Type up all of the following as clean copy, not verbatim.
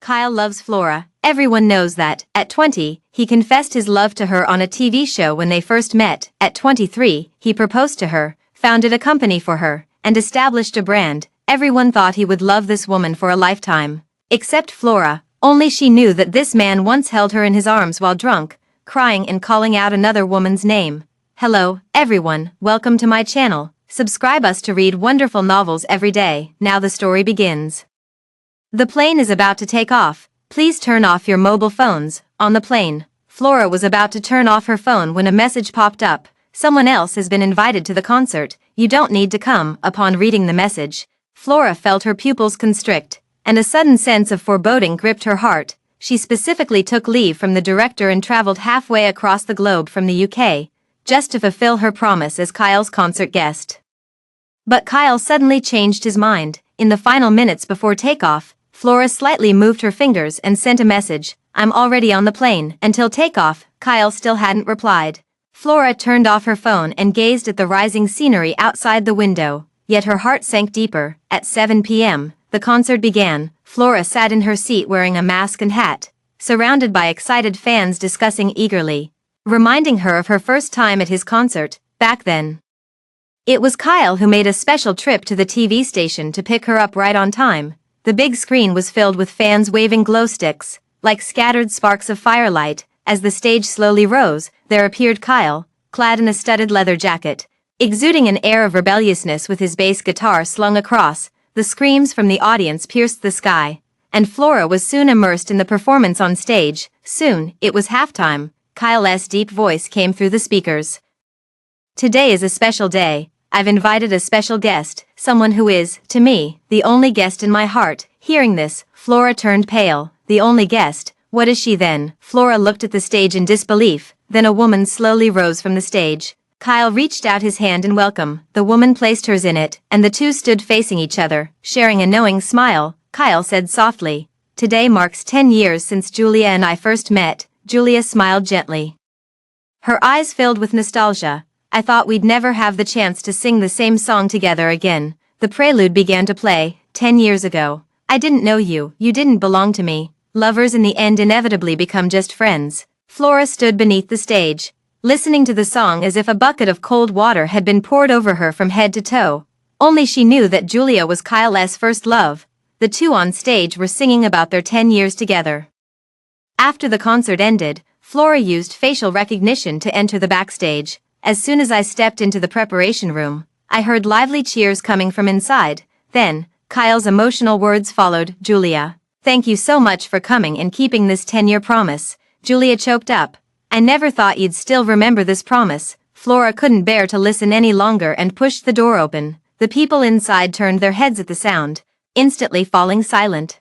Kyle loves Flora. Everyone knows that. At 20, he confessed his love to her on a TV show when they first met. At 23, he proposed to her, founded a company for her, and established a brand. Everyone thought he would love this woman for a lifetime. Except Flora. Only she knew that this man once held her in his arms while drunk, crying and calling out another woman's name. Hello, everyone, welcome to my channel. Subscribe us to read wonderful novels every day. Now the story begins. The plane is about to take off. Please turn off your mobile phones. On the plane, Flora was about to turn off her phone when a message popped up. Someone else has been invited to the concert. You don't need to come. Upon reading the message, Flora felt her pupils constrict, and a sudden sense of foreboding gripped her heart. She specifically took leave from the director and traveled halfway across the globe from the UK, just to fulfill her promise as Kyle's concert guest. But Kyle suddenly changed his mind. In the final minutes before takeoff, Flora slightly moved her fingers and sent a message. I'm already on the plane. Until takeoff, Kyle still hadn't replied. Flora turned off her phone and gazed at the rising scenery outside the window, yet her heart sank deeper. At 7 p.m., the concert began. Flora sat in her seat wearing a mask and hat, surrounded by excited fans discussing eagerly, reminding her of her first time at his concert, back then. It was Kyle who made a special trip to the TV station to pick her up right on time. The big screen was filled with fans waving glow sticks, like scattered sparks of firelight. As the stage slowly rose, there appeared Kyle, clad in a studded leather jacket, exuding an air of rebelliousness with his bass guitar slung across. The screams from the audience pierced the sky, and Flora was soon immersed in the performance on stage. Soon, it was halftime. Kyle's deep voice came through the speakers. Today is a special day. I've invited a special guest, someone who is, to me, the only guest in my heart. Hearing this, Flora turned pale. The only guest? What is she then? Flora looked at the stage in disbelief. Then a woman slowly rose from the stage. Kyle reached out his hand in welcome. The woman placed hers in it, and the two stood facing each other, sharing a knowing smile. Kyle said softly, "Today marks 10 years since Julia and I first met." Julia smiled gently. Her eyes filled with nostalgia. I thought we'd never have the chance to sing the same song together again. The prelude began to play. 10 years ago. I didn't know you. You didn't belong to me. Lovers in the end inevitably become just friends. Flora stood beneath the stage, listening to the song as if a bucket of cold water had been poured over her from head to toe. Only she knew that Julia was Kyle's first love. The two on stage were singing about their 10 years together. After the concert ended, Flora used facial recognition to enter the backstage. As soon as I stepped into the preparation room, I heard lively cheers coming from inside. Then, Kyle's emotional words followed. Julia, thank you so much for coming and keeping this 10-year promise. Julia choked up. I never thought you'd still remember this promise. Flora couldn't bear to listen any longer and pushed the door open. The people inside turned their heads at the sound, instantly falling silent.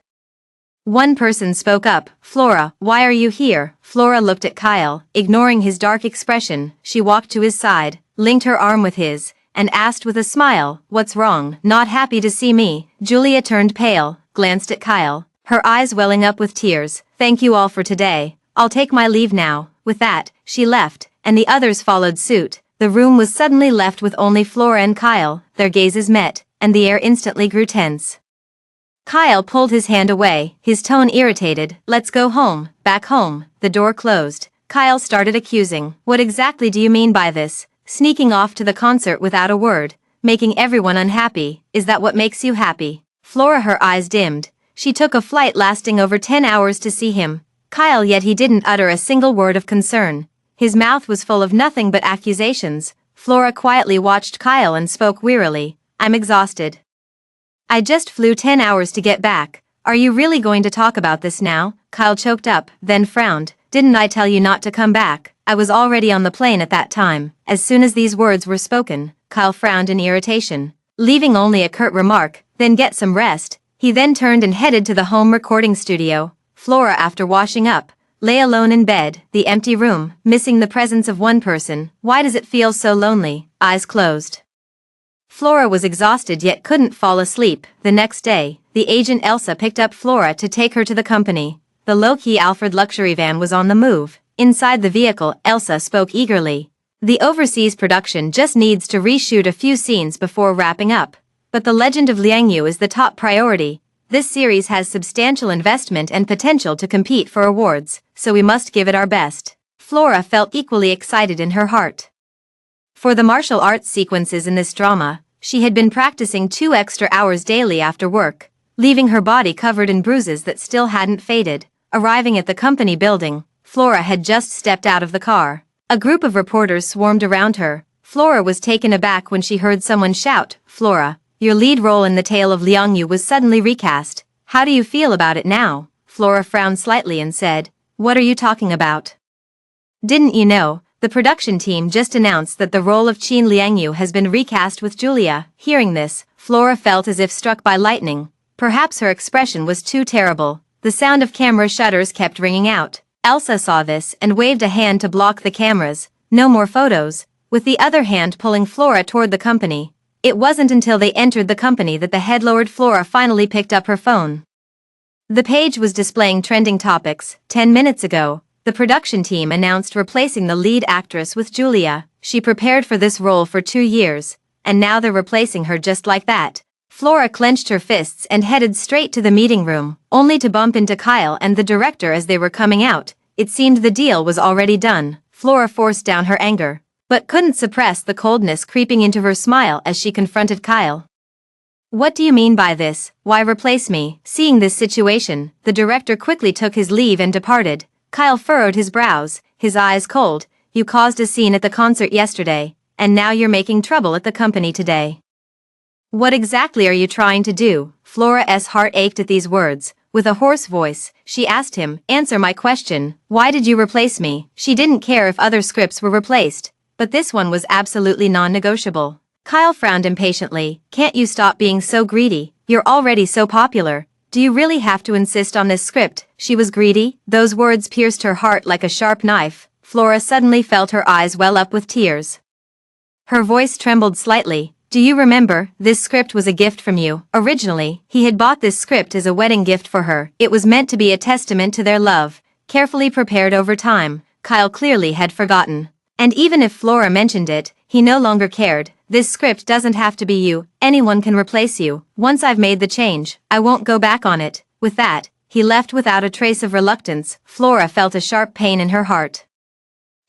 One person spoke up. Flora, why are you here? Flora looked at Kyle, ignoring his dark expression. She walked to his side, linked her arm with his, and asked with a smile, what's wrong? Not happy to see me? Julia turned pale, glanced at Kyle, her eyes welling up with tears. Thank you all for today. I'll take my leave now. With that, she left, and the others followed suit. The room was suddenly left with only Flora and Kyle. Their gazes met, and the air instantly grew tense. Kyle pulled his hand away, his tone irritated. Let's go home. Back home. The door closed. Kyle started accusing. What exactly do you mean by this? Sneaking off to the concert without a word, making everyone unhappy. Is that what makes you happy? Flora, her eyes dimmed. She took a flight lasting over 10 hours to see him. Kyle, yet he didn't utter a single word of concern. His mouth was full of nothing but accusations. Flora quietly watched Kyle and spoke wearily. I'm exhausted. I just flew 10 hours to get back. Are you really going to talk about this now? Kyle choked up, then frowned. Didn't I tell you not to come back? I was already on the plane at that time. As soon as these words were spoken, Kyle frowned in irritation, leaving only a curt remark, then get some rest. He then turned and headed to the home recording studio. Flora, after washing up, lay alone in bed, the empty room, missing the presence of one person. Why does it feel so lonely? Eyes closed. Flora was exhausted yet couldn't fall asleep. The next day, the agent Elsa picked up Flora to take her to the company. The low-key Alfred luxury van was on the move. Inside the vehicle, Elsa spoke eagerly. The overseas production just needs to reshoot a few scenes before wrapping up. But the legend of Liang Yu is the top priority. This series has substantial investment and potential to compete for awards, so we must give it our best. Flora felt equally excited in her heart. For the martial arts sequences in this drama, she had been practicing 2 extra hours daily after work, leaving her body covered in bruises that still hadn't faded. Arriving at the company building, Flora had just stepped out of the car. A group of reporters swarmed around her. Flora was taken aback when she heard someone shout, "Flora, your lead role in The Tale of Liangyu was suddenly recast. How do you feel about it now?" Flora frowned slightly and said, "What are you talking about? Didn't you know? The production team just announced that the role of Qin Liangyu has been recast with Julia." Hearing this, Flora felt as if struck by lightning. Perhaps her expression was too terrible. The sound of camera shutters kept ringing out. Elsa saw this and waved a hand to block the cameras. No more photos, with the other hand pulling Flora toward the company. It wasn't until they entered the company that the head lowered. Flora finally picked up her phone. The page was displaying trending topics. 10 minutes ago, the production team announced replacing the lead actress with Julia. She prepared for this role for 2 years, and now they're replacing her just like that. Flora clenched her fists and headed straight to the meeting room, only to bump into Kyle and the director as they were coming out. It seemed the deal was already done. Flora forced down her anger, but couldn't suppress the coldness creeping into her smile as she confronted Kyle. "What do you mean by this? Why replace me?" Seeing this situation, the director quickly took his leave and departed. Kyle furrowed his brows, his eyes cold. "You caused a scene at the concert yesterday, and now you're making trouble at the company today. What exactly are you trying to do?" Flora's heart ached at these words. With a hoarse voice, she asked him, "Answer my question. Why did you replace me?" She didn't care if other scripts were replaced, but this one was absolutely non-negotiable. Kyle frowned impatiently. "Can't you stop being so greedy? You're already so popular. Do you really have to insist on this script?" She was greedy? Those words pierced her heart like a sharp knife. Flora suddenly felt her eyes well up with tears. Her voice trembled slightly. "Do you remember, this script was a gift from you?" Originally, he had bought this script as a wedding gift for her. It was meant to be a testament to their love, carefully prepared over time. Kyle clearly had forgotten. And even if Flora mentioned it, he no longer cared. "This script doesn't have to be you. Anyone can replace you. Once I've made the change, I won't go back on it." With that, he left without a trace of reluctance. Flora felt a sharp pain in her heart.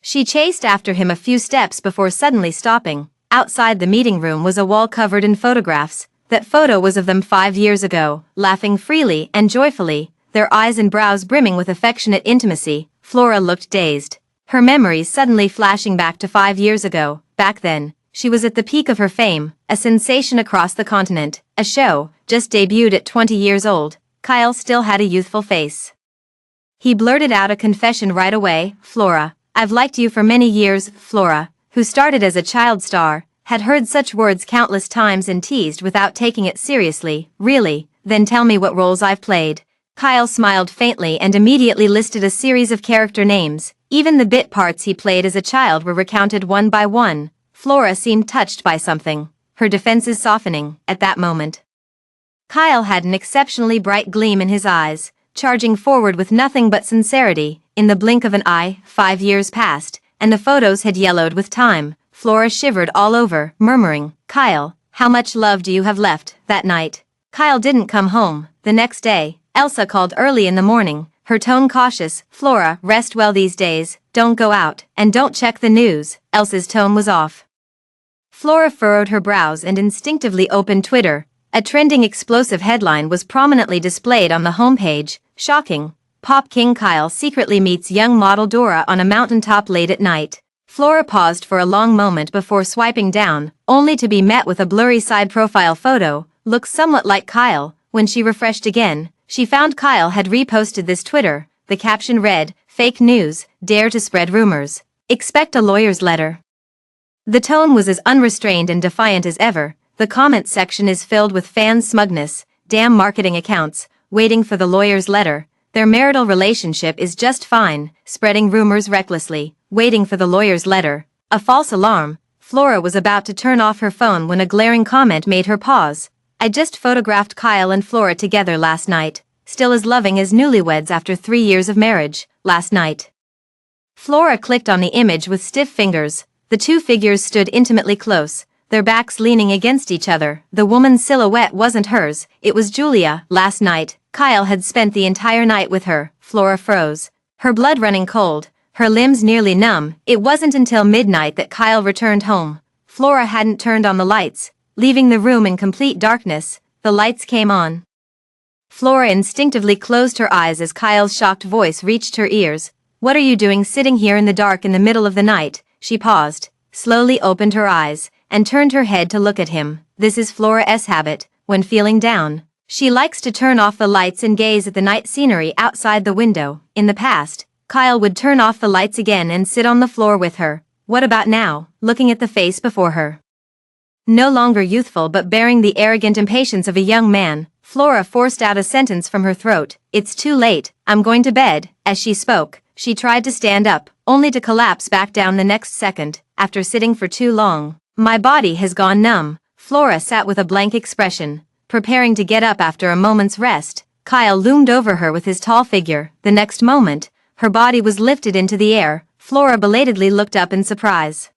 She chased after him a few steps before suddenly stopping. Outside the meeting room was a wall covered in photographs. That photo was of them 5 years ago, laughing freely and joyfully, their eyes and brows brimming with affectionate intimacy. Flora looked dazed, her memories suddenly flashing back to 5 years ago. Back then, she was at the peak of her fame, a sensation across the continent, a show, just debuted at 20 years old. Kyle still had a youthful face. He blurted out a confession right away. "Flora, I've liked you for many years." Flora, who started as a child star, had heard such words countless times and teased without taking it seriously. "Really? Then tell me what roles I've played." Kyle smiled faintly and immediately listed a series of character names. Even the bit parts he played as a child were recounted one by one. Flora seemed touched by something, her defenses softening at that moment. Kyle had an exceptionally bright gleam in his eyes, charging forward with nothing but sincerity. In the blink of an eye, 5 years passed, and the photos had yellowed with time. Flora shivered all over, murmuring, "Kyle, how much love do you have left?" That night, Kyle didn't come home. The next day, Elsa called early in the morning, her tone cautious. "Flora, rest well these days, don't go out, and don't check the news." Elsa's tone was off. Flora furrowed her brows and instinctively opened Twitter. A trending explosive headline was prominently displayed on the homepage. Shocking. Pop King Kyle secretly meets young model Dora on a mountaintop late at night. Flora paused for a long moment before swiping down, only to be met with a blurry side profile photo. Looks somewhat like Kyle. When she refreshed again, she found Kyle had reposted this Twitter. The caption read, "Fake news, dare to spread rumors. Expect a lawyer's letter." The tone was as unrestrained and defiant as ever. The comment section is filled with fans' smugness. "Damn marketing accounts, waiting for the lawyer's letter. Their marital relationship is just fine, spreading rumors recklessly, waiting for the lawyer's letter." A false alarm. Flora was about to turn off her phone when a glaring comment made her pause. "I just photographed Kyle and Flora together last night, still as loving as newlyweds after 3 years of marriage." Last night. Flora clicked on the image with stiff fingers. The two figures stood intimately close, their backs leaning against each other. The woman's silhouette wasn't hers, it was Julia. Last night, Kyle had spent the entire night with her. Flora froze, her blood running cold, her limbs nearly numb. It wasn't until midnight that Kyle returned home. Flora hadn't turned on the lights, leaving the room in complete darkness. The lights came on. Flora instinctively closed her eyes as Kyle's shocked voice reached her ears. "What are you doing sitting here in the dark in the middle of the night?" She paused, slowly opened her eyes, and turned her head to look at him. This is Flora's habit, when feeling down. She likes to turn off the lights and gaze at the night scenery outside the window. In the past, Kyle would turn off the lights again and sit on the floor with her. What about now, looking at the face before her? No longer youthful but bearing the arrogant impatience of a young man, Flora forced out a sentence from her throat. "It's too late, I'm going to bed." As she spoke, she tried to stand up, only to collapse back down the next second. After sitting for too long, "My body has gone numb." Flora sat with a blank expression, preparing to get up after a moment's rest. Kyle loomed over her with his tall figure. The next moment, her body was lifted into the air. Flora belatedly looked up in surprise,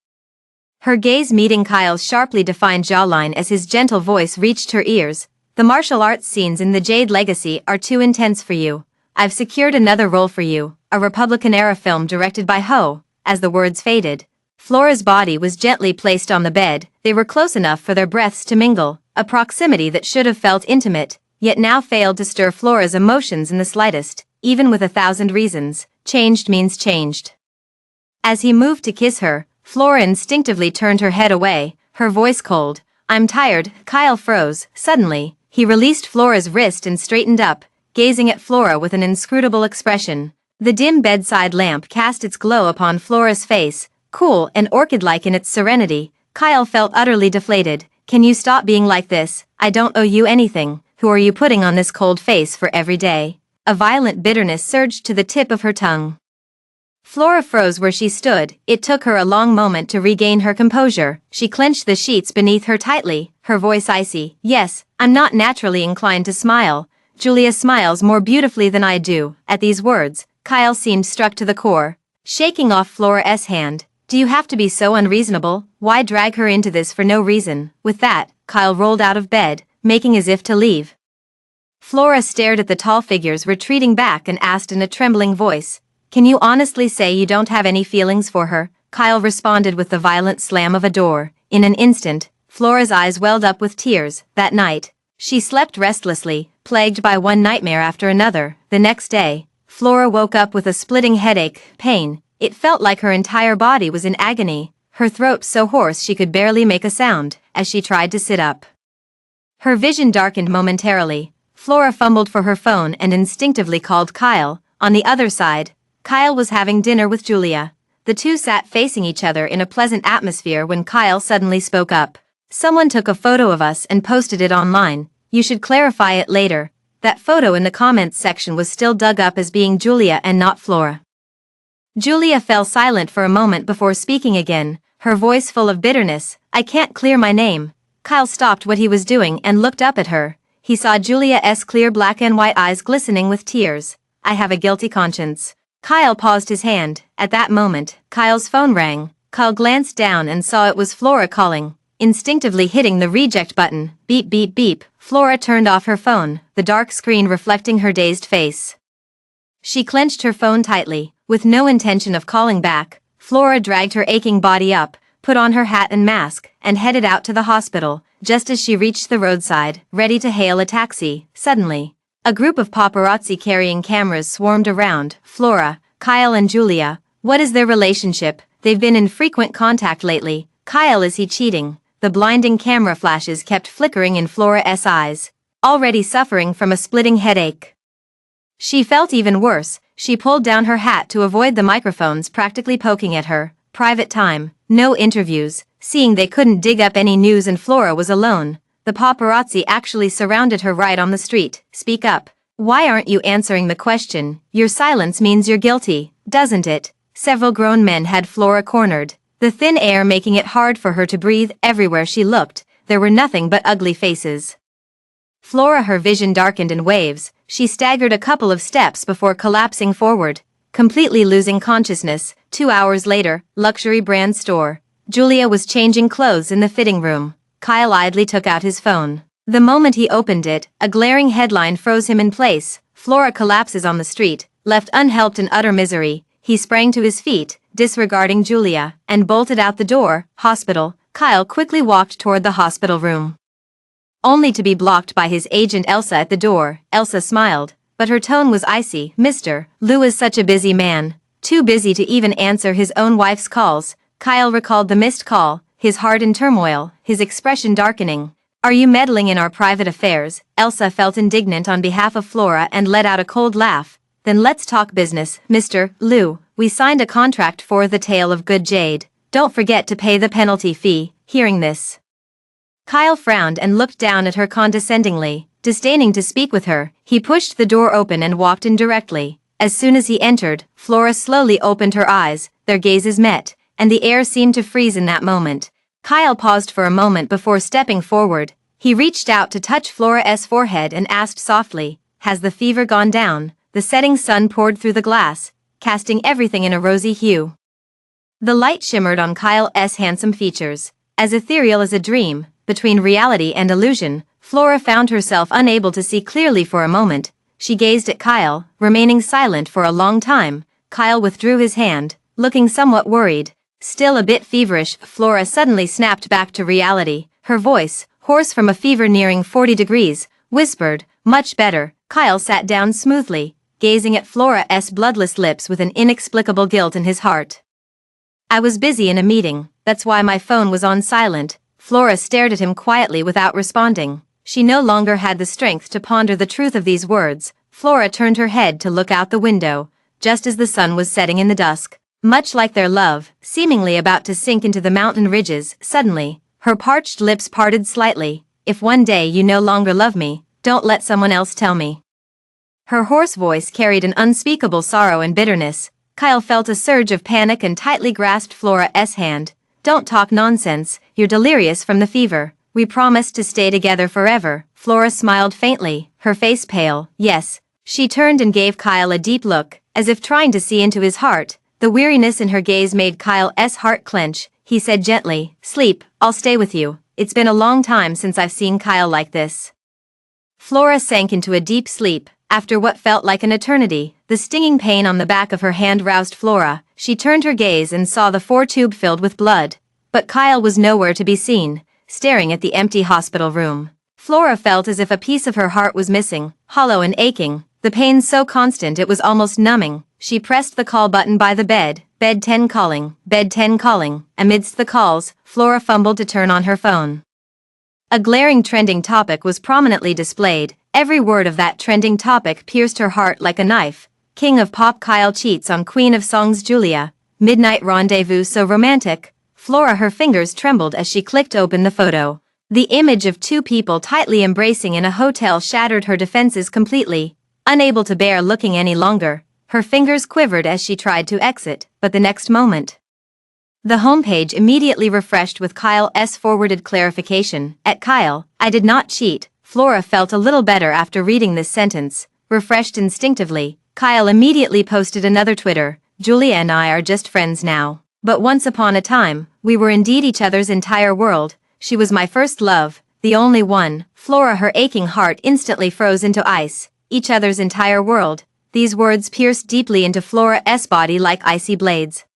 her gaze meeting Kyle's sharply defined jawline as his gentle voice reached her ears. "The martial arts scenes in the Jade Legacy are too intense for you. I've secured another role for you, a Republican-era film directed by Ho." As the words faded, Flora's body was gently placed on the bed. They were close enough for their breaths to mingle, a proximity that should have felt intimate, yet now failed to stir Flora's emotions in the slightest. Even with 1,000 reasons, changed means changed. As he moved to kiss her, Flora instinctively turned her head away, her voice cold. "I'm tired." Kyle froze. Suddenly, he released Flora's wrist and straightened up, gazing at Flora with an inscrutable expression. The dim bedside lamp cast its glow upon Flora's face, cool and orchid-like in its serenity. Kyle felt utterly deflated. "Can you stop being like this? I don't owe you anything. Who are you putting on this cold face for every day?" A violent bitterness surged to the tip of her tongue. Flora froze where she stood. It took her a long moment to regain her composure. She clenched the sheets beneath her tightly, her voice icy. "Yes, I'm not naturally inclined to smile. Julia smiles more beautifully than I do." At these words, Kyle seemed struck to the core, shaking off Flora's hand. "Do you have to be so unreasonable? Why drag her into this for no reason?" With that, Kyle rolled out of bed, making as if to leave. Flora stared at the tall figures retreating back and asked in a trembling voice, "Can you honestly say you don't have any feelings for her?" Kyle responded with the violent slam of a door. In an instant, Flora's eyes welled up with tears. That night, she slept restlessly, plagued by one nightmare after another. The next day, Flora woke up with a splitting headache, pain. It felt like her entire body was in agony, her throat so hoarse she could barely make a sound. As she tried to sit up, her vision darkened momentarily. Flora fumbled for her phone and instinctively called Kyle. On the other side, Kyle was having dinner with Julia. The two sat facing each other in a pleasant atmosphere when Kyle suddenly spoke up. "Someone took a photo of us and posted it online. You should clarify it later." That photo in the comments section was still dug up as being Julia and not Flora. Julia fell silent for a moment before speaking again, her voice full of bitterness. "I can't clear my name." Kyle stopped what he was doing and looked up at her. He saw Julia's clear black and white eyes glistening with tears. "I have a guilty conscience." Kyle paused his hand. At that moment, Kyle's phone rang. Kyle glanced down and saw it was Flora calling, instinctively hitting the reject button. Beep beep beep. Flora turned off her phone, the dark screen reflecting her dazed face. She clenched her phone tightly. With no intention of calling back, Flora dragged her aching body up, put on her hat and mask, and headed out to the hospital. Just as she reached the roadside, ready to hail a taxi, suddenly, a group of paparazzi carrying cameras swarmed around. "Flora, Kyle and Julia, what is their relationship? They've been in frequent contact lately. Kyle, is he cheating?" The blinding camera flashes kept flickering in Flora's eyes, already suffering from a splitting headache. She felt even worse. She pulled down her hat to avoid the microphones practically poking at her. Private time, no interviews. Seeing they couldn't dig up any news and Flora was alone, the paparazzi actually surrounded her right on the street. "Speak up. Why aren't you answering the question? Your silence means you're guilty, doesn't it?" Several grown men had Flora cornered, the thin air making it hard for her to breathe. Everywhere she looked, there were nothing but ugly faces. Flora, her vision darkened in waves. She staggered a couple of steps before collapsing forward, completely losing consciousness. 2 hours later, luxury brand store. Julia was changing clothes in the fitting room. Kyle idly took out his phone. The moment he opened it, a glaring headline froze him in place. Flora collapses on the street, left unhelped in utter misery. He sprang to his feet, disregarding Julia, and bolted out the door. Hospital. Kyle quickly walked toward the hospital room, only to be blocked by his agent Elsa at the door. Elsa smiled, but her tone was icy. Mr. Lou is such a busy man, too busy to even answer his own wife's calls. Kyle recalled the missed call, his heart in turmoil, his expression darkening. Are you meddling in our private affairs? Elsa felt indignant on behalf of Flora and let out a cold laugh. Then let's talk business, Mr. Lou. We signed a contract for The Tale of Good Jade. Don't forget to pay the penalty fee. Hearing this, Kyle frowned and looked down at her condescendingly. Disdaining to speak with her, he pushed the door open and walked in directly. As soon as he entered, Flora slowly opened her eyes. Their gazes met, and the air seemed to freeze in that moment. Kyle paused for a moment before stepping forward. He reached out to touch Flora's forehead and asked softly, has the fever gone down? The setting sun poured through the glass, casting everything in a rosy hue. The light shimmered on Kyle's handsome features, as ethereal as a dream. Between reality and illusion, Flora found herself unable to see clearly for a moment. She gazed at Kyle, remaining silent for a long time. Kyle withdrew his hand, looking somewhat worried. Still a bit feverish, Flora suddenly snapped back to reality. Her voice, hoarse from a fever nearing 40 degrees, whispered, much better. Kyle sat down smoothly, gazing at Flora's bloodless lips with an inexplicable guilt in his heart. I was busy in a meeting, that's why my phone was on silent. Flora stared at him quietly without responding. She no longer had the strength to ponder the truth of these words. Flora turned her head to look out the window, just as the sun was setting in the dusk. Much like their love, seemingly about to sink into the mountain ridges, suddenly, her parched lips parted slightly. If one day you no longer love me, don't let someone else tell me. Her hoarse voice carried an unspeakable sorrow and bitterness. Kyle felt a surge of panic and tightly grasped Flora's hand. Don't talk nonsense, you're delirious from the fever. We promised to stay together forever. Flora smiled faintly, her face pale. Yes. She turned and gave Kyle a deep look, as if trying to see into his heart. The weariness in her gaze made Kyle's heart clench. He said gently, sleep, I'll stay with you. It's been a long time since I've seen Kyle like this. Flora sank into a deep sleep. After what felt like an eternity, the stinging pain on the back of her hand roused Flora. She turned her gaze and saw the foretube filled with blood. But Kyle was nowhere to be seen, staring at the empty hospital room. Flora felt as if a piece of her heart was missing, hollow and aching, the pain so constant it was almost numbing. She pressed the call button by the bed. Bed 10 calling, bed 10 calling. Amidst the calls, Flora fumbled to turn on her phone. A glaring trending topic was prominently displayed. Every word of that trending topic pierced her heart like a knife. King of Pop Kyle cheats on Queen of Songs Julia. Midnight rendezvous so romantic. Flora, her fingers trembled as she clicked open the photo. The image of two people tightly embracing in a hotel shattered her defenses completely. Unable to bear looking any longer, her fingers quivered as she tried to exit, but the next moment, the homepage immediately refreshed with Kyle's forwarded clarification. At Kyle, I did not cheat. Flora felt a little better after reading this sentence. Refreshed instinctively, Kyle immediately posted another Twitter. Julia and I are just friends now. But once upon a time, we were indeed each other's entire world. She was my first love, the only one. Flora, her aching heart instantly froze into ice. Each other's entire world. These words pierced deeply into Flora's body like icy blades.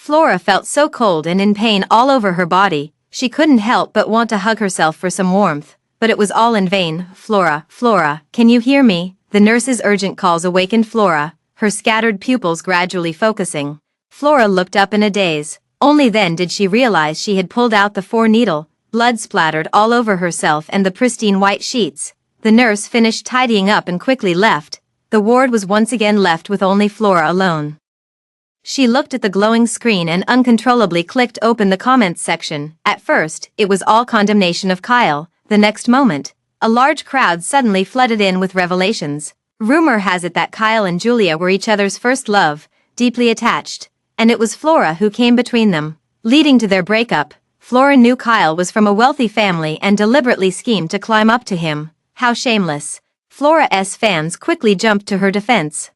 Flora felt so cold and in pain all over her body, she couldn't help but want to hug herself for some warmth. But it was all in vain. Flora, can you hear me? The nurse's urgent calls awakened Flora, her scattered pupils gradually focusing. Flora looked up in a daze. Only then did she realize she had pulled out the 4-needle. Blood splattered all over herself and the pristine white sheets. The nurse finished tidying up and quickly left. The ward was once again left with only Flora alone. She looked at the glowing screen and uncontrollably clicked open the comments section. At first, it was all condemnation of Kyle. The next moment, a large crowd suddenly flooded in with revelations. Rumor has it that Kyle and Julia were each other's first love, deeply attached, and it was Flora who came between them, leading to their breakup. Flora knew Kyle was from a wealthy family and deliberately schemed to climb up to him. How shameless. Flora's fans quickly jumped to her defense.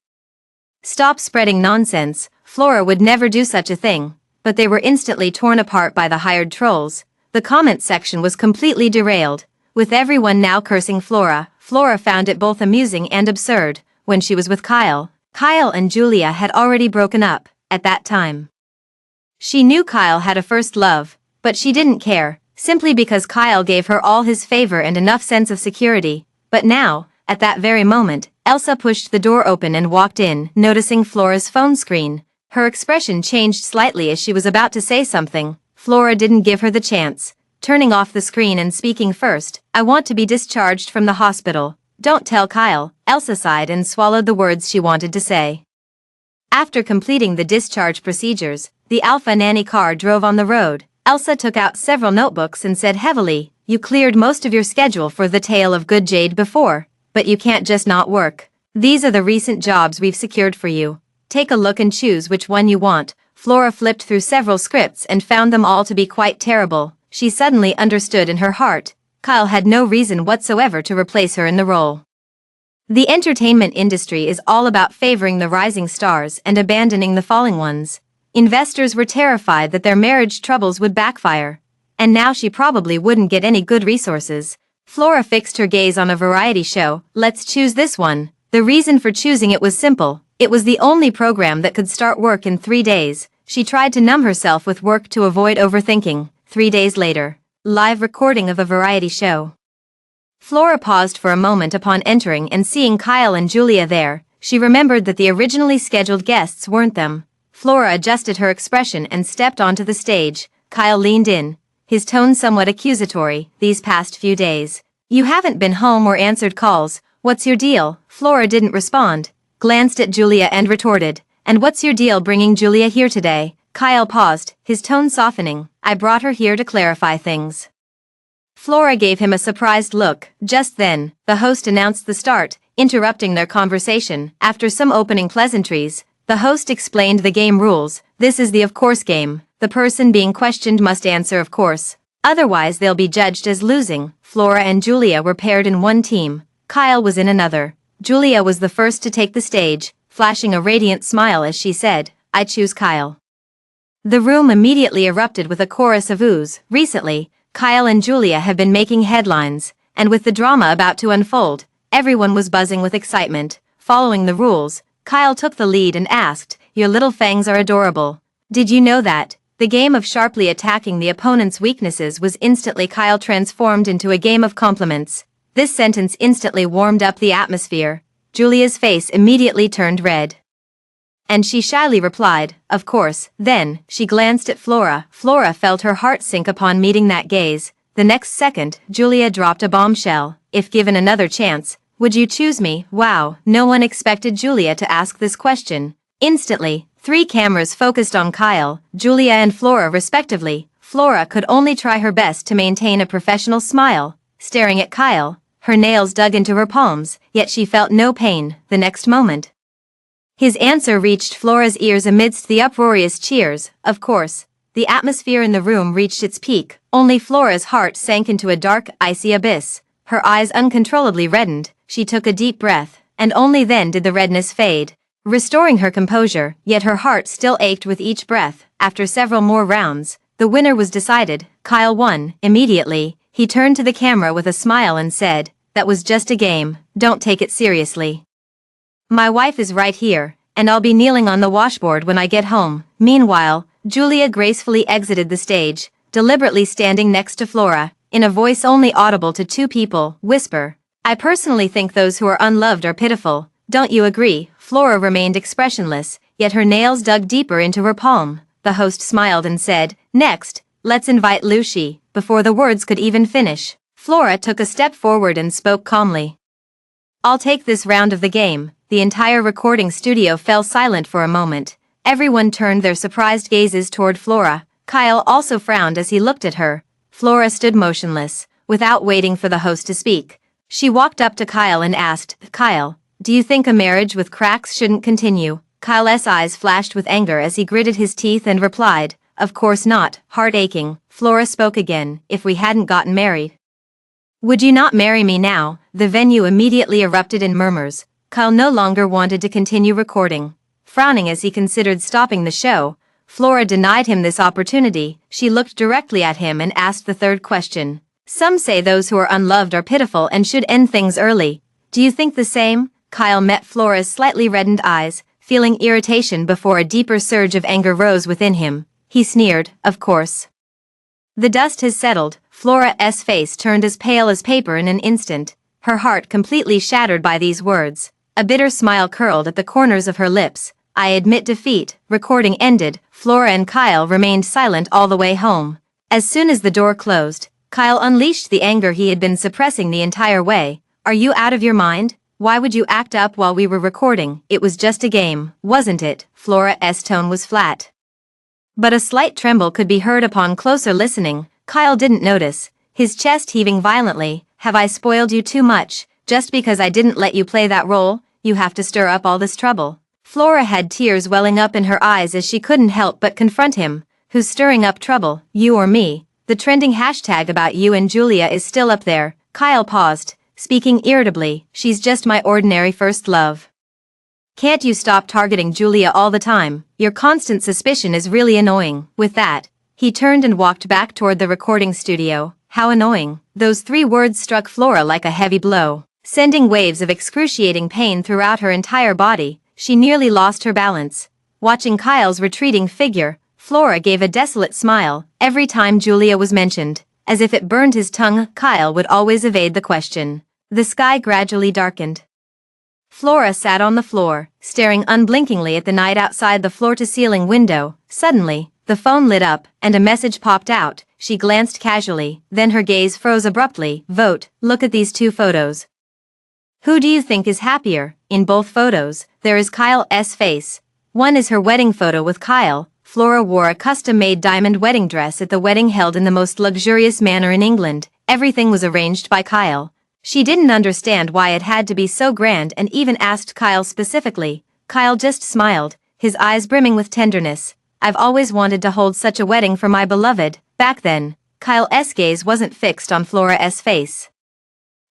Stop spreading nonsense. Flora would never do such a thing. but they were instantly torn apart by the hired trolls. The comment section was completely derailed, with everyone now cursing Flora. Flora found it both amusing and absurd. When she was with Kyle, Kyle and Julia had already broken up at that time. She knew Kyle had a first love, but she didn't care, simply because Kyle gave her all his favor and enough sense of security. But now, at that very moment, Elsa pushed the door open and walked in, noticing Flora's phone screen. Her expression changed slightly as she was about to say something. Flora didn't give her the chance, turning off the screen and speaking first. "I want to be discharged from the hospital. Don't tell Kyle." Elsa sighed and swallowed the words she wanted to say. After completing the discharge procedures, the Alpha Nanny car drove on the road. Elsa took out several notebooks and said heavily, "You cleared most of your schedule for the Tale of Good Jade before, but you can't just not work. These are the recent jobs we've secured for you. Take a look and choose which one you want." Flora flipped through several scripts and found them all to be quite terrible. She suddenly understood in her heart, Kyle had no reason whatsoever to replace her in the role. The entertainment industry is all about favoring the rising stars and abandoning the falling ones. Investors were terrified that their marriage troubles would backfire, and now she probably wouldn't get any good resources. Flora fixed her gaze on a variety show. "Let's choose this one." The reason for choosing it was simple. It was the only program that could start work in 3 days. She tried to numb herself with work to avoid overthinking. 3 days later, live recording of a variety show. Flora paused for a moment upon entering and seeing Kyle and Julia there. She remembered that the originally scheduled guests weren't them. Flora adjusted her expression and stepped onto the stage. Kyle leaned in, his tone somewhat accusatory. "These past few days, you haven't been home or answered calls. What's your deal?" Flora didn't respond, glanced at Julia and retorted, "And what's your deal bringing Julia here today?" Kyle paused, his tone softening. "I brought her here to clarify things." Flora gave him a surprised look. Just then, the host announced the start, interrupting their conversation. After some opening pleasantries, the host explained the game rules. "This is the of course game. The person being questioned must answer of course. Otherwise they'll be judged as losing." Flora and Julia were paired in one team. Kyle was in another. Julia was the first to take the stage, flashing a radiant smile as she said, "I choose Kyle." The room immediately erupted with a chorus of oohs. Recently, Kyle and Julia have been making headlines, and with the drama about to unfold, everyone was buzzing with excitement. Following the rules, Kyle took the lead and asked, "Your little fangs are adorable. Did you know that?" The game of sharply attacking the opponent's weaknesses was instantly Kyle transformed into a game of compliments. This sentence instantly warmed up the atmosphere. Julia's face immediately turned red, and she shyly replied, "Of course." Then, she glanced at Flora. Flora felt her heart sink upon meeting that gaze. The next second, Julia dropped a bombshell. "If given another chance, would you choose me?" Wow, no one expected Julia to ask this question. Instantly, 3 cameras focused on Kyle, Julia and Flora respectively. Flora could only try her best to maintain a professional smile, staring at Kyle, her nails dug into her palms, yet she felt no pain. The next moment, his answer reached Flora's ears amidst the uproarious cheers. Of course, the atmosphere in the room reached its peak. Only Flora's heart sank into a dark, icy abyss. Her eyes uncontrollably reddened. She took a deep breath, and only then did the redness fade, restoring her composure, yet her heart still ached with each breath. After several more rounds, the winner was decided. Kyle won. Immediately, he turned to the camera with a smile and said, "That was just a game. Don't take it seriously. My wife is right here, and I'll be kneeling on the washboard when I get home." Meanwhile, Julia gracefully exited the stage, deliberately standing next to Flora, in a voice only audible to 2 people. Whisper, "I personally think those who are unloved are pitiful. Don't you agree?" Flora remained expressionless, yet her nails dug deeper into her palm. The host smiled and said, "Next, let's invite Lucy." Before the words could even finish, Flora took a step forward and spoke calmly. "I'll take this round of the game." The entire recording studio fell silent for a moment. Everyone turned their surprised gazes toward Flora. Kyle also frowned as he looked at her. Flora stood motionless, without waiting for the host to speak. She walked up to Kyle and asked, "Kyle, do you think a marriage with cracks shouldn't continue?" Kyle's eyes flashed with anger as he gritted his teeth and replied, "Of course not." Heart aching, Flora spoke again. "If we hadn't gotten married, would you not marry me now?" The venue immediately erupted in murmurs. Kyle no longer wanted to continue recording. Frowning as he considered stopping the show, Flora denied him this opportunity. She looked directly at him and asked the third question. Some say those who are unloved are pitiful and should end things early. Do you think the same? Kyle met Flora's slightly reddened eyes, feeling irritation before a deeper surge of anger rose within him. He sneered, of course. The dust has settled. Flora's face turned as pale as paper in an instant, her heart completely shattered by these words. A bitter smile curled at the corners of her lips. I admit defeat. Recording ended. Flora and Kyle remained silent all the way home. As soon as the door closed, Kyle unleashed the anger he had been suppressing the entire way. Are you out of your mind? Why would you act up while we were recording? It was just a game, wasn't it? Flora's tone was flat, but a slight tremble could be heard upon closer listening. Kyle didn't notice, his chest heaving violently. Have I spoiled you too much? Just because I didn't let you play that role, you have to stir up all this trouble? Flora had tears welling up in her eyes as she couldn't help but confront him. Who's stirring up trouble, you or me? The trending hashtag about you and Julia is still up there. Kyle paused, speaking irritably. She's just my ordinary first love. Can't you stop targeting Julia all the time? Your constant suspicion is really annoying. With that, he turned and walked back toward the recording studio. How annoying. Those 3 words struck Flora like a heavy blow, sending waves of excruciating pain throughout her entire body. She nearly lost her balance. Watching Kyle's retreating figure, Flora gave a desolate smile. Every time Julia was mentioned, as if it burned his tongue, Kyle would always evade the question. The sky gradually darkened. Flora sat on the floor, staring unblinkingly at the night outside the floor-to-ceiling window. Suddenly, the phone lit up, and a message popped out. She glanced casually, then her gaze froze abruptly. Vote, look at these 2 photos. Who do you think is happier? In both photos, there is Kyle's face. One is her wedding photo with Kyle. Flora wore a custom-made diamond wedding dress at the wedding held in the most luxurious manner in England. Everything was arranged by Kyle. She didn't understand why it had to be so grand and even asked Kyle specifically. Kyle just smiled, his eyes brimming with tenderness. I've always wanted to hold such a wedding for my beloved. Back then, Kyle's gaze wasn't fixed on Flora's face,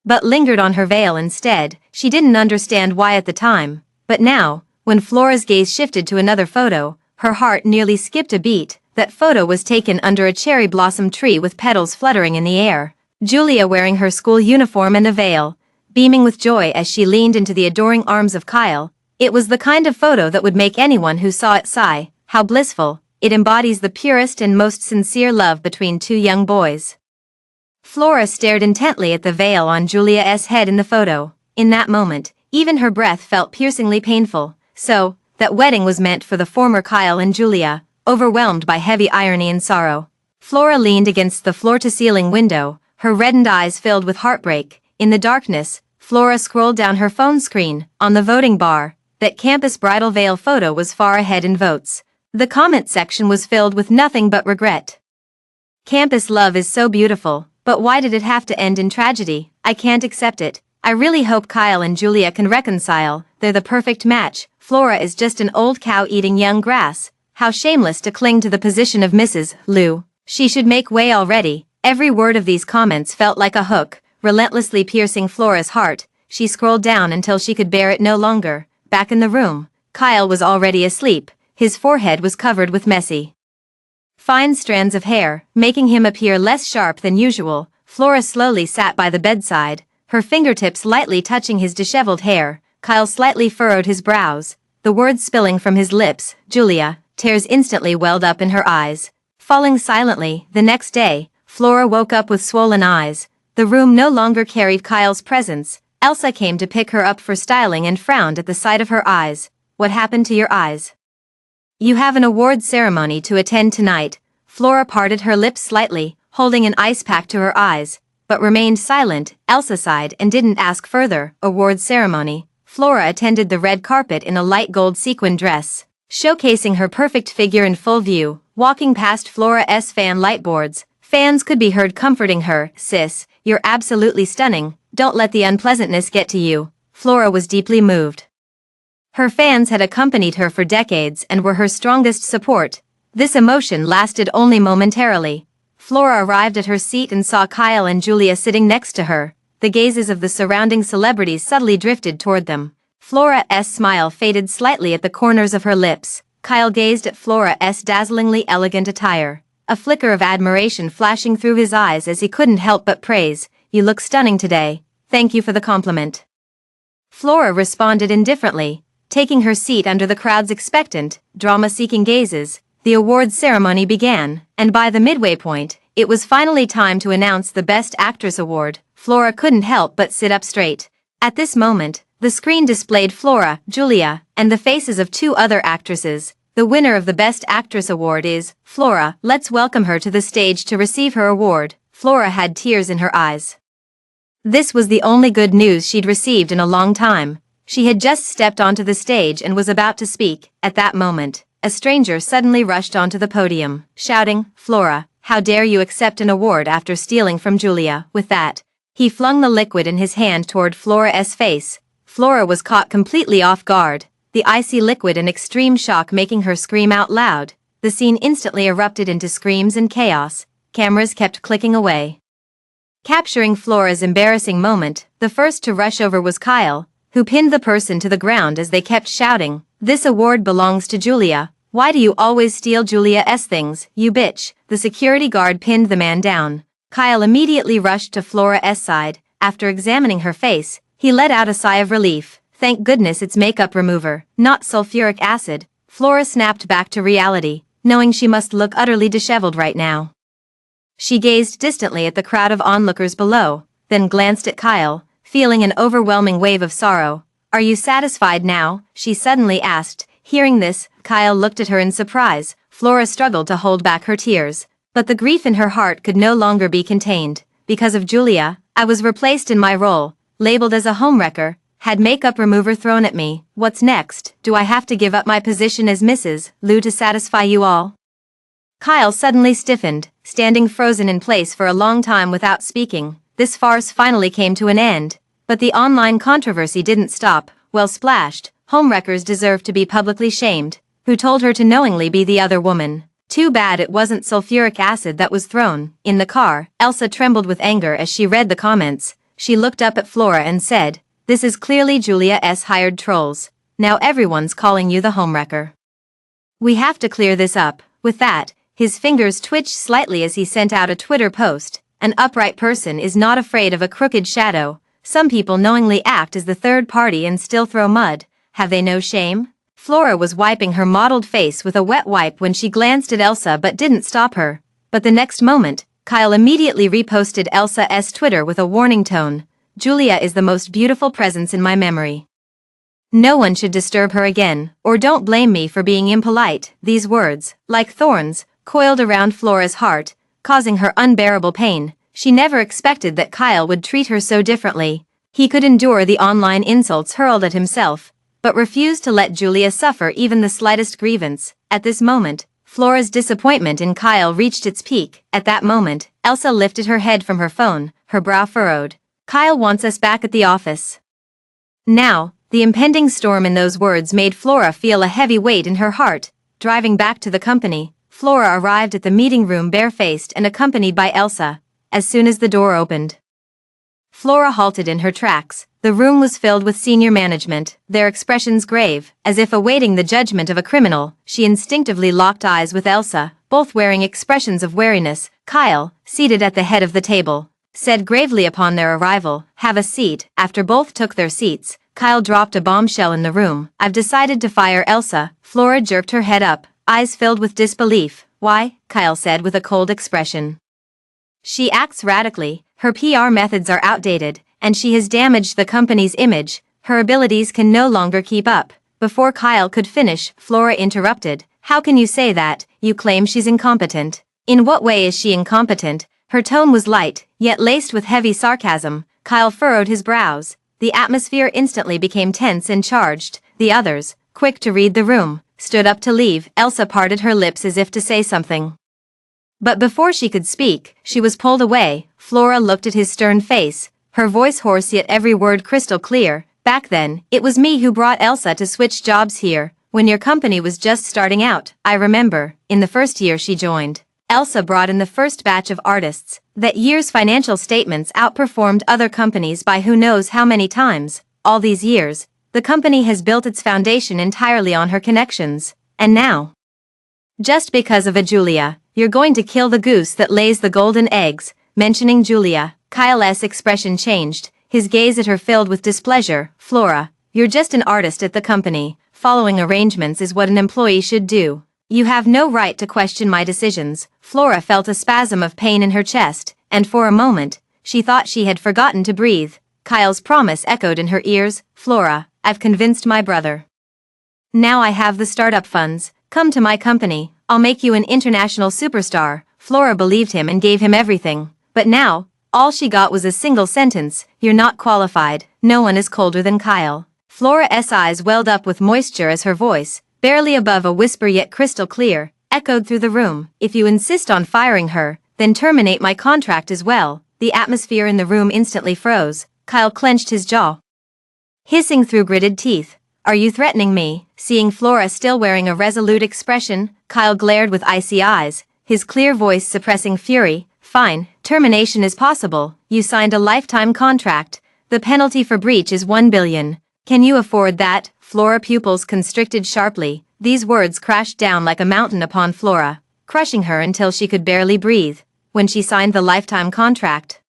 but lingered on her veil instead. She didn't understand why at the time, but now, when Flora's gaze shifted to another photo, her heart nearly skipped a beat. That photo was taken under a cherry blossom tree with petals fluttering in the air. Julia wearing her school uniform and a veil, beaming with joy as she leaned into the adoring arms of Kyle. It was the kind of photo that would make anyone who saw it sigh. How blissful. It embodies the purest and most sincere love between 2 young boys. Flora stared intently at the veil on Julia's head in the photo. In that moment, even her breath felt piercingly painful. So, that wedding was meant for the former Kyle and Julia. Overwhelmed by heavy irony and sorrow, Flora leaned against the floor-to-ceiling window, her reddened eyes filled with heartbreak. In the darkness, Flora scrolled down her phone screen. On the voting bar, that campus bridal veil photo was far ahead in votes. The comment section was filled with nothing but regret. Campus love is so beautiful, but why did it have to end in tragedy? I can't accept it. I really hope Kyle and Julia can reconcile. They're the perfect match. Flora is just an old cow eating young grass. How shameless to cling to the position of Mrs. Lou. She should make way already. Every word of these comments felt like a hook, relentlessly piercing Flora's heart. She scrolled down until she could bear it no longer. Back in the room, Kyle was already asleep. His forehead was covered with messy, fine strands of hair, making him appear less sharp than usual. Flora slowly sat by the bedside, her fingertips lightly touching his disheveled hair. Kyle slightly furrowed his brows, the words spilling from his lips. Julia. Tears instantly welled up in her eyes. Falling silently. The next day, Flora woke up with swollen eyes. The room no longer carried Kyle's presence. Elsa came to pick her up for styling and frowned at the sight of her eyes. What happened to your eyes? You have an award ceremony to attend tonight. Flora parted her lips slightly, holding an ice pack to her eyes, but remained silent. Elsa sighed and didn't ask further. Award ceremony. Flora attended the red carpet in a light gold sequin dress, showcasing her perfect figure in full view. Walking past Flora's fan lightboards, fans could be heard comforting her. Sis, you're absolutely stunning. Don't let the unpleasantness get to you. Flora was deeply moved. Her fans had accompanied her for decades and were her strongest support. This emotion lasted only momentarily. Flora arrived at her seat and saw Kyle and Julia sitting next to her. The gazes of the surrounding celebrities subtly drifted toward them. Flora's smile faded slightly at the corners of her lips. Kyle gazed at Flora's dazzlingly elegant attire, a flicker of admiration flashing through his eyes as he couldn't help but praise, "You look stunning today, thank you for the compliment." Flora responded indifferently, taking her seat under the crowd's expectant, drama-seeking gazes. The awards ceremony began, and by the midway point, it was finally time to announce the Best Actress award. Flora couldn't help but sit up straight. At this moment, the screen displayed Flora, Julia, and the faces of two other actresses. The winner of the Best Actress award is Flora. Let's welcome her to the stage to receive her award. Flora had tears in her eyes. This was the only good news she'd received in a long time. She had just stepped onto the stage and was about to speak. At that moment, a stranger suddenly rushed onto the podium, shouting, "Flora, how dare you accept an award after stealing from Julia?" With that, he flung the liquid in his hand toward Flora's face. Flora was caught completely off guard, the icy liquid in extreme shock making her scream out loud. The scene instantly erupted into screams and chaos. Cameras kept clicking away, capturing Flora's embarrassing moment. The first to rush over was Kyle, who pinned the person to the ground as they kept shouting, "This award belongs to Julia. Why do you always steal Julia's things, you bitch?" The security guard pinned the man down. Kyle immediately rushed to Flora's side. After examining her face, he let out a sigh of relief. "Thank goodness it's makeup remover, not sulfuric acid." Flora snapped back to reality, knowing she must look utterly disheveled right now. She gazed distantly at the crowd of onlookers below, then glanced at Kyle, feeling an overwhelming wave of sorrow. "Are you satisfied now?" she suddenly asked. Hearing this, Kyle looked at her in surprise. Flora struggled to hold back her tears, but the grief in her heart could no longer be contained. "Because of Julia, I was replaced in my role, labeled as a homewrecker, had makeup remover thrown at me. What's next? Do I have to give up my position as Mrs. Lou to satisfy you all?" Kyle suddenly stiffened, standing frozen in place for a long time without speaking. This farce finally came to an end, but the online controversy didn't stop. "Well splashed, homewreckers deserve to be publicly shamed. Who told her to knowingly be the other woman? Too bad it wasn't sulfuric acid that was thrown." In the car, Elsa trembled with anger as she read the comments. She looked up at Flora and said, "This is clearly Julia's hired trolls. Now everyone's calling you the homewrecker. We have to clear this up." With that, his fingers twitched slightly as he sent out a Twitter post. "An upright person is not afraid of a crooked shadow. Some people knowingly act as the third party and still throw mud. Have they no shame?" Flora was wiping her mottled face with a wet wipe when she glanced at Elsa but didn't stop her. But the next moment, Kyle immediately reposted Elsa's Twitter with a warning tone. "Julia is the most beautiful presence in my memory. No one should disturb her again, or don't blame me for being impolite." These words, like thorns, coiled around Flora's heart, causing her unbearable pain. She never expected that Kyle would treat her so differently. He could endure the online insults hurled at himself, but refused to let Julia suffer even the slightest grievance. At this moment, Flora's disappointment in Kyle reached its peak. At that moment, Elsa lifted her head from her phone, her brow furrowed. "Kyle wants us back at the office now." The impending storm in those words made Flora feel a heavy weight in her heart. Driving back to the company, Flora arrived at the meeting room barefaced and accompanied by Elsa. As soon as the door opened, Flora halted in her tracks. The room was filled with senior management, their expressions grave, as if awaiting the judgment of a criminal. She instinctively locked eyes with Elsa, both wearing expressions of wariness. Kyle, seated at the head of the table, said gravely upon their arrival, "Have a seat." After both took their seats, Kyle dropped a bombshell in the room. "I've decided to fire Elsa." Flora jerked her head up, eyes filled with disbelief. "Why?" Kyle said with a cold expression. "She acts radically, her PR methods are outdated, and she has damaged the company's image. Her abilities can no longer keep up." Before Kyle could finish, Flora interrupted. "How can you say that? You claim she's incompetent. In what way is she incompetent?" Her tone was light, yet laced with heavy sarcasm. Kyle furrowed his brows. The atmosphere instantly became tense and charged. The others, quick to read the room, stood up to leave. Elsa parted her lips as if to say something, but before she could speak, she was pulled away. Flora looked at his stern face, her voice hoarse yet every word crystal clear. "Back then, it was me who brought Elsa to switch jobs here, when your company was just starting out. I remember, in the first year she joined, Elsa brought in the first batch of artists. That year's financial statements outperformed other companies by who knows how many times. All these years, the company has built its foundation entirely on her connections. And now, just because of a Julia, you're going to kill the goose that lays the golden eggs. Mentioning Julia, Kyle's expression changed, his gaze at her filled with displeasure. Flora, you're just an artist at the company. Following arrangements is what an employee should do. You have no right to question my decisions. Flora felt a spasm of pain in her chest, and for a moment, she thought she had forgotten to breathe. Kyle's promise echoed in her ears. Flora, I've convinced my brother. Now I have the startup funds. Come to my company, I'll make you an international superstar. Flora believed him and gave him everything. But now, all she got was a single sentence: you're not qualified. No one is colder than Kyle. Flora's eyes welled up with moisture as her voice, barely above a whisper yet crystal clear, echoed through the room. If you insist on firing her, then terminate my contract as well. The atmosphere in the room instantly froze. Kyle clenched his jaw, hissing through gritted teeth. Are you threatening me? Seeing Flora still wearing a resolute expression, Kyle glared with icy eyes, his clear voice suppressing fury. Fine, termination is possible. You signed a lifetime contract. The penalty for breach is 1 billion. Can you afford that? Flora pupils constricted sharply. These words crashed down like a mountain upon Flora, crushing her until she could barely breathe. When she signed the lifetime contract,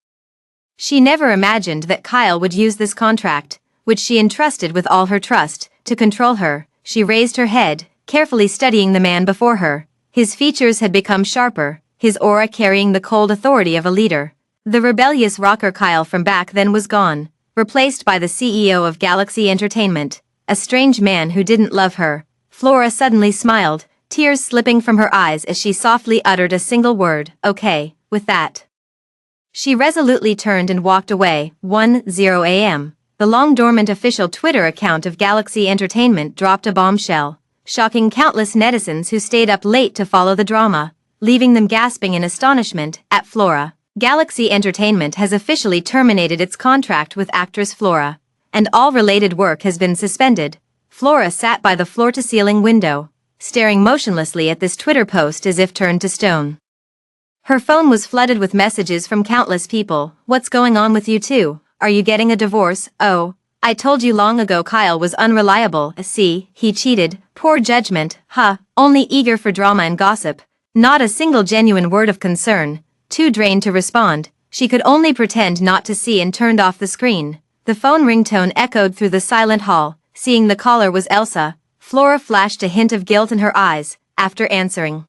she never imagined that Kyle would use this contract, which she entrusted with all her trust, to control her. She raised her head, carefully studying the man before her. His features had become sharper, his aura carrying the cold authority of a leader. The rebellious rocker Kyle from back then was gone, replaced by the CEO of Galaxy Entertainment, a strange man who didn't love her. Flora suddenly smiled, tears slipping from her eyes as she softly uttered a single word: okay. With that, she resolutely turned and walked away. 1:00 a.m. The long-dormant official Twitter account of Galaxy Entertainment dropped a bombshell, shocking countless netizens who stayed up late to follow the drama, leaving them gasping in astonishment at Flora. Galaxy Entertainment has officially terminated its contract with actress Flora, and all related work has been suspended. Flora sat by the floor-to-ceiling window, staring motionlessly at this Twitter post as if turned to stone. Her phone was flooded with messages from countless people. What's going on with you two? Are you getting a divorce? Oh, I told you long ago Kyle was unreliable. See, he cheated. Poor judgment. Huh, only eager for drama and gossip. Not a single genuine word of concern. Too drained to respond, she could only pretend not to see and turned off the screen. The phone ringtone echoed through the silent hall. Seeing the caller was Elsa, Flora flashed a hint of guilt in her eyes. After answering,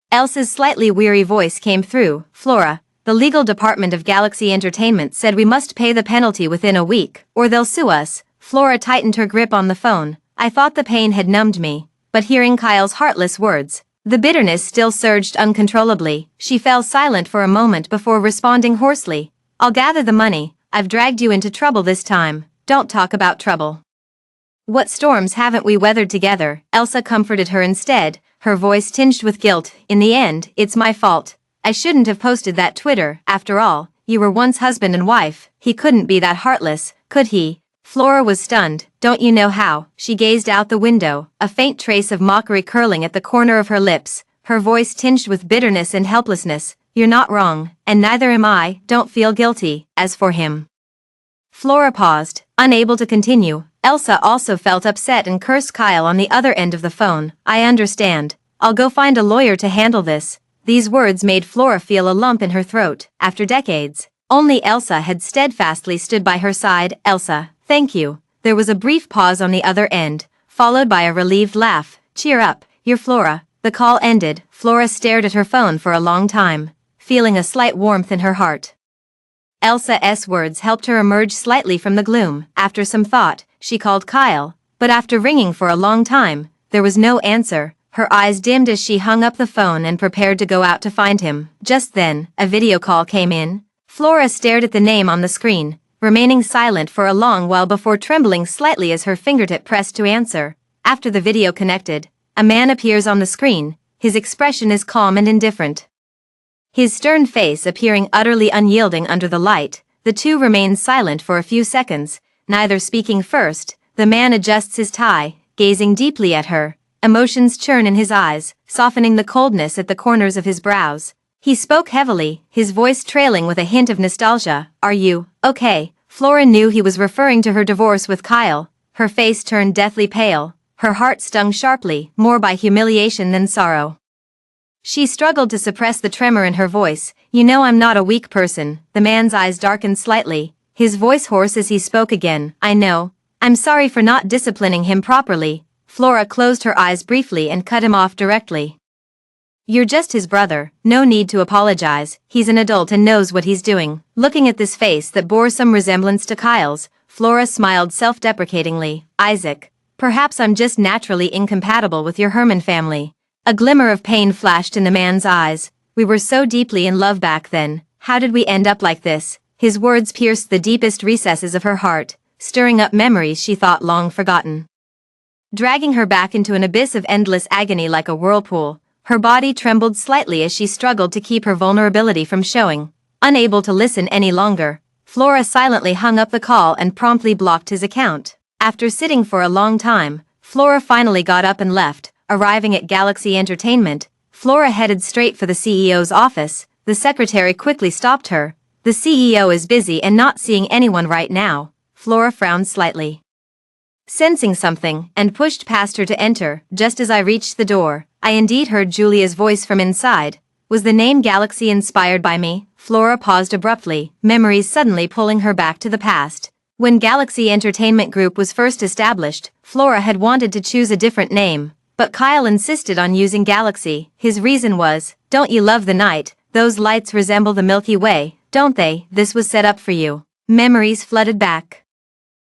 Elsa's slightly weary voice came through. Flora, the legal department of Galaxy Entertainment said we must pay the penalty within a week, or they'll sue us. Flora tightened her grip on the phone. I thought the pain had numbed me, but hearing Kyle's heartless words, the bitterness still surged uncontrollably. She fell silent for a moment before responding hoarsely. I'll gather the money. I've dragged you into trouble this time. Don't talk about trouble. What storms haven't we weathered together? Elsa comforted her instead, her voice tinged with guilt. In the end, it's my fault. I shouldn't have posted that Twitter. After all, you were once husband and wife. He couldn't be that heartless, could he? Flora was stunned. Don't you know how? She gazed out the window, a faint trace of mockery curling at the corner of her lips, her voice tinged with bitterness and helplessness. You're not wrong, and neither am I. Don't feel guilty. As for him. Flora paused, unable to continue. Elsa also felt upset and cursed Kyle on the other end of the phone. I understand. I'll go find a lawyer to handle this. These words made Flora feel a lump in her throat. After decades, only Elsa had steadfastly stood by her side. Elsa, thank you. There was a brief pause on the other end, followed by a relieved laugh. Cheer up, you're Flora. The call ended. Flora stared at her phone for a long time, feeling a slight warmth in her heart. Elsa's words helped her emerge slightly from the gloom. After some thought, she called Kyle, but after ringing for a long time, there was no answer. Her eyes dimmed as she hung up the phone and prepared to go out to find him. Just then, a video call came in. Flora stared at the name on the screen, remaining silent for a long while before trembling slightly as her fingertip pressed to answer. After the video connected, a man appears on the screen. His expression is calm and indifferent, his stern face appearing utterly unyielding under the light. The two remain silent for a few seconds, neither speaking. First, the man adjusts his tie, gazing deeply at her. Emotions churn in his eyes, softening the coldness at the corners of his brows. He spoke heavily, his voice trailing with a hint of nostalgia. Are you okay? Flora knew he was referring to her divorce with Kyle. Her face turned deathly pale. her heart stung sharply, more by humiliation than sorrow. She struggled to suppress the tremor in her voice. "You know I'm not a weak person." The man's eyes darkened slightly, his voice hoarse as he spoke again. "I know. I'm sorry for not disciplining him properly." Flora closed her eyes briefly and cut him off directly. "You're just his brother, no need to apologize. He's an adult and knows what he's doing." Looking at this face that bore some resemblance to Kyle's, Flora smiled self-deprecatingly. "Isaac, perhaps I'm just naturally incompatible with your Herman family." A glimmer of pain flashed in the man's eyes. "We were so deeply in love back then. How did we end up like this?" His words pierced the deepest recesses of her heart, stirring up memories she thought long forgotten, dragging her back into an abyss of endless agony like a whirlpool. Her body trembled slightly as she struggled to keep her vulnerability from showing. Unable to listen any longer, Flora silently hung up the call and promptly blocked his account. After sitting for a long time, Flora finally got up and left. Arriving at Galaxy Entertainment, Flora headed straight for the CEO's office. The secretary quickly stopped her. "The CEO is busy and not seeing anyone right now." Flora frowned slightly, sensing something, and pushed past her to enter. Just as I reached the door, I indeed heard Julia's voice from inside. "Was the name Galaxy inspired by me?" Flora paused abruptly, memories suddenly pulling her back to the past. When Galaxy Entertainment Group was first established, Flora had wanted to choose a different name, but Kyle insisted on using Galaxy. His reason was, "Don't you love the night? Those lights resemble the Milky Way, don't they? This was set up for you." Memories flooded back.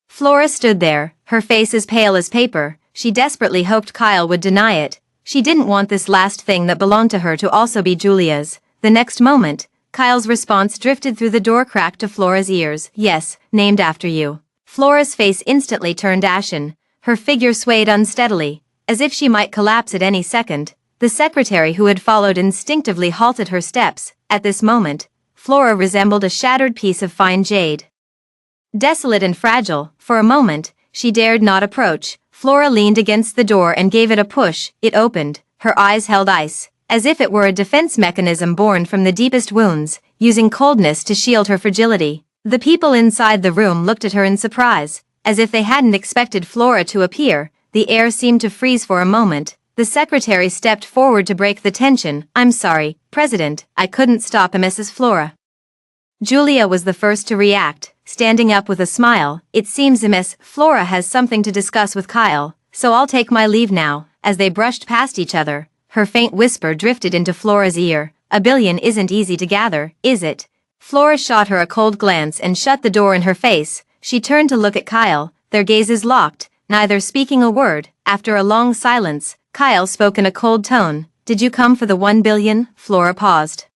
Flora stood there, her face as pale as paper. She desperately hoped Kyle would deny it. She didn't want this last thing that belonged to her to also be Julia's. The next moment, Kyle's response drifted through the door crack to Flora's ears. "Yes, named after you." Flora's face instantly turned ashen. Her figure swayed unsteadily, as if she might collapse at any second. The secretary who had followed instinctively halted her steps. At this moment, Flora resembled a shattered piece of fine jade. Desolate and fragile, for a moment, she dared not approach. Flora leaned against the door and gave it a push. It opened, her eyes held ice, as if it were a defense mechanism born from the deepest wounds, using coldness to shield her fragility. The people inside the room looked at her in surprise, as if they hadn't expected Flora to appear. The air seemed to freeze for a moment. The secretary stepped forward to break the tension. "I'm sorry, President, I couldn't stop Mrs. Flora." Julia was the first to react, standing up with a smile. "It seems Miss Flora has something to discuss with Kyle, so I'll take my leave now." As they brushed past each other, her faint whisper drifted into Flora's ear. "A billion isn't easy to gather, is it?" Flora shot her a cold glance and shut the door in her face. She turned to look at Kyle, their gazes locked, neither speaking a word. After a long silence, Kyle spoke in a cold tone. "Did you come for the 1 billion? Flora paused,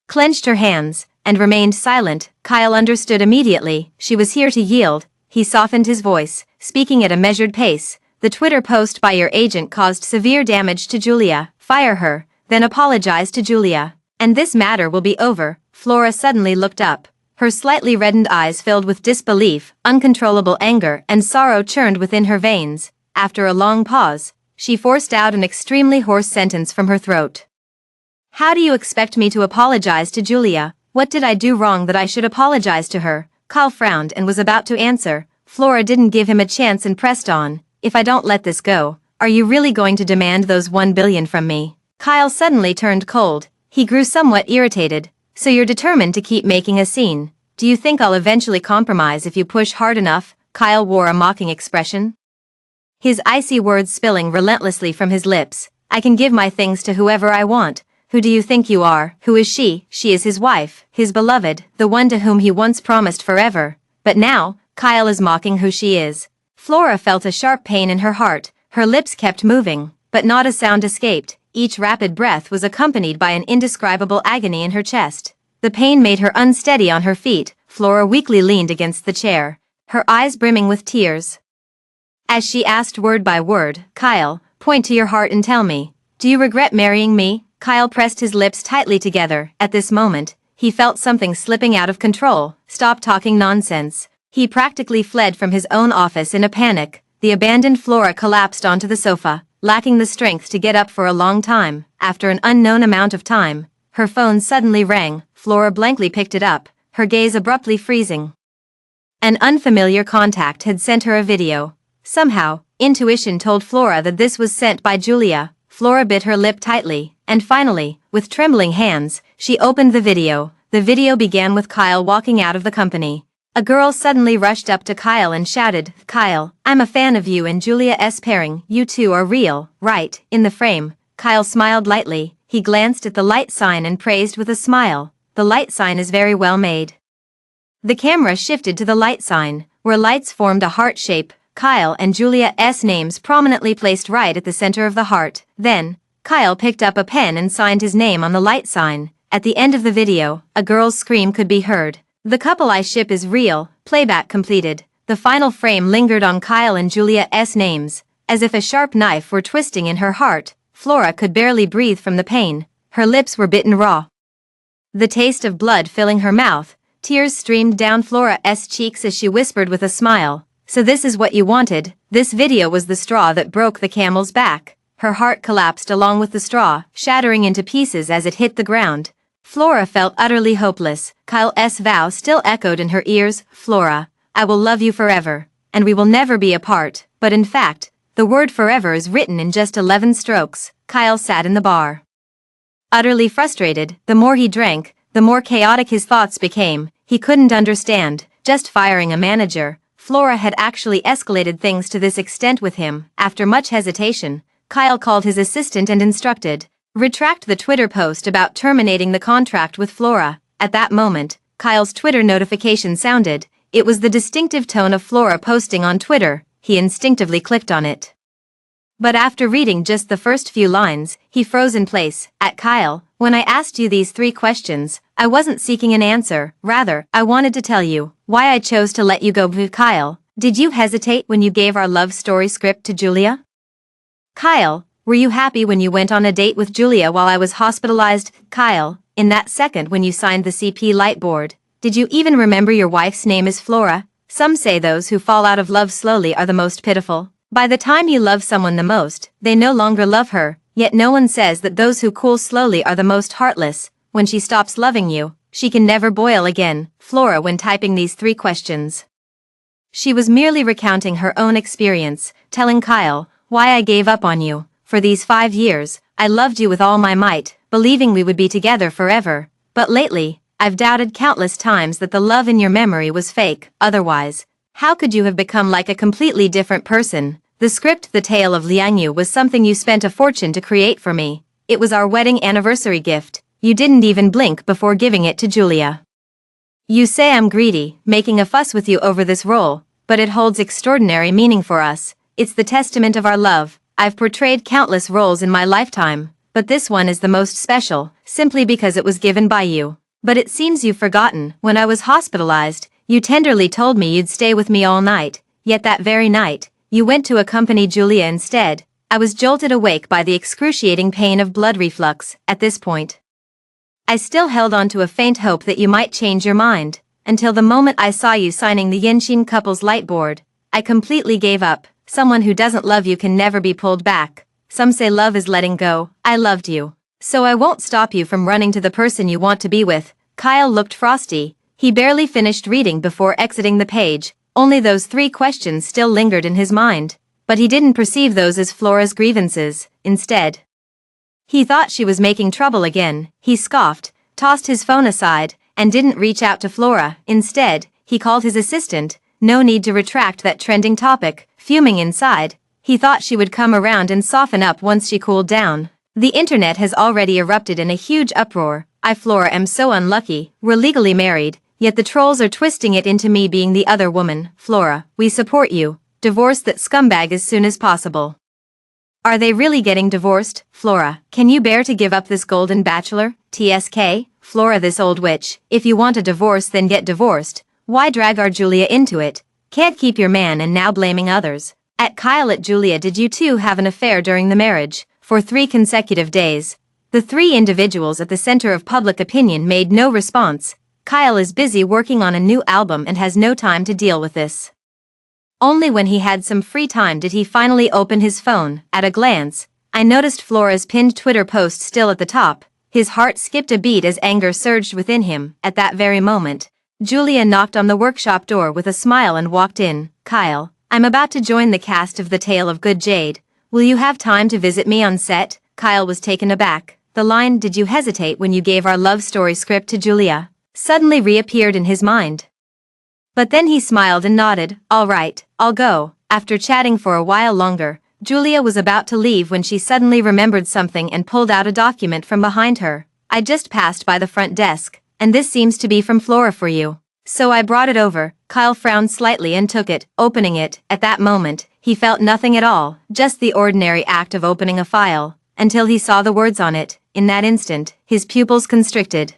clenched her hands, and remained silent. Kyle understood immediately. She was here to yield. He softened his voice, speaking at a measured pace. "The Twitter post by your agent caused severe damage to Julia. Fire her, then apologize to Julia, and this matter will be over." Flora suddenly looked up. Her slightly reddened eyes filled with disbelief. Uncontrollable anger and sorrow churned within her veins. After a long pause, she forced out an extremely hoarse sentence from her throat. "How do you expect me to apologize to Julia? What did I do wrong that I should apologize to her?" Kyle frowned and was about to answer. Flora didn't give him a chance and pressed on. "If I don't let this go, are you really going to demand those 1 billion from me?" Kyle suddenly turned cold. He grew somewhat irritated. "So you're determined to keep making a scene? Do you think I'll eventually compromise if you push hard enough?" Kyle wore a mocking expression, his icy words spilling relentlessly from his lips. "I can give my things to whoever I want. Who do you think you are? Who is she?" "She is his wife, his beloved, the one to whom he once promised forever." But now, Kyle is mocking who she is. Flora felt a sharp pain in her heart. Her lips kept moving, but not a sound escaped. Each rapid breath was accompanied by an indescribable agony in her chest. The pain made her unsteady on her feet. Flora weakly leaned against the chair, her eyes brimming with tears, as she asked word by word, "Kyle, point to your heart and tell me, do you regret marrying me?" Kyle pressed his lips tightly together. At this moment, he felt something slipping out of control. "Stop talking nonsense." He practically fled from his own office in a panic. The abandoned Flora collapsed onto the sofa, lacking the strength to get up for a long time. After an unknown amount of time, her phone suddenly rang. Flora blankly picked it up, her gaze abruptly freezing. An unfamiliar contact had sent her a video. Somehow, Intuition told Flora that this was sent by Julia. Flora bit her lip tightly, and finally, with trembling hands, she opened the video. The video began with Kyle walking out of the company. A girl suddenly rushed up to Kyle and shouted, "Kyle, I'm a fan of you and Julia's pairing, you two are real, right?" In the frame, Kyle smiled lightly. He glanced at the light sign and praised with a smile, "The light sign is very well made." The camera shifted to the light sign, where lights formed a heart shape, Kyle and Julia's names prominently placed right at the center of the heart. Then, Kyle picked up a pen and signed his name on the light sign. At the end of the video, a girl's scream could be heard. "The couple I ship is real," playback completed. The final frame lingered on Kyle and Julia's names, as if a sharp knife were twisting in her heart. Flora could barely breathe from the pain. Her lips were bitten raw. The taste of blood filling her mouth, tears streamed down Flora's cheeks as she whispered with a smile, "So this is what you wanted." This video was the straw that broke the camel's back. Her heart collapsed along with the straw, shattering into pieces as it hit the ground. Flora felt utterly hopeless. Kyle's vow still echoed in her ears, "Flora, I will love you forever, and we will never be apart." But in fact, the word forever is written in just 11 strokes. Kyle sat in the bar, utterly frustrated. The more he drank, the more chaotic his thoughts became. He couldn't understand, just firing a manager. Flora had actually escalated things to this extent with him. After much hesitation, Kyle called his assistant and instructed, "Retract the Twitter post about terminating the contract with Flora." At that moment, Kyle's Twitter notification sounded. It was the distinctive tone of Flora posting on Twitter. He instinctively clicked on it. But after reading just the first few lines, he froze in place. "At Kyle, when I asked you these 3 questions, I wasn't seeking an answer. Rather, I wanted to tell you why I chose to let you go." "Kyle, did you hesitate when you gave our love story script to Julia?" "Kyle, were you happy when you went on a date with Julia while I was hospitalized?" "Kyle, in that second when you signed the CP light board, did you even remember your wife's name is Flora?" Some say those who fall out of love slowly are the most pitiful. By the time you love someone the most, they no longer love her, yet no one says that those who cool slowly are the most heartless. When she stops loving you, she can never boil again. Flora, when typing these 3 questions, she was merely recounting her own experience, telling Kyle, "Why I gave up on you. For these 5 years, I loved you with all my might, believing we would be together forever. But lately, I've doubted countless times that the love in your memory was fake. Otherwise, how could you have become like a completely different person?" The script The Tale of Liangyu was something you spent a fortune to create for me. It was our wedding anniversary gift. You didn't even blink before giving it to Julia. You say I'm greedy, making a fuss with you over this role, but it holds extraordinary meaning for us. It's the testament of our love. I've portrayed countless roles in my lifetime, but this one is the most special, simply because it was given by you. But it seems you've forgotten. When I was hospitalized, you tenderly told me you'd stay with me all night, yet that very night, you went to accompany Julia instead. I was jolted awake by the excruciating pain of blood reflux. At this point, I still held on to a faint hope that you might change your mind, until the moment I saw you signing the Yenshin couple's light board. I completely gave up. Someone who doesn't love you can never be pulled back. Some say love is letting go. I loved you, so I won't stop you from running to the person you want to be with." Kyle looked frosty. He barely finished reading before exiting the page. Only those 3 questions still lingered in his mind, but he didn't perceive those as Flora's grievances. Instead, he thought she was making trouble again. He scoffed, tossed his phone aside, and didn't reach out to Flora. Instead, he called his assistant. No need to retract that trending topic. Fuming inside, he thought she would come around and soften up once she cooled down. The internet has already erupted in a huge uproar. "I, Flora, am so unlucky. We're legally married, yet the trolls are twisting it into me being the other woman. Flora, we support you. Divorce that scumbag as soon as possible." Are they really getting divorced? "Flora, can you bear to give up this golden bachelor?" TSK, "Flora, this old witch, if you want a divorce then get divorced. Why drag our Julia into it? Can't keep your man and now blaming others." At Kyle, at Julia, did you two have an affair during the marriage? For 3 consecutive days, the 3 individuals at the center of public opinion made no response. Kyle is busy working on a new album and has no time to deal with this. Only when he had some free time did he finally open his phone. At a glance, I noticed Flora's pinned Twitter post still at the top. His heart skipped a beat as anger surged within him. At that very moment, Julia knocked on the workshop door with a smile and walked in. "Kyle, I'm about to join the cast of The Tale of Good Jade. Will you have time to visit me on set? Kyle was taken aback. The line, "Did you hesitate when you gave our love story script to Julia?" suddenly reappeared in his mind. But then he smiled and nodded. All right, I'll go. After chatting for a while longer, Julia was about to leave when she suddenly remembered something and pulled out a document from behind her. I just passed by the front desk, and this seems to be from Flora for you. So I brought it over. Kyle frowned slightly and took it, opening it. At that moment, he felt nothing at all, just the ordinary act of opening a file, until he saw the words on it. In that instant, his pupils constricted.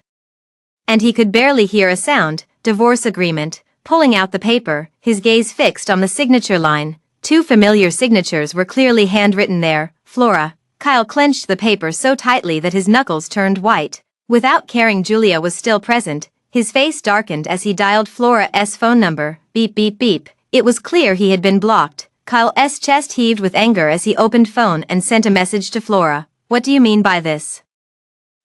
And he could barely hear a sound. Divorce agreement. Pulling out the paper, his gaze fixed on the signature line. Two familiar signatures were clearly handwritten there. Flora. Kyle clenched the paper so tightly that his knuckles turned white. Without caring Julia was still present, his face darkened as he dialed Flora's phone number. Beep beep beep. It was clear he had been blocked. Kyle's chest heaved with anger as he opened phone and sent a message to Flora. What do you mean by this?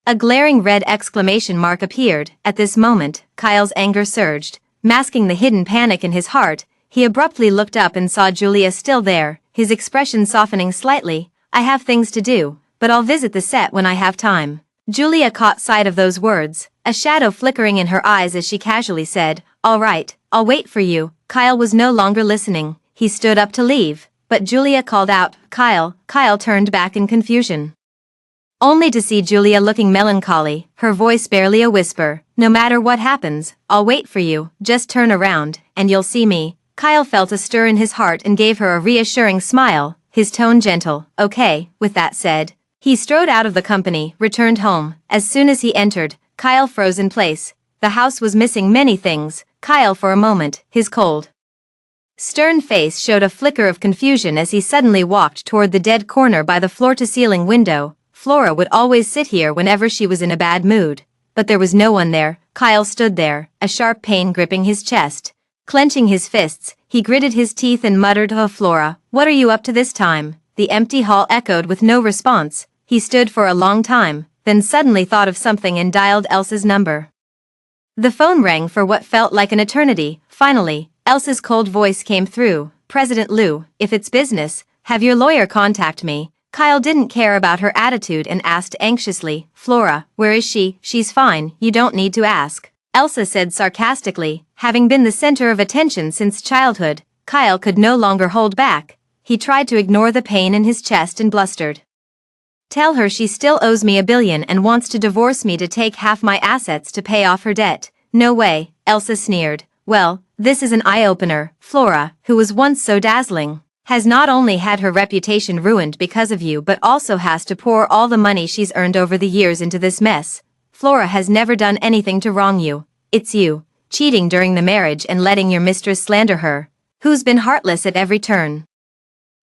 A glaring red exclamation mark appeared. At this moment, Kyle's anger surged. Masking the hidden panic in his heart, he abruptly looked up and saw Julia still there, his expression softening slightly. I have things to do, but I'll visit the set when I have time. Julia caught sight of those words, a shadow flickering in her eyes as she casually said, All right, I'll wait for you. Kyle was no longer listening. He stood up to leave, but Julia called out, Kyle. Kyle turned back in confusion, only to see Julia looking melancholy, her voice barely a whisper. No matter what happens, I'll wait for you. Just turn around, and you'll see me. Kyle felt a stir in his heart and gave her a reassuring smile, his tone gentle. Okay, with that said, he strode out of the company, returned home. As soon as he entered, Kyle froze in place. The house was missing many things. Kyle for a moment, his cold, stern face showed a flicker of confusion as he suddenly walked toward the dead corner by the floor-to-ceiling window. Flora would always sit here whenever she was in a bad mood. But there was no one there. Kyle stood there, a sharp pain gripping his chest. Clenching his fists, he gritted his teeth and muttered, Oh Flora, what are you up to this time? The empty hall echoed with no response. He stood for a long time, then suddenly thought of something and dialed Elsa's number. The phone rang for what felt like an eternity. Finally, Elsa's cold voice came through. President Lou, if it's business, have your lawyer contact me. Kyle didn't care about her attitude and asked anxiously, Flora, where is she? She's fine, you don't need to ask. Elsa said sarcastically. Having been the center of attention since childhood, Kyle could no longer hold back. He tried to ignore the pain in his chest and blustered. Tell her she still owes me $1 billion and wants to divorce me to take half my assets to pay off her debt. No way, Elsa sneered. Well, this is an eye-opener. Flora, who was once so dazzling, has not only had her reputation ruined because of you but also has to pour all the money she's earned over the years into this mess. Flora has never done anything to wrong you. It's you, cheating during the marriage and letting your mistress slander her, who's been heartless at every turn.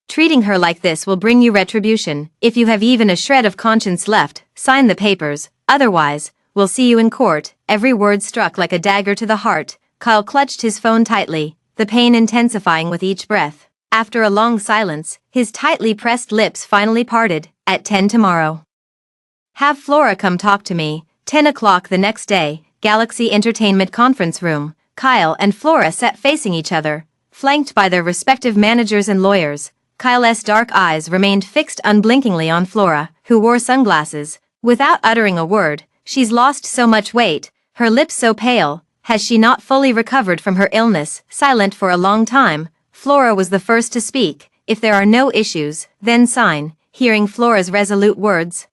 Treating her like this will bring you retribution. If you have even a shred of conscience left, sign the papers, otherwise, we'll see you in court. Every word struck like a dagger to the heart. Kyle clutched his phone tightly, the pain intensifying with each breath. After a long silence, his tightly pressed lips finally parted. At 10 tomorrow. Have Flora come talk to me. 10 o'clock the next day, Galaxy Entertainment Conference Room. Kyle and Flora sat facing each other, flanked by their respective managers and lawyers. Kyle's dark eyes remained fixed unblinkingly on Flora, who wore sunglasses. Without uttering a word, she's lost so much weight, her lips so pale. Has she not fully recovered from her illness? Silent for a long time, Flora was the first to speak. If there are no issues, then sign. Hearing Flora's resolute words,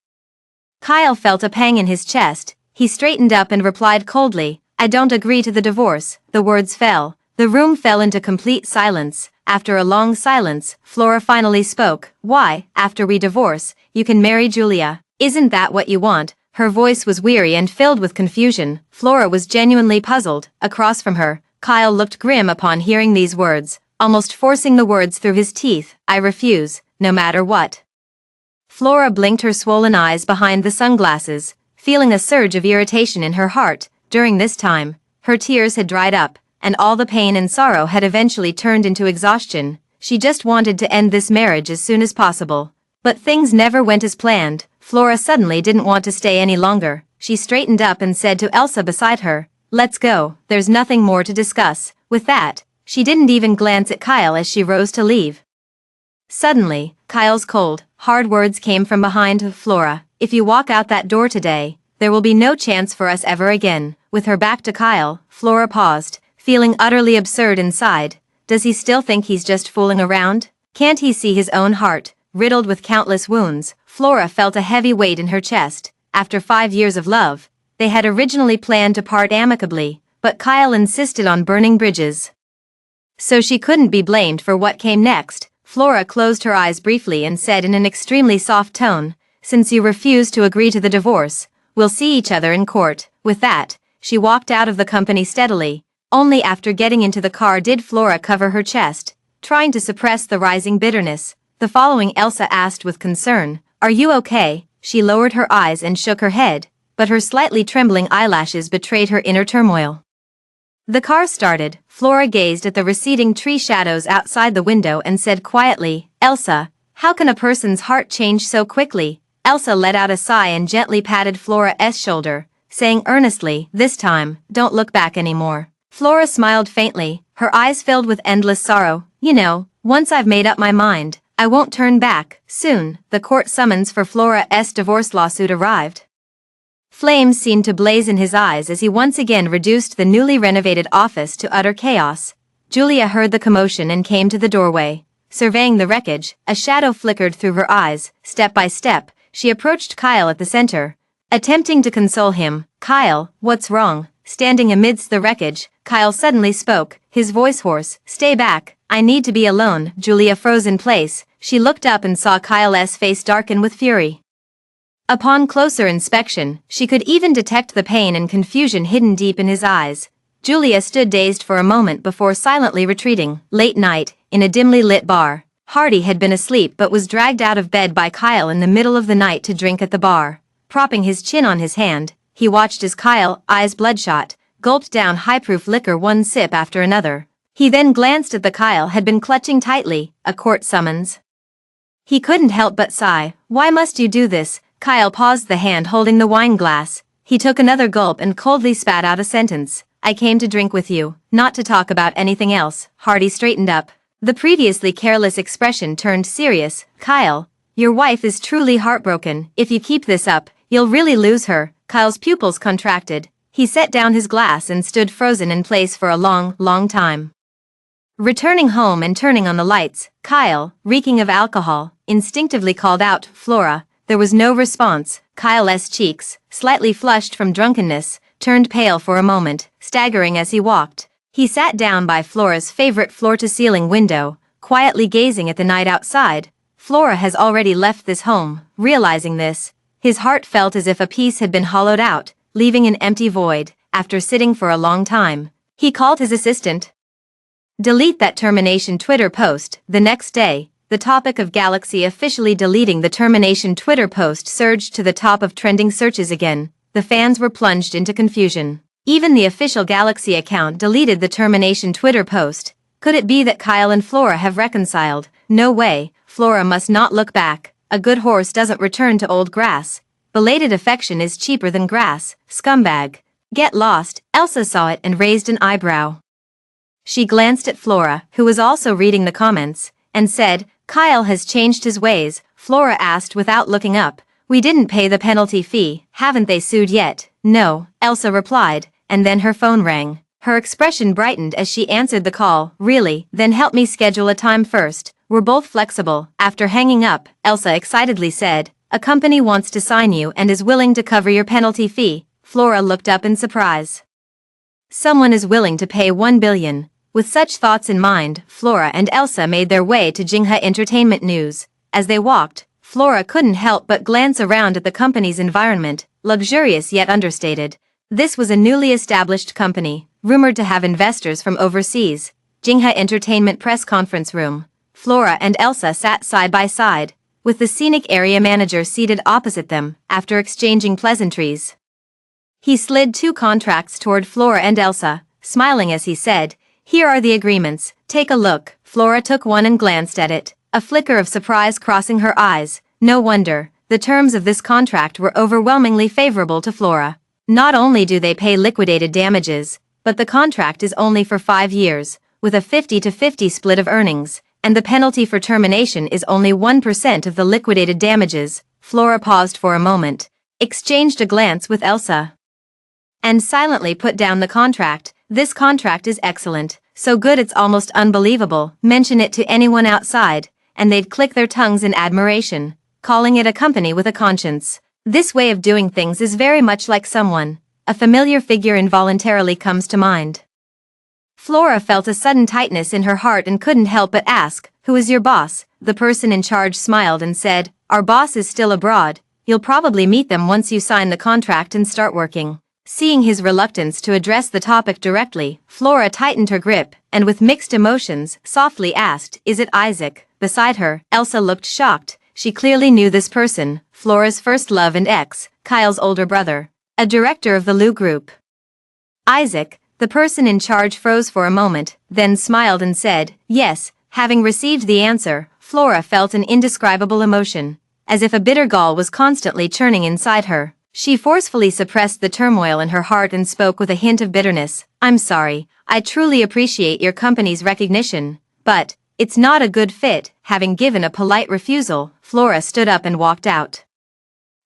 Kyle felt a pang in his chest. He straightened up and replied coldly, I don't agree to the divorce. The words fell. The room fell into complete silence. After a long silence, Flora finally spoke. Why, after we divorce, you can marry Julia. Isn't that what you want? Her voice was weary and filled with confusion. Flora was genuinely puzzled. Across from her, Kyle looked grim upon hearing these words, almost forcing the words through his teeth. I refuse, no matter what. Flora blinked her swollen eyes behind the sunglasses, feeling a surge of irritation in her heart. During this time, her tears had dried up, and all the pain and sorrow had eventually turned into exhaustion. She just wanted to end this marriage as soon as possible. But things never went as planned. Flora suddenly didn't want to stay any longer. She straightened up and said to Elsa beside her, Let's go, there's nothing more to discuss. With that, She didn't even glance at Kyle as she rose to leave. Suddenly, Kyle's cold, hard words came from behind Flora. "If you walk out that door today, there will be no chance for us ever again." With her back to Kyle, Flora paused, feeling utterly absurd inside. Does he still think he's just fooling around? Can't he see his own heart, riddled with countless wounds? Flora felt a heavy weight in her chest. After 5 years of love, they had originally planned to part amicably, but Kyle insisted on burning bridges. So she couldn't be blamed for what came next. Flora closed her eyes briefly and said in an extremely soft tone, "Since you refuse to agree to the divorce, we'll see each other in court." With that, she walked out of the company steadily. Only after getting into the car did Flora cover her chest, trying to suppress the rising bitterness. The following Elsa asked with concern, "Are you okay?" She lowered her eyes and shook her head, but her slightly trembling eyelashes betrayed her inner turmoil. The car started. Flora gazed at the receding tree shadows outside the window and said quietly, "Elsa, how can a person's heart change so quickly?" Elsa let out a sigh and gently patted Flora's shoulder, saying earnestly, "This time, don't look back anymore." Flora smiled faintly, her eyes filled with endless sorrow. "You know, once I've made up my mind, I won't turn back." Soon, the court summons for Flora's divorce lawsuit arrived. Flames seemed to blaze in his eyes as he once again reduced the newly renovated office to utter chaos. Julia heard the commotion and came to the doorway. Surveying the wreckage, a shadow flickered through her eyes. Step by step, she approached Kyle at the center, attempting to console him. "Kyle, what's wrong?" Standing amidst the wreckage, Kyle suddenly spoke, his voice hoarse. "Stay back, I need to be alone." Julia froze in place. She looked up and saw Kyle's face darken with fury. Upon closer inspection, she could even detect the pain and confusion hidden deep in his eyes. Julia stood dazed for a moment before silently retreating. Late night, in a dimly lit bar, Hardy had been asleep but was dragged out of bed by Kyle in the middle of the night to drink at the bar. Propping his chin on his hand, he watched as Kyle, eyes bloodshot, gulped down high-proof liquor one sip after another. He then glanced at the Kyle had been clutching tightly. A court summons. He couldn't help but sigh. "Why must you do this?" Kyle paused, the hand holding the wine glass. He took another gulp and coldly spat out a sentence. "I came to drink with you, not to talk about anything else." Hardy straightened up. The previously careless expression turned serious. "Kyle, your wife is truly heartbroken. If you keep this up, you'll really lose her." Kyle's pupils contracted. He set down his glass and stood frozen in place for a long time. Returning home and turning on the lights, Kyle, reeking of alcohol, instinctively called out, "Flora." There was no response. Kyle's cheeks, slightly flushed from drunkenness, turned pale for a moment, staggering as he walked. He sat down by Flora's favorite floor-to-ceiling window, quietly gazing at the night outside. Flora has already left this home. Realizing this, his heart felt as if a piece had been hollowed out, leaving an empty void. After sitting for a long time, he called his assistant. "Delete that termination Twitter post." The next day, the topic of Galaxy officially deleting the termination Twitter post surged to the top of trending searches again. The fans were plunged into confusion. Even the official Galaxy account deleted the termination Twitter post. Could it be that Kyle and Flora have reconciled? No way. Flora must not look back. A good horse doesn't return to old grass. Belated affection is cheaper than grass. Scumbag. Get lost. Elsa saw it and raised an eyebrow. She glanced at Flora, who was also reading the comments, and said, "Kyle has changed his ways." Flora asked without looking up, "We didn't pay the penalty fee. Haven't they sued yet?" "No," Elsa replied, and then her phone rang. Her expression brightened as she answered the call. "Really? Then help me schedule a time first. We're both flexible." After hanging up, Elsa excitedly said, "A company wants to sign you and is willing to cover your penalty fee." Flora looked up in surprise. Someone is willing to pay 1 billion. With such thoughts in mind, Flora and Elsa made their way to Jingha Entertainment News. As they walked, Flora couldn't help but glance around at the company's environment, luxurious yet understated. This was a newly established company, rumored to have investors from overseas. Jingha Entertainment press conference room. Flora and Elsa sat side by side, with the scenic area manager seated opposite them. After exchanging pleasantries, he slid 2 contracts toward Flora and Elsa, smiling as he said, "Here are the agreements, take a look." Flora took one and glanced at it, a flicker of surprise crossing her eyes. No wonder, the terms of this contract were overwhelmingly favorable to Flora. Not only do they pay liquidated damages, but the contract is only for 5 years. with a 50-50 split of earnings, and the penalty for termination is only 1% of the liquidated damages. Flora paused for a moment, exchanged a glance with Elsa, and silently put down the contract. This contract is excellent, so good it's almost unbelievable. Mention it to anyone outside, and they'd click their tongues in admiration, calling it a company with a conscience. This way of doing things is very much like someone. A familiar figure involuntarily comes to mind. Flora felt a sudden tightness in her heart and couldn't help but ask, "Who is your boss?" The person in charge smiled and said, "Our boss is still abroad. You'll probably meet them once you sign the contract and start working." Seeing his reluctance to address the topic directly, Flora tightened her grip, and with mixed emotions, softly asked, "Is it Isaac?" Beside her, Elsa looked shocked. She clearly knew this person, Flora's first love and ex, Kyle's older brother, a director of the Lou Group. Isaac, the person in charge, froze for a moment, then smiled and said, "Yes." Having received the answer, Flora felt an indescribable emotion, as if a bitter gall was constantly churning inside her. She forcefully suppressed the turmoil in her heart and spoke with a hint of bitterness. "I'm sorry, I truly appreciate your company's recognition, but it's not a good fit." Having given a polite refusal, Flora stood up and walked out.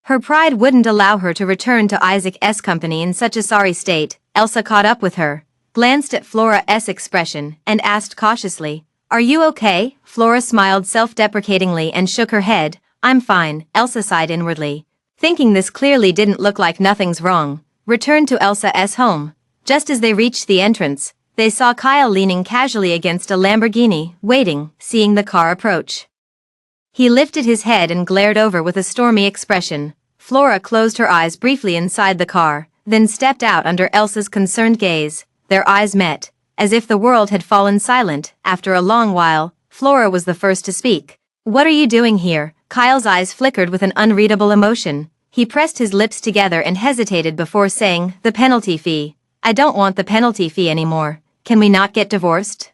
Her pride wouldn't allow her to return to Isaac's company in such a sorry state. Elsa caught up with her, glanced at Flora's expression, and asked cautiously, "Are you okay?" Flora smiled self-deprecatingly and shook her head. "I'm fine." Elsa sighed inwardly, thinking this clearly didn't look like nothing's wrong. Returned to Elsa's home. Just as they reached the entrance, they saw Kyle leaning casually against a Lamborghini, waiting. Seeing the car approach, he lifted his head and glared over with a stormy expression. Flora closed her eyes briefly inside the car, then stepped out under Elsa's concerned gaze. Their eyes met, as if the world had fallen silent. After a long while, Flora was the first to speak. "What are you doing here?" Kyle's eyes flickered with an unreadable emotion. He pressed his lips together and hesitated before saying, "The penalty fee." "I don't want the penalty fee anymore. Can we not get divorced?"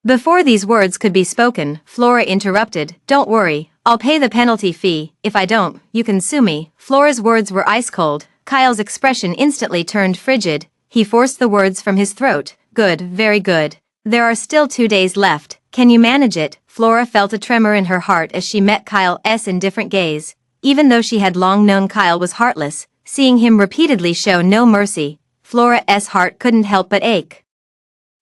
Before these words could be spoken, Flora interrupted, "Don't worry, I'll pay the penalty fee. If I don't, you can sue me." Flora's words were ice cold. Kyle's expression instantly turned frigid. He forced the words from his throat. "Good, very good. There are still 2 days left. Can you manage it?" Flora felt a tremor in her heart as she met Kyle's indifferent gaze. Even though she had long known Kyle was heartless, seeing him repeatedly show no mercy, Flora's heart couldn't help but ache.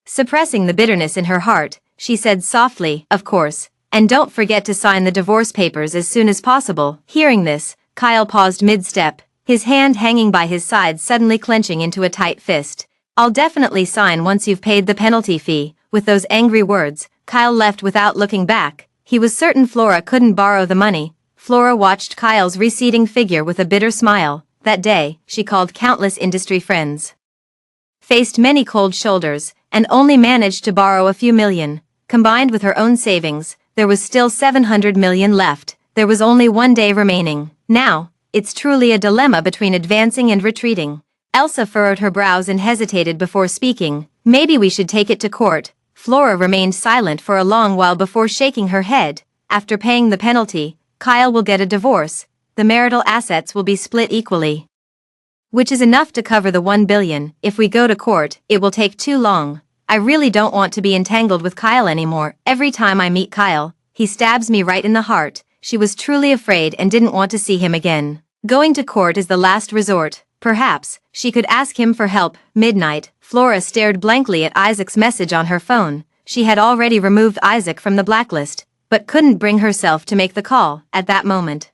Suppressing the bitterness in her heart, she said softly, "Of course, and don't forget to sign the divorce papers as soon as possible." Hearing this, Kyle paused mid-step, his hand hanging by his side suddenly clenching into a tight fist. "I'll definitely sign once you've paid the penalty fee." With those angry words, Kyle left without looking back. He was certain Flora couldn't borrow the money. Flora watched Kyle's receding figure with a bitter smile. That day, she called countless industry friends, faced many cold shoulders, and only managed to borrow a few million. Combined with her own savings, there was still 700 million left. There was only 1 day remaining. Now, it's truly a dilemma between advancing and retreating. Elsa furrowed her brows and hesitated before speaking. "Maybe we should take it to court." Flora remained silent for a long while before shaking her head. "After paying the penalty, Kyle will get a divorce. The marital assets will be split equally, which is enough to cover the 1 billion. If we go to court, it will take too long. I really don't want to be entangled with Kyle anymore. Every time I meet Kyle, he stabs me right in the heart." She was truly afraid and didn't want to see him again. Going to court is the last resort. Perhaps she could ask him for help. Midnight, Flora stared blankly at Isaac's message on her phone. She had already removed Isaac from the blacklist, but couldn't bring herself to make the call at that moment.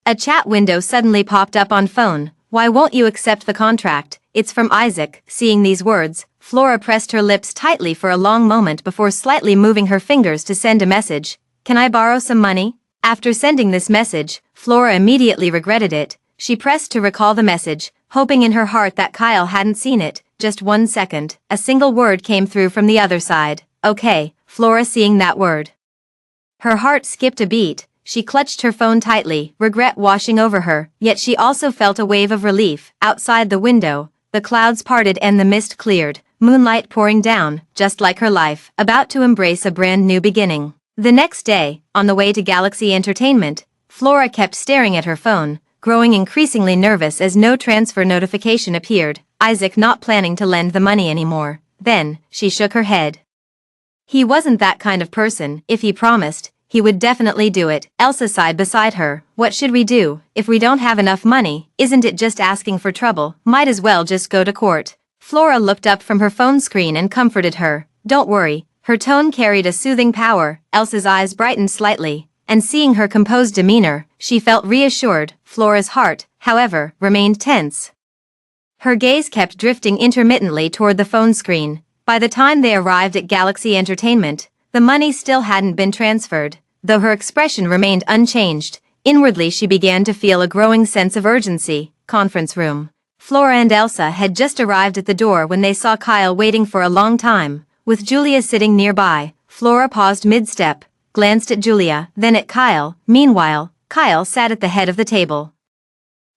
A chat window suddenly popped up on phone. "Why won't you accept the contract? It's from Isaac." Seeing these words, Flora pressed her lips tightly for a long moment before slightly moving her fingers to send a message. "Can I borrow some money?" After sending this message, Flora immediately regretted it. She pressed to recall the message, hoping in her heart that Kyle hadn't seen it. Just 1 second, a single word came through from the other side. "Okay." Flora seeing that word, her heart skipped a beat. She clutched her phone tightly, regret washing over her, yet she also felt a wave of relief. Outside the window, the clouds parted and the mist cleared, moonlight pouring down, just like her life, about to embrace a brand new beginning. The next day, on the way to Galaxy Entertainment, Flora kept staring at her phone, growing increasingly nervous as no transfer notification appeared. Isaac not planning to lend the money anymore. Then, she shook her head. He wasn't that kind of person. If he promised, he would definitely do it. Elsa sighed beside her. What should we do? If we don't have enough money, isn't it just asking for trouble? Might as well just go to court. Flora looked up from her phone screen and comforted her. Don't worry. Her tone carried a soothing power. Elsa's eyes brightened slightly, and seeing her composed demeanor, she felt reassured. Flora's heart, however, remained tense. Her gaze kept drifting intermittently toward the phone screen. By the time they arrived at Galaxy Entertainment, the money still hadn't been transferred. Though her expression remained unchanged, inwardly she began to feel a growing sense of urgency. Conference room. Flora and Elsa had just arrived at the door when they saw Kyle waiting for a long time, with Julia sitting nearby. Flora paused mid-step, glanced at Julia, then at Kyle. Meanwhile, Kyle sat at the head of the table,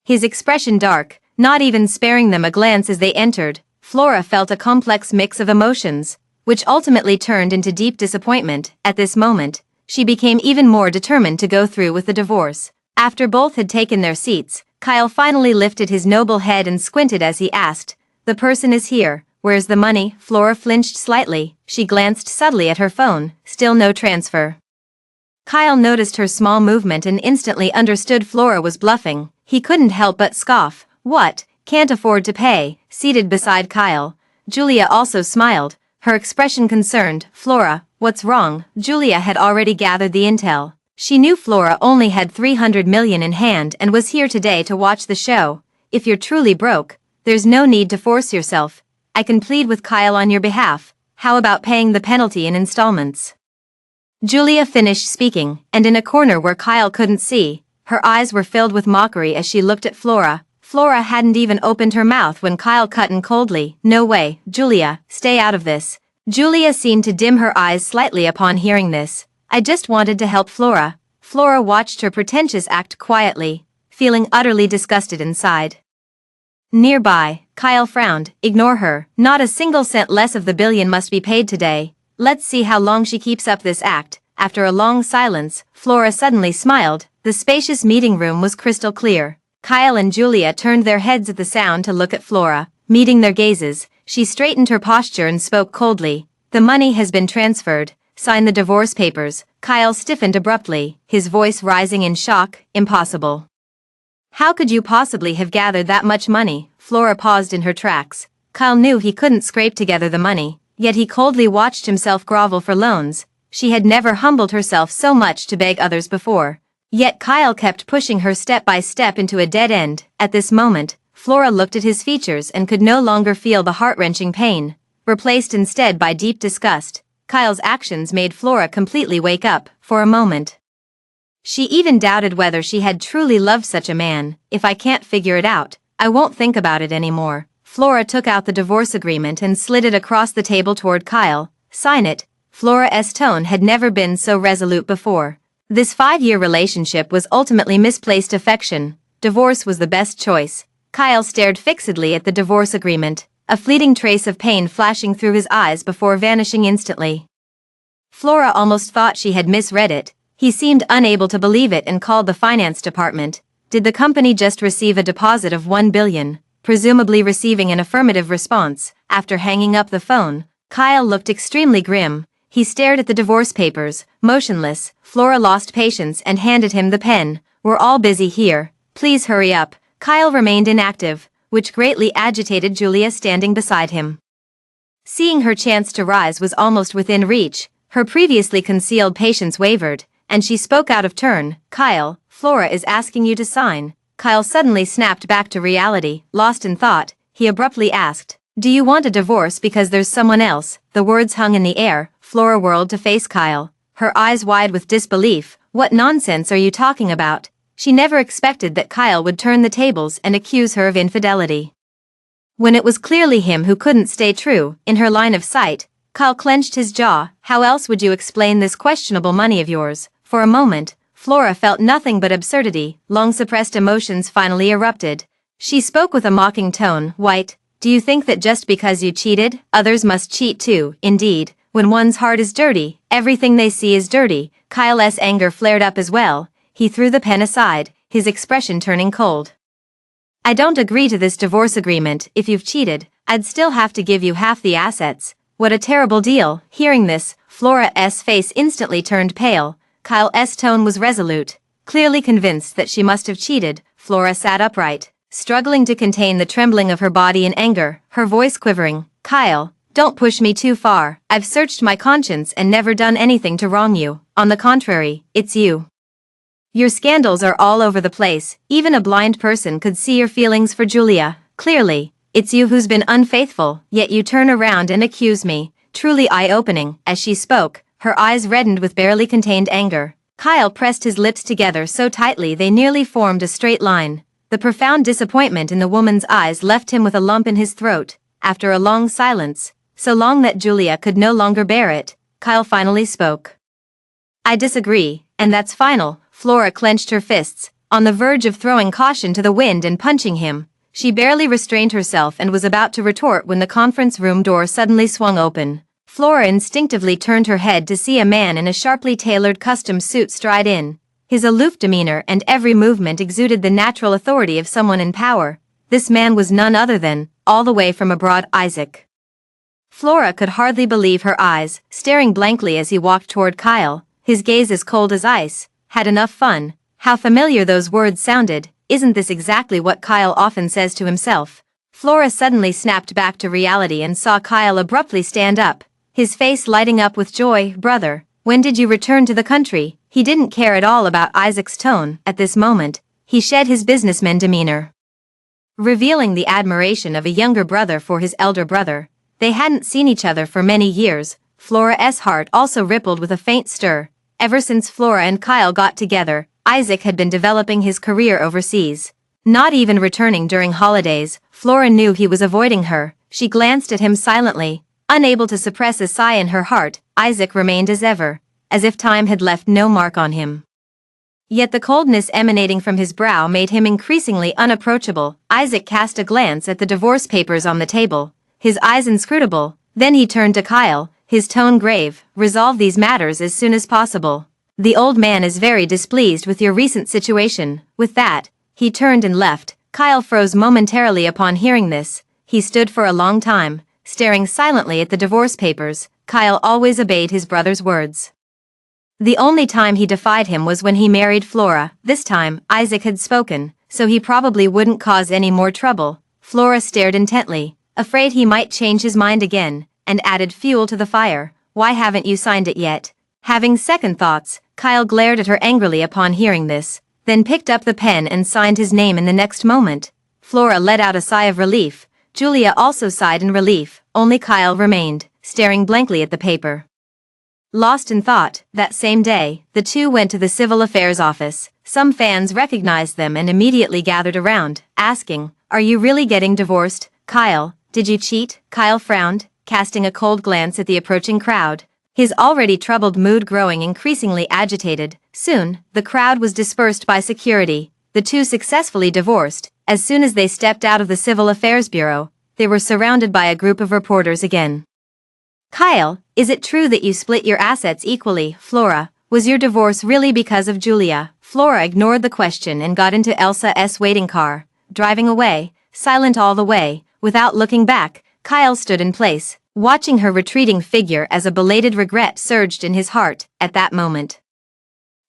his expression dark, not even sparing them a glance as they entered. Flora felt a complex mix of emotions, which ultimately turned into deep disappointment. At this moment, she became even more determined to go through with the divorce. After both had taken their seats, Kyle finally lifted his noble head and squinted as he asked, "The person is here. Where's the money?" Flora flinched slightly. She glanced subtly at her phone. Still no transfer. Kyle noticed her small movement and instantly understood Flora was bluffing. He couldn't help but scoff. What? Can't afford to pay? Seated beside Kyle, Julia also smiled, her expression concerned. Flora, what's wrong? Julia had already gathered the intel. She knew Flora only had 300 million in hand and was here today to watch the show. If you're truly broke, there's no need to force yourself. I can plead with Kyle on your behalf. How about paying the penalty in installments? Julia finished speaking, and in a corner where Kyle couldn't see, her eyes were filled with mockery as she looked at Flora. Flora hadn't even opened her mouth when Kyle cut in coldly. No way, Julia, stay out of this. Julia seemed to dim her eyes slightly upon hearing this. I just wanted to help Flora. Flora watched her pretentious act quietly, feeling utterly disgusted inside. Nearby, Kyle frowned. Ignore her. Not a single cent less of the billion must be paid today. Let's see how long she keeps up this act. After a long silence, Flora suddenly smiled. The spacious meeting room was crystal clear. Kyle and Julia turned their heads at the sound to look at Flora. Meeting their gazes, she straightened her posture and spoke coldly. The money has been transferred. Sign the divorce papers. Kyle stiffened abruptly, his voice rising in shock. Impossible. How could you possibly have gathered that much money? Flora paused in her tracks. Kyle knew he couldn't scrape together the money, yet he coldly watched himself grovel for loans. She had never humbled herself so much to beg others before. Yet Kyle kept pushing her step by step into a dead end. At this moment, Flora looked at his features and could no longer feel the heart-wrenching pain, replaced instead by deep disgust. Kyle's actions made Flora completely wake up. For a moment, she even doubted whether she had truly loved such a man. If I can't figure it out, I won't think about it anymore. Flora took out the divorce agreement and slid it across the table toward Kyle. Sign it. Flora's tone had never been so resolute before. This 5-year relationship was ultimately misplaced affection. Divorce was the best choice. Kyle stared fixedly at the divorce agreement, a fleeting trace of pain flashing through his eyes before vanishing instantly. Flora almost thought she had misread it. He seemed unable to believe it and called the finance department. Did the company just receive a deposit of 1 billion, presumably receiving an affirmative response? After hanging up the phone, Kyle looked extremely grim. He stared at the divorce papers, motionless. Flora lost patience and handed him the pen. We're all busy here. Please hurry up. Kyle remained inactive, which greatly agitated Julia standing beside him. Seeing her chance to rise was almost within reach, her previously concealed patience wavered, and she spoke out of turn. Kyle, Flora is asking you to sign. Kyle suddenly snapped back to reality. Lost in thought, he abruptly asked, do you want a divorce because there's someone else? The words hung in the air. Flora whirled to face Kyle, her eyes wide with disbelief. What nonsense are you talking about? She never expected that Kyle would turn the tables and accuse her of infidelity, when it was clearly him who couldn't stay true. In her line of sight, Kyle clenched his jaw. How else would you explain this questionable money of yours? For a moment, Flora felt nothing but absurdity. Long-suppressed emotions finally erupted. She spoke with a mocking tone. White, do you think that just because you cheated, others must cheat too? Indeed, when one's heart is dirty, everything they see is dirty. Kyle's anger flared up as well. He threw the pen aside, his expression turning cold. I don't agree to this divorce agreement. If you've cheated, I'd still have to give you half the assets. What a terrible deal. Hearing this, Flora's face instantly turned pale. Kyle's tone was resolute. Clearly convinced that she must have cheated, Flora sat upright, struggling to contain the trembling of her body in anger, her voice quivering. Kyle, don't push me too far. I've searched my conscience and never done anything to wrong you. On the contrary, it's you. Your scandals are all over the place. Even a blind person could see your feelings for Julia. Clearly, it's you who's been unfaithful, yet you turn around and accuse me. Truly eye-opening. As she spoke, her eyes reddened with barely contained anger. Kyle pressed his lips together so tightly they nearly formed a straight line. The profound disappointment in the woman's eyes left him with a lump in his throat. After a long silence, so long that Julia could no longer bear it, Kyle finally spoke. I disagree, and that's final. Flora clenched her fists, on the verge of throwing caution to the wind and punching him. She barely restrained herself and was about to retort when the conference room door suddenly swung open. Flora instinctively turned her head to see a man in a sharply tailored custom suit stride in. His aloof demeanor and every movement exuded the natural authority of someone in power. This man was none other than, all the way from abroad, Isaac. Flora could hardly believe her eyes, staring blankly as he walked toward Kyle, his gaze as cold as ice. Had enough fun. How familiar those words sounded. Isn't this exactly what Kyle often says to himself? Flora suddenly snapped back to reality and saw Kyle abruptly stand up, his face lighting up with joy. Brother, when did you return to the country? He didn't care at all about Isaac's tone. At this moment, he shed his businessman demeanor, revealing the admiration of a younger brother for his elder brother. They hadn't seen each other for many years. Flora's heart also rippled with a faint stir. Ever since Flora and Kyle got together, Isaac had been developing his career overseas. Not even returning during holidays, Flora knew he was avoiding her. She glanced at him silently, unable to suppress a sigh in her heart. Isaac remained as ever, as if time had left no mark on him. Yet the coldness emanating from his brow made him increasingly unapproachable. Isaac cast a glance at the divorce papers on the table, his eyes inscrutable. Then he turned to Kyle, his tone grave. Resolve these matters as soon as possible. The old man is very displeased with your recent situation. With that, he turned and left. Kyle froze momentarily upon hearing this. He stood for a long time, staring silently at the divorce papers. Kyle always obeyed his brother's words. The only time he defied him was when he married Flora. This time, Isaac had spoken, so he probably wouldn't cause any more trouble. Flora stared intently, afraid he might change his mind again, and added fuel to the fire. Why haven't you signed it yet? Having second thoughts, Kyle glared at her angrily upon hearing this, then picked up the pen and signed his name in the next moment. Flora let out a sigh of relief. Julia also sighed in relief. Only Kyle remained, staring blankly at the paper. Lost in thought, that same day, the two went to the Civil Affairs office. Some fans recognized them and immediately gathered around, asking, "Are you really getting divorced, Kyle? Did you cheat?" Kyle frowned, casting a cold glance at the approaching crowd, his already troubled mood growing increasingly agitated. Soon, the crowd was dispersed by security. The two successfully divorced. As soon as they stepped out of the Civil Affairs Bureau, they were surrounded by a group of reporters again. Kyle, is it true that you split your assets equally? Flora, was your divorce really because of Julia? Flora ignored the question and got into Elsa's waiting car, driving away, silent all the way. Without looking back, Kyle stood in place, watching her retreating figure as a belated regret surged in his heart. At that moment,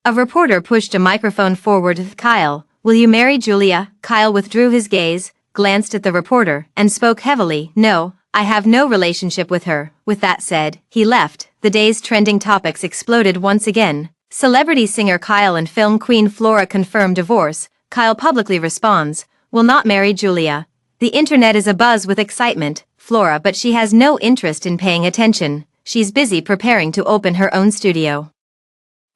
a reporter pushed a microphone forward with Kyle. Will you marry Julia? Kyle withdrew his gaze, glanced at the reporter, and spoke heavily. No, I have no relationship with her. With that said, he left. The day's trending topics exploded once again. Celebrity singer Kyle and film queen Flora confirm divorce. Kyle publicly responds, will not marry Julia. The internet is abuzz with excitement. Flora, but she has no interest in paying attention. She's busy preparing to open her own studio.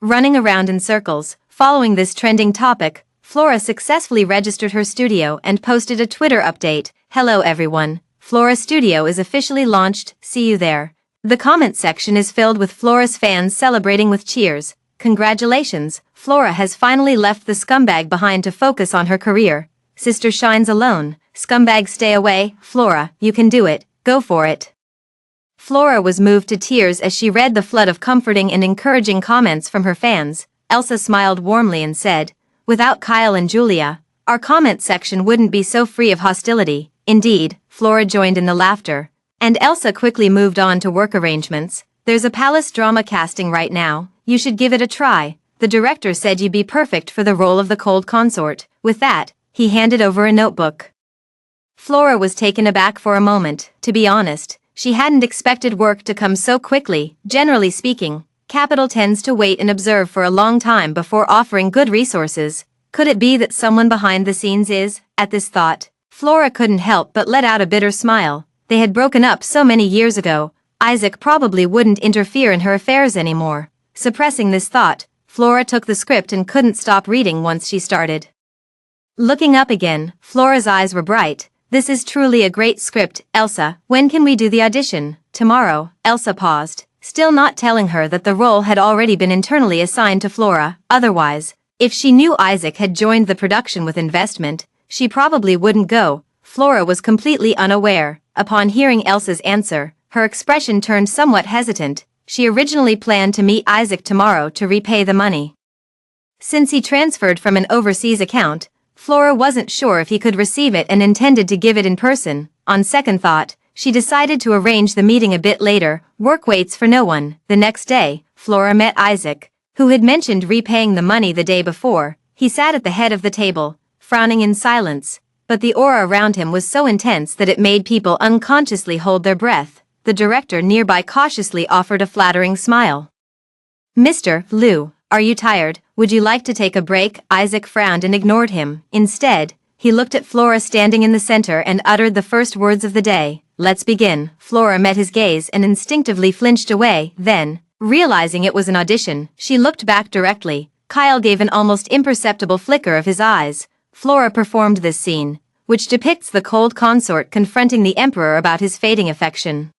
Running around in circles, following this trending topic, Flora successfully registered her studio and posted a Twitter update. Hello everyone. Flora Studio is officially launched. See you there. The comment section is filled with Flora's fans celebrating with cheers. Congratulations, Flora has finally left the scumbag behind to focus on her career. Sister shines alone. Scumbag stay away. Flora, you can do it. Go for it. Flora was moved to tears as she read the flood of comforting and encouraging comments from her fans. Elsa smiled warmly and said, without Kyle and Julia, our comment section wouldn't be so free of hostility. Indeed, Flora joined in the laughter, and Elsa quickly moved on to work arrangements. There's a palace drama casting right now, you should give it a try. The director said you'd be perfect for the role of the cold consort. With that, he handed over a notebook. Flora was taken aback for a moment. To be honest, she hadn't expected work to come so quickly. Generally speaking, Capital tends to wait and observe for a long time before offering good resources. Could it be that someone behind the scenes is? At this thought, Flora couldn't help but let out a bitter smile. They had broken up so many years ago, Isaac probably wouldn't interfere in her affairs anymore. Suppressing this thought, Flora took the script and couldn't stop reading once she started. Looking up again, Flora's eyes were bright. This is truly a great script, Elsa. When can we do the audition? Tomorrow. Elsa paused, still not telling her that the role had already been internally assigned to Flora. Otherwise, if she knew Isaac had joined the production with investment, she probably wouldn't go. Flora was completely unaware. Upon hearing Elsa's answer, her expression turned somewhat hesitant. She originally planned to meet Isaac tomorrow to repay the money. Since he transferred from an overseas account, Flora wasn't sure if he could receive it and intended to give it in person. On second thought, she decided to arrange the meeting a bit later. Work waits for no one. The next day, Flora met Isaac, who had mentioned repaying the money the day before. He sat at the head of the table, frowning in silence, but the aura around him was so intense that it made people unconsciously hold their breath. The director nearby cautiously offered a flattering smile. "Mr. Liu, are you tired? Would you like to take a break?" Isaac frowned and ignored him. Instead, he looked at Flora standing in the center and uttered the first words of the day. "Let's begin." Flora met his gaze and instinctively flinched away. Then, realizing it was an audition, she looked back directly. Kyle gave an almost imperceptible flicker of his eyes. Flora performed this scene, which depicts the cold consort confronting the emperor about his fading affection.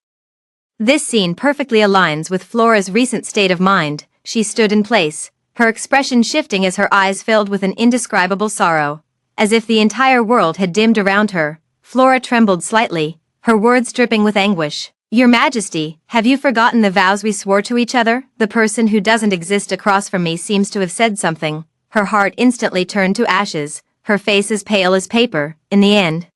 This scene perfectly aligns with Flora's recent state of mind. She stood in place, her expression shifting as her eyes filled with an indescribable sorrow. As if the entire world had dimmed around her, Flora trembled slightly, her words dripping with anguish. "Your Majesty, have you forgotten the vows we swore to each other?" The person who doesn't exist across from me seems to have said something. Her heart instantly turned to ashes, her face as pale as paper. In the end,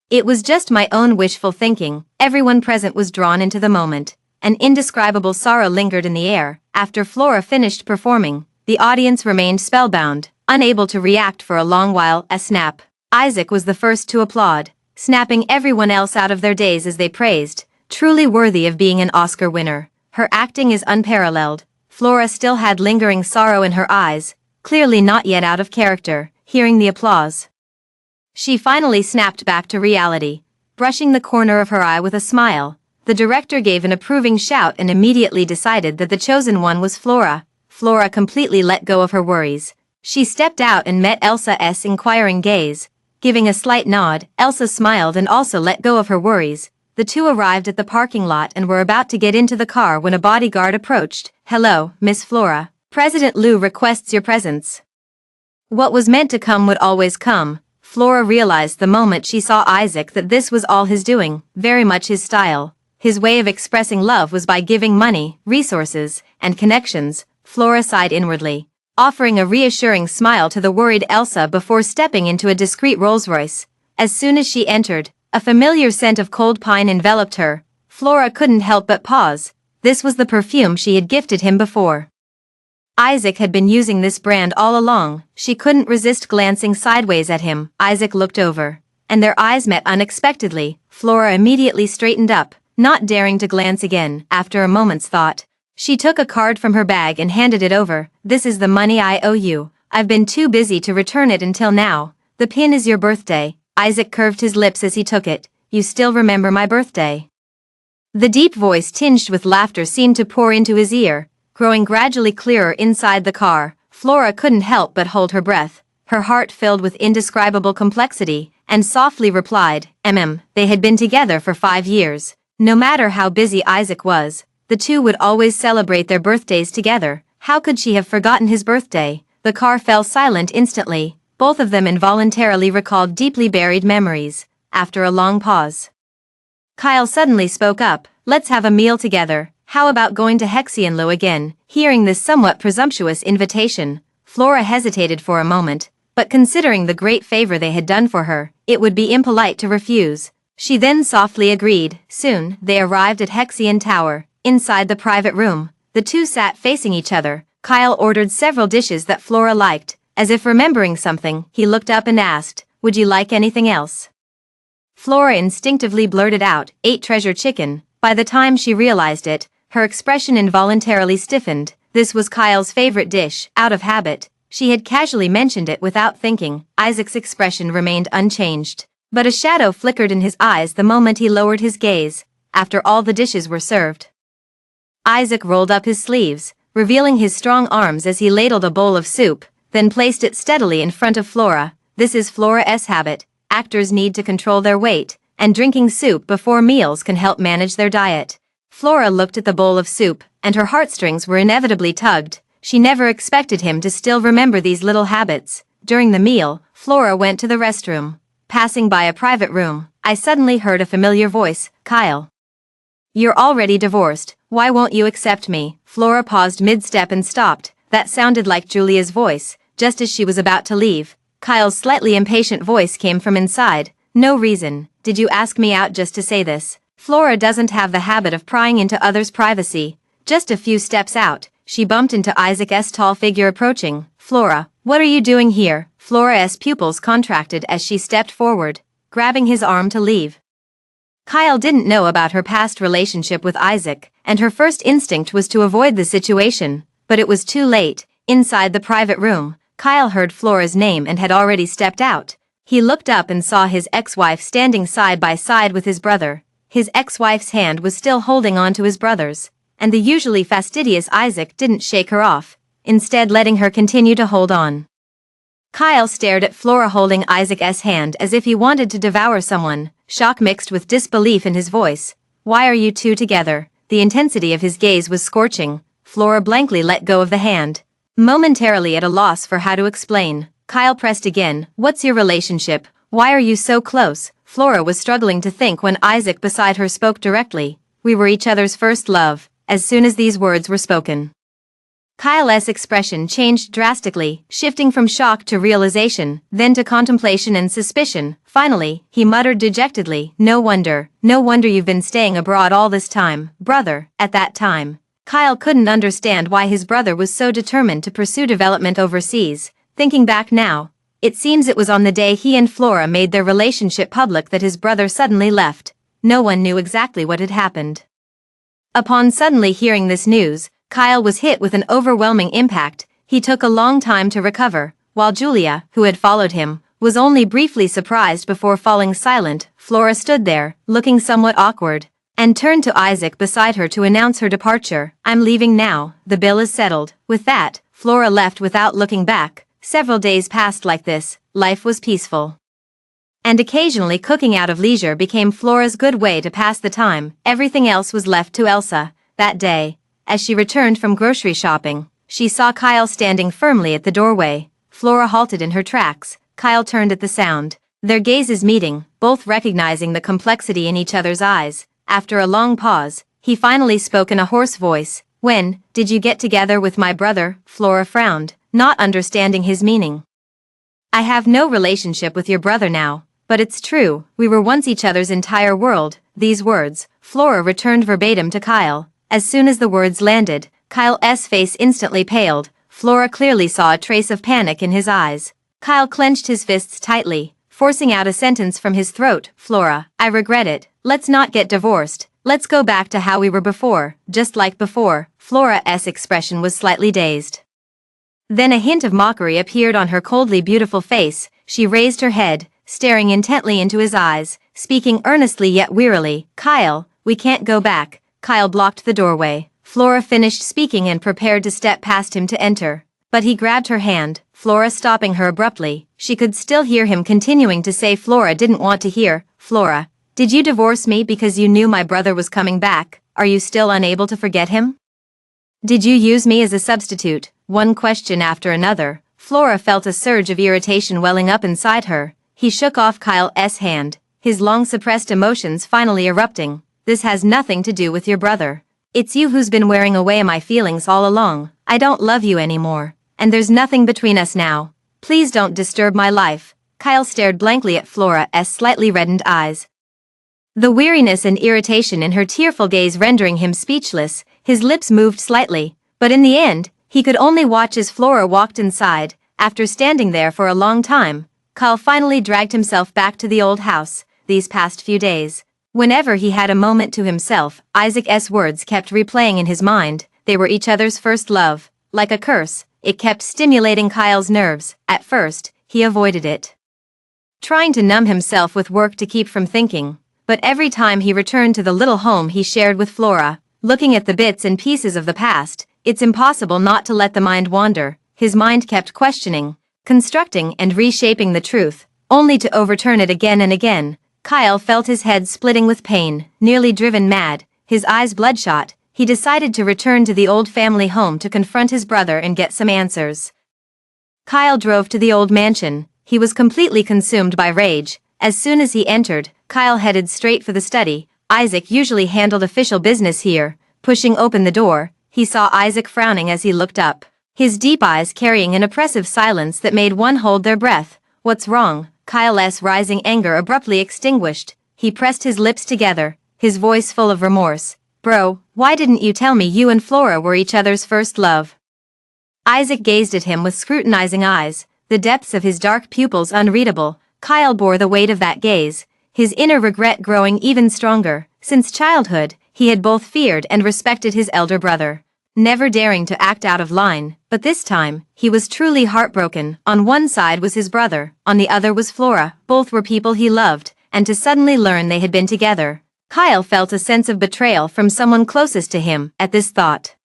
it was just my own wishful thinking. Everyone present was drawn into the moment. An indescribable sorrow lingered in the air. After Flora finished performing, the audience remained spellbound, unable to react for a long while. A snap. Isaac was the first to applaud, snapping everyone else out of their daze as they praised. Truly worthy of being an Oscar winner. Her acting is unparalleled. Flora still had lingering sorrow in her eyes, clearly not yet out of character. Hearing the applause, she finally snapped back to reality, brushing the corner of her eye with a smile. The director gave an approving shout and immediately decided that the chosen one was Flora. Flora completely let go of her worries. She stepped out and met Elsa's inquiring gaze. Giving a slight nod, Elsa smiled and also let go of her worries. The two arrived at the parking lot and were about to get into the car when a bodyguard approached. "Hello, Miss Flora. President Liu requests your presence." What was meant to come would always come. Flora realized the moment she saw Isaac that this was all his doing, very much his style. His way of expressing love was by giving money, resources, and connections. Flora sighed inwardly, offering a reassuring smile to the worried Elsa before stepping into a discreet Rolls-Royce. As soon as she entered, a familiar scent of cold pine enveloped her. Flora couldn't help but pause. This was the perfume she had gifted him before. Isaac had been using this brand all along. She couldn't resist glancing sideways at him. Isaac looked over, and their eyes met unexpectedly. Flora immediately straightened up, not daring to glance again. After a moment's thought, she took a card from her bag and handed it over. "This is the money I owe you. I've been too busy to return it until now. The pin is your birthday." Isaac curved his lips as he took it. "You still remember my birthday?" The deep voice tinged with laughter seemed to pour into his ear, growing gradually clearer inside the car. Flora couldn't help but hold her breath, her heart filled with indescribable complexity, and softly replied, They had been together for 5 years. No matter how busy Isaac was, the two would always celebrate their birthdays together. How could she have forgotten his birthday? The car fell silent instantly. Both of them involuntarily recalled deeply buried memories. After a long pause, Kyle suddenly spoke up. "Let's have a meal together. How about going to Hexianlo again?" Hearing this somewhat presumptuous invitation, Flora hesitated for a moment, but considering the great favor they had done for her, it would be impolite to refuse. She then softly agreed. Soon, they arrived at Hexian Tower. Inside the private room, the two sat facing each other. Kyle ordered several dishes that Flora liked. As if remembering something, he looked up and asked, "Would you like anything else?" Flora instinctively blurted out, "Ate treasure chicken." By the time she realized it, her expression involuntarily stiffened. This was Kyle's favorite dish. Out of habit, she had casually mentioned it without thinking. Isaac's expression remained unchanged, but a shadow flickered in his eyes the moment he lowered his gaze. After all the dishes were served, Isaac rolled up his sleeves, revealing his strong arms as he ladled a bowl of soup, then placed it steadily in front of Flora. This is Flora's habit. Actors need to control their weight, and drinking soup before meals can help manage their diet. Flora looked at the bowl of soup, and her heartstrings were inevitably tugged. She never expected him to still remember these little habits. During the meal, Flora went to the restroom. Passing by a private room, I suddenly heard a familiar voice, "Kyle. You're already divorced, why won't you accept me?" Flora paused mid-step and stopped. That sounded like Julia's voice. Just as she was about to leave, Kyle's slightly impatient voice came from inside. "No reason. Did you ask me out just to say this?" Flora doesn't have the habit of prying into others' privacy. Just a few steps out, she bumped into Isaac's tall figure approaching. "Flora, what are you doing here?" Flora's pupils contracted as she stepped forward, grabbing his arm to leave. Kyle didn't know about her past relationship with Isaac, and her first instinct was to avoid the situation, but it was too late. Inside the private room, Kyle heard Flora's name and had already stepped out. He looked up and saw his ex-wife standing side by side with his brother. His ex-wife's hand was still holding on to his brother's, and the usually fastidious Isaac didn't shake her off, instead letting her continue to hold on. Kyle stared at Flora holding Isaac's hand as if he wanted to devour someone, shock mixed with disbelief in his voice. "Why are you two together?" The intensity of his gaze was scorching. Flora blankly let go of the hand, momentarily at a loss for how to explain. Kyle pressed again, "What's your relationship? Why are you so close?" Flora was struggling to think when Isaac beside her spoke directly. "We were each other's first love." As soon as these words were spoken, Kyle's expression changed drastically, shifting from shock to realization, then to contemplation and suspicion. Finally, he muttered dejectedly, no wonder you've been staying abroad all this time, brother." At that time, Kyle couldn't understand why his brother was so determined to pursue development overseas. Thinking back now, it seems it was on the day he and Flora made their relationship public that his brother suddenly left. No one knew exactly what had happened. Upon suddenly hearing this news, Kyle was hit with an overwhelming impact. He took a long time to recover, while Julia, who had followed him, was only briefly surprised before falling silent. Flora stood there, looking somewhat awkward, and turned to Isaac beside her to announce her departure. "I'm leaving now, the bill is settled." With that, Flora left without looking back. Several days passed like this. Life was peaceful, and occasionally cooking out of leisure became Flora's good way to pass the time. Everything else was left to Elsa. That day, as she returned from grocery shopping, she saw Kyle standing firmly at the doorway. Flora halted in her tracks. Kyle turned at the sound, their gazes meeting, both recognizing the complexity in each other's eyes. After a long pause, he finally spoke in a hoarse voice. "When did you get together with my brother?" Flora frowned, not understanding his meaning. "I have no relationship with your brother now, but it's true, we were once each other's entire world." These words, Flora returned verbatim to Kyle. As soon as the words landed, Kyle's face instantly paled. Flora clearly saw a trace of panic in his eyes. Kyle clenched his fists tightly, forcing out a sentence from his throat. "Flora, I regret it. Let's not get divorced. Let's go back to how we were before." Just like before, Flora's expression was slightly dazed. Then a hint of mockery appeared on her coldly beautiful face. She raised her head, staring intently into his eyes, speaking earnestly yet wearily. "Kyle, we can't go back." Kyle blocked the doorway. Flora finished speaking and prepared to step past him to enter, but he grabbed her hand, Flora stopping her abruptly. She could still hear him continuing to say Flora didn't want to hear. "Flora, did you divorce me because you knew my brother was coming back? Are you still unable to forget him? Did you use me as a substitute?" One question after another, Flora felt a surge of irritation welling up inside her. He shook off Kyle's hand, his long-suppressed emotions finally erupting. "This has nothing to do with your brother. It's you who's been wearing away my feelings all along. I don't love you anymore, and there's nothing between us now. Please don't disturb my life." Kyle stared blankly at Flora's slightly reddened eyes. The weariness and irritation in her tearful gaze rendering him speechless. His lips moved slightly, but in the end, he could only watch as Flora walked inside. After standing there for a long time, Kyle finally dragged himself back to the old house. These past few days, whenever he had a moment to himself, Isaac's words kept replaying in his mind. They were each other's first love. Like a curse, it kept stimulating Kyle's nerves. At first, he avoided it, trying to numb himself with work to keep from thinking. But every time he returned to the little home he shared with Flora, looking at the bits and pieces of the past, it's impossible not to let the mind wander. His mind kept questioning, constructing and reshaping the truth, only to overturn it again and again. Kyle felt his head splitting with pain, nearly driven mad, his eyes bloodshot. He decided to return to the old family home to confront his brother and get some answers. Kyle drove to the old mansion. He was completely consumed by rage. As soon as he entered, Kyle headed straight for the study. Isaac usually handled official business here. Pushing open the door, he saw Isaac frowning as he looked up, his deep eyes carrying an oppressive silence that made one hold their breath. "What's wrong?" Kyle's rising anger abruptly extinguished. He pressed his lips together, his voice full of remorse. "Bro, why didn't you tell me you and Flora were each other's first love?" Isaac gazed at him with scrutinizing eyes, the depths of his dark pupils unreadable. Kyle bore the weight of that gaze, his inner regret growing even stronger. Since childhood, he had both feared and respected his elder brother, never daring to act out of line. But this time, he was truly heartbroken. On one side was his brother, on the other was Flora. Both were people he loved, and to suddenly learn they had been together, Kyle felt a sense of betrayal from someone closest to him. At this thought,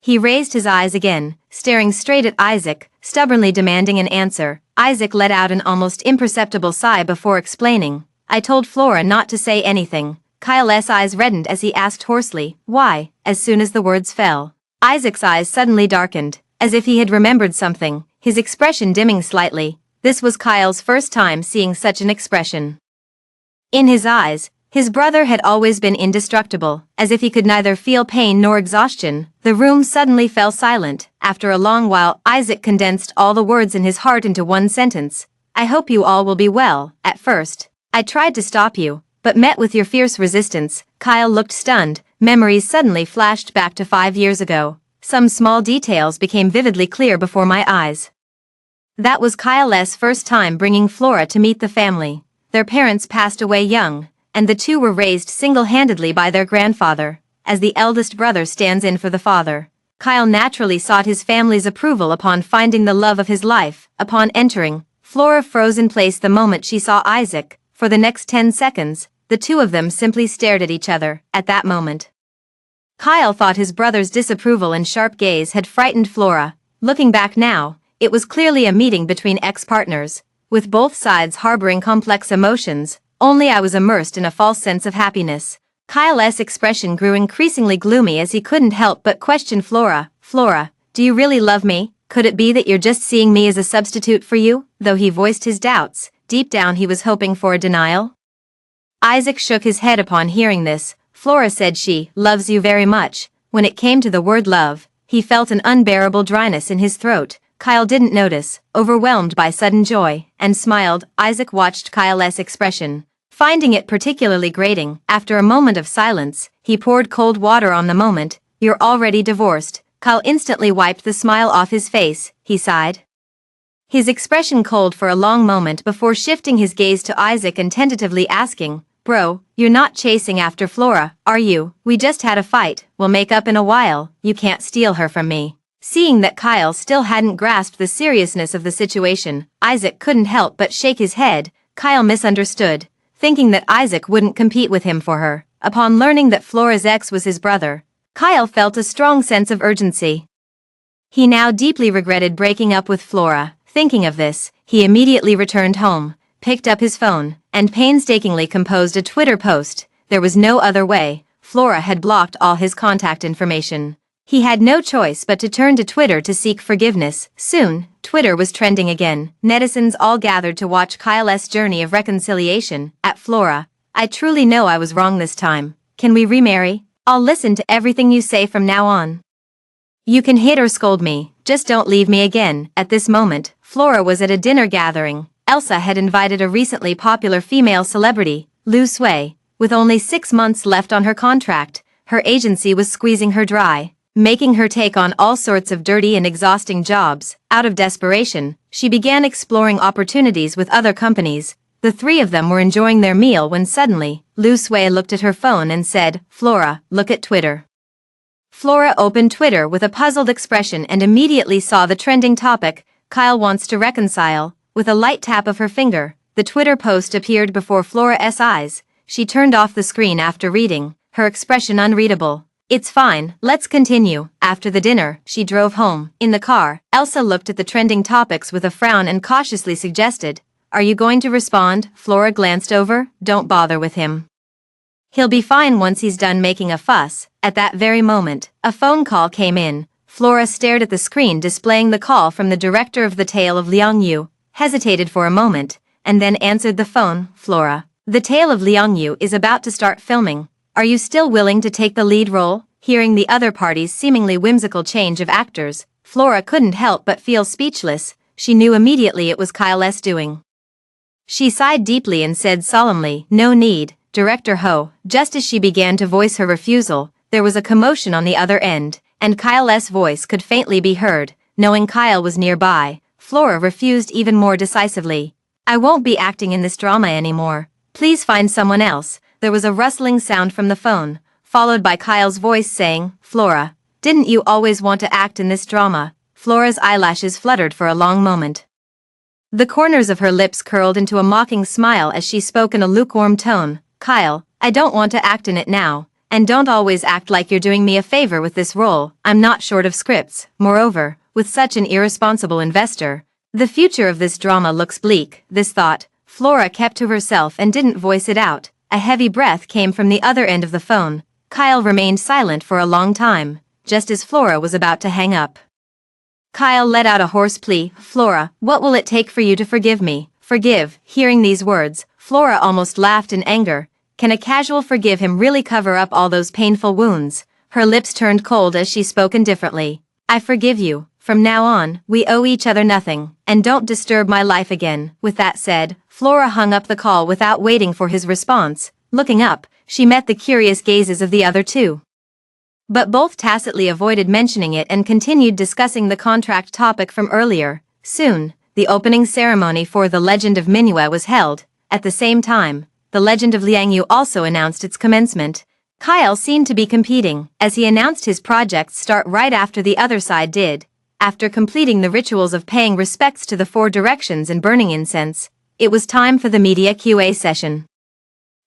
he raised his eyes again, staring straight at Isaac, stubbornly demanding an answer. Isaac let out an almost imperceptible sigh before explaining, "I told Flora not to say anything." Kyle's eyes reddened as he asked hoarsely, "Why?" As soon as the words fell, Isaac's eyes suddenly darkened, as if he had remembered something, his expression dimming slightly. This was Kyle's first time seeing such an expression. In his eyes, his brother had always been indestructible, as if he could neither feel pain nor exhaustion. The room suddenly fell silent. After a long while, Isaac condensed all the words in his heart into one sentence. "I hope you all will be well. At first, I tried to stop you, but met with your fierce resistance." Kyle looked stunned. Memories suddenly flashed back to 5 years ago. Some small details became vividly clear before my eyes. That was Kyle's first time bringing Flora to meet the family. Their parents passed away young, and the two were raised single-handedly by their grandfather. As the eldest brother stands in for the father, Kyle naturally sought his family's approval upon finding the love of his life. Upon entering, Flora froze in place the moment she saw Isaac. For the next 10 seconds, the two of them simply stared at each other. At that moment, Kyle thought his brother's disapproval and sharp gaze had frightened Flora. Looking back now, it was clearly a meeting between ex-partners, with both sides harboring complex emotions. Only I was immersed in a false sense of happiness. Kyle's expression grew increasingly gloomy as he couldn't help but question Flora. "Flora, do you really love me? Could it be that you're just seeing me as a substitute for you?" Though he voiced his doubts, deep down he was hoping for a denial. Isaac shook his head upon hearing this. Flora said she loves you very much. When it came to the word love, he felt an unbearable dryness in his throat. Kyle didn't notice, overwhelmed by sudden joy, and smiled. Isaac watched Kyle's expression, finding it particularly grating. After a moment of silence, he poured cold water on the moment. "You're already divorced." Kyle instantly wiped the smile off his face. He sighed, his expression cold for a long moment before shifting his gaze to Isaac and tentatively asking, "Bro, you're not chasing after Flora, are you? We just had a fight. We'll make up in a while. You can't steal her from me." Seeing that Kyle still hadn't grasped the seriousness of the situation, Isaac couldn't help but shake his head. Kyle misunderstood, thinking that Isaac wouldn't compete with him for her. Upon learning that Flora's ex was his brother, Kyle felt a strong sense of urgency. He now deeply regretted breaking up with Flora. Thinking of this, he immediately returned home, picked up his phone, and painstakingly composed a Twitter post. There was no other way. Flora had blocked all his contact information. He had no choice but to turn to Twitter to seek forgiveness. Soon, Twitter was trending again. Netizens all gathered to watch Kyle's journey of reconciliation. "At Flora, I truly know I was wrong this time. Can we remarry? I'll listen to everything you say from now on. You can hit or scold me, just don't leave me again." At this moment, Flora was at a dinner gathering. Elsa had invited a recently popular female celebrity, Lu Sui, With only 6 months left on her contract, her agency was squeezing her dry, making her take on all sorts of dirty and exhausting jobs. Out of desperation, she began exploring opportunities with other companies. The three of them were enjoying their meal when suddenly, Lu Sui looked at her phone and said, "Flora, look at Twitter." Flora opened Twitter with a puzzled expression and immediately saw the trending topic, "Kyle wants to reconcile." With a light tap of her finger, the Twitter post appeared before Flora's eyes. She turned off the screen after reading, her expression unreadable. "It's fine, let's continue." After the dinner, she drove home. In the car, Elsa looked at the trending topics with a frown and cautiously suggested, "Are you going to respond?" Flora glanced over. "Don't bother with him. He'll be fine once he's done making a fuss." At that very moment, a phone call came in. Flora stared at the screen displaying the call from the director of The Tale of Liang Yu, hesitated for a moment, and then answered the phone. "Flora, The Tale of Liang Yu is about to start filming. Are you still willing to take the lead role?" Hearing the other party's seemingly whimsical change of actors, Flora couldn't help but feel speechless. She knew immediately it was Kyle's doing. She sighed deeply and said solemnly, "No need, Director Ho." Just as she began to voice her refusal, there was a commotion on the other end, and Kyle's voice could faintly be heard. Knowing Kyle was nearby, Flora refused even more decisively. "I won't be acting in this drama anymore. Please find someone else." There was a rustling sound from the phone, followed by Kyle's voice saying, "Flora, didn't you always want to act in this drama?" Flora's eyelashes fluttered for a long moment. The corners of her lips curled into a mocking smile as she spoke in a lukewarm tone. "Kyle, I don't want to act in it now, and don't always act like you're doing me a favor with this role. I'm not short of scripts. Moreover, with such an irresponsible investor, the future of this drama looks bleak." This thought, Flora kept to herself and didn't voice it out. A heavy breath came from the other end of the phone. Kyle remained silent for a long time, just as Flora was about to hang up. Kyle let out a hoarse plea. "Flora, what will it take for you to forgive me?" "Forgive?" Hearing these words, Flora almost laughed in anger. Can a casual forgive him really cover up all those painful wounds? Her lips turned cold as she spoke indifferently. "I forgive you. From now on, we owe each other nothing, and don't disturb my life again." With that said, Flora hung up the call without waiting for his response. Looking up, she met the curious gazes of the other two. But both tacitly avoided mentioning it and continued discussing the contract topic from earlier. Soon, the opening ceremony for The Legend of Minhua was held. At the same time, The Legend of Liang Yu also announced its commencement. Kyle seemed to be competing, as he announced his project's start right after the other side did. After completing the rituals of paying respects to the four directions and burning incense, it was time for the media QA session.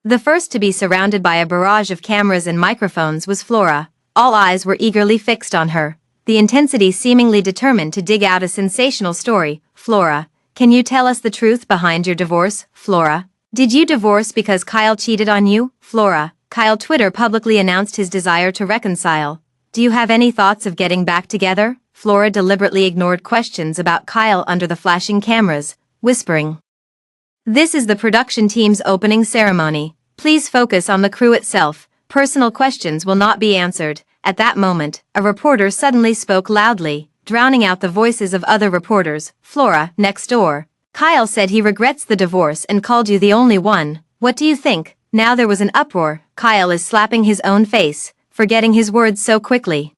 The first to be surrounded by a barrage of cameras and microphones was Flora. All eyes were eagerly fixed on her, the intensity seemingly determined to dig out a sensational story. "Flora, can you tell us the truth behind your divorce?" "Flora, did you divorce because Kyle cheated on you?" "Flora, Kyle Twitter publicly announced his desire to reconcile. Do you have any thoughts of getting back together?" Flora deliberately ignored questions about Kyle under the flashing cameras, whispering, "This is the production team's opening ceremony. Please focus on the crew itself. Personal questions will not be answered." At that moment, a reporter suddenly spoke loudly, drowning out the voices of other reporters. "Flora, next door. Kyle said he regrets the divorce and called you the only one. What do you think?" Now there was an uproar. "Kyle is slapping his own face, forgetting his words so quickly."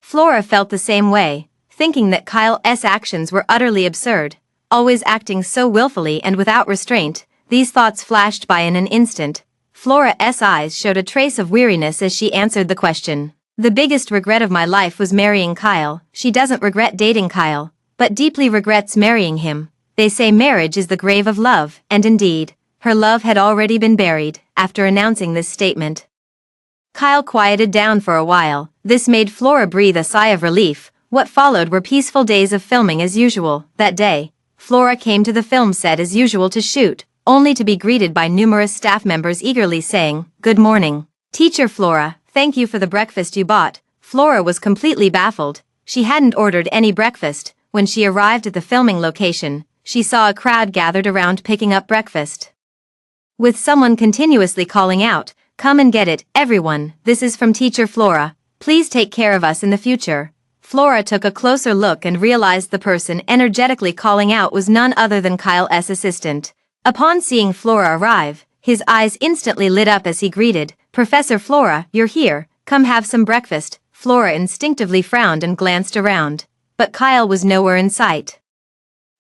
Flora felt the same way, thinking that Kyle's actions were utterly absurd, always acting so willfully and without restraint. These thoughts flashed by in an instant. Flora's eyes showed a trace of weariness as she answered the question. "The biggest regret of my life was marrying Kyle." She doesn't regret dating Kyle, but deeply regrets marrying him. They say marriage is the grave of love, and indeed, her love had already been buried. After announcing this statement, Kyle quieted down for a while. This made Flora breathe a sigh of relief. What followed were peaceful days of filming as usual. That day, Flora came to the film set as usual to shoot, only to be greeted by numerous staff members eagerly saying, "Good morning, Teacher Flora, thank you for the breakfast you bought." Flora was completely baffled. She hadn't ordered any breakfast. When she arrived at the filming location, she saw a crowd gathered around picking up breakfast, with someone continuously calling out, "Come and get it, everyone, this is from Teacher Flora. Please take care of us in the future." Flora took a closer look and realized the person energetically calling out was none other than Kyle's assistant. Upon seeing Flora arrive, His eyes instantly lit up as he greeted, "Professor Flora, you're here, come have some breakfast." Flora instinctively frowned and glanced around, but Kyle was nowhere in sight.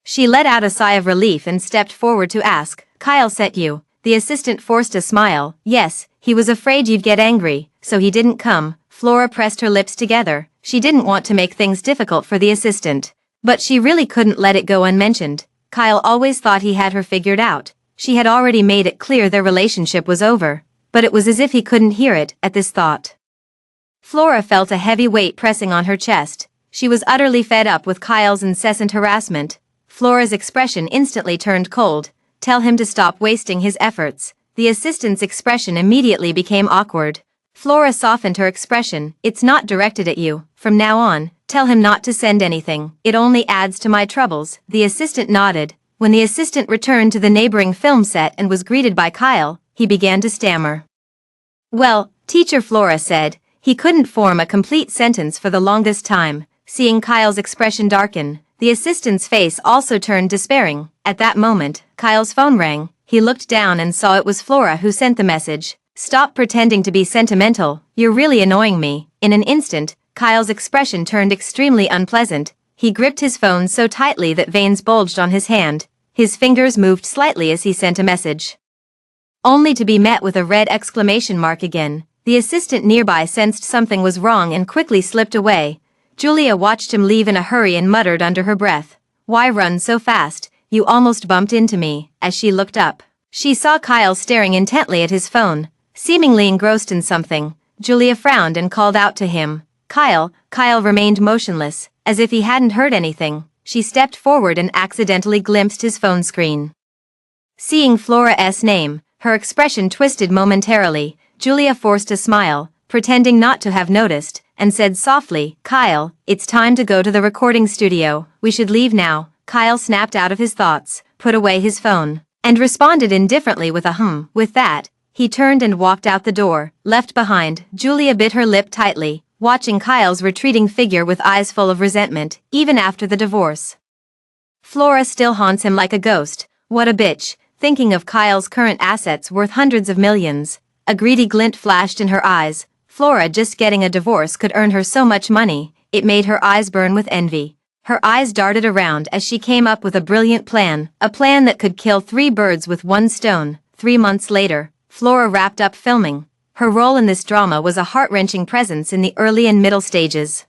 She let out a sigh of relief and stepped forward to ask, "Kyle sent you?" The assistant forced a smile. "Yes, he was afraid you'd get angry, so he didn't come." Flora pressed her lips together. She didn't want to make things difficult for the assistant, but she really couldn't let it go unmentioned. Kyle always thought he had her figured out. She had already made it clear their relationship was over, but it was as if he couldn't hear it at this thought. Flora felt a heavy weight pressing on her chest. She was utterly fed up with Kyle's incessant harassment. Flora's expression instantly turned cold. "Tell him to stop wasting his efforts." The assistant's expression immediately became awkward. Flora softened her expression. "It's not directed at you. From now on, tell him not to send anything. It only adds to my troubles." The assistant nodded. When the assistant returned to the neighboring film set and was greeted by Kyle, he began to stammer. "Well, teacher," Flora said. He couldn't form a complete sentence for the longest time. Seeing Kyle's expression darken, the assistant's face also turned despairing. At that moment, Kyle's phone rang. He looked down and saw it was Flora who sent the message. "Stop pretending to be sentimental, you're really annoying me." In an instant, Kyle's expression turned extremely unpleasant. He gripped his phone so tightly that veins bulged on his hand. His fingers moved slightly as he sent a message, only to be met with a red exclamation mark again. The assistant nearby sensed something was wrong and quickly slipped away. Julia watched him leave in a hurry and muttered under her breath, "Why run so fast? You almost bumped into me." As she looked up, she saw Kyle staring intently at his phone, seemingly engrossed in something. Julia frowned and called out to him, "Kyle." Kyle remained motionless, as if he hadn't heard anything. She stepped forward and accidentally glimpsed his phone screen. Seeing Flora's name, her expression twisted momentarily. Julia forced a smile, pretending not to have noticed, and said softly, "Kyle, it's time to go to the recording studio. We should leave now." Kyle snapped out of his thoughts, put away his phone, and responded indifferently with a "hmm." With that, he turned and walked out the door. Left behind, Julia bit her lip tightly, watching Kyle's retreating figure with eyes full of resentment, even after the divorce. Flora still haunts him like a ghost. What a bitch, thinking of Kyle's current assets worth hundreds of millions. A greedy glint flashed in her eyes. Flora just getting a divorce could earn her so much money, it made her eyes burn with envy. Her eyes darted around as she came up with a brilliant plan, a plan that could kill 3 birds with 1 stone. 3 months later, Flora wrapped up filming. Her role in this drama was a heart-wrenching presence in the early and middle stages,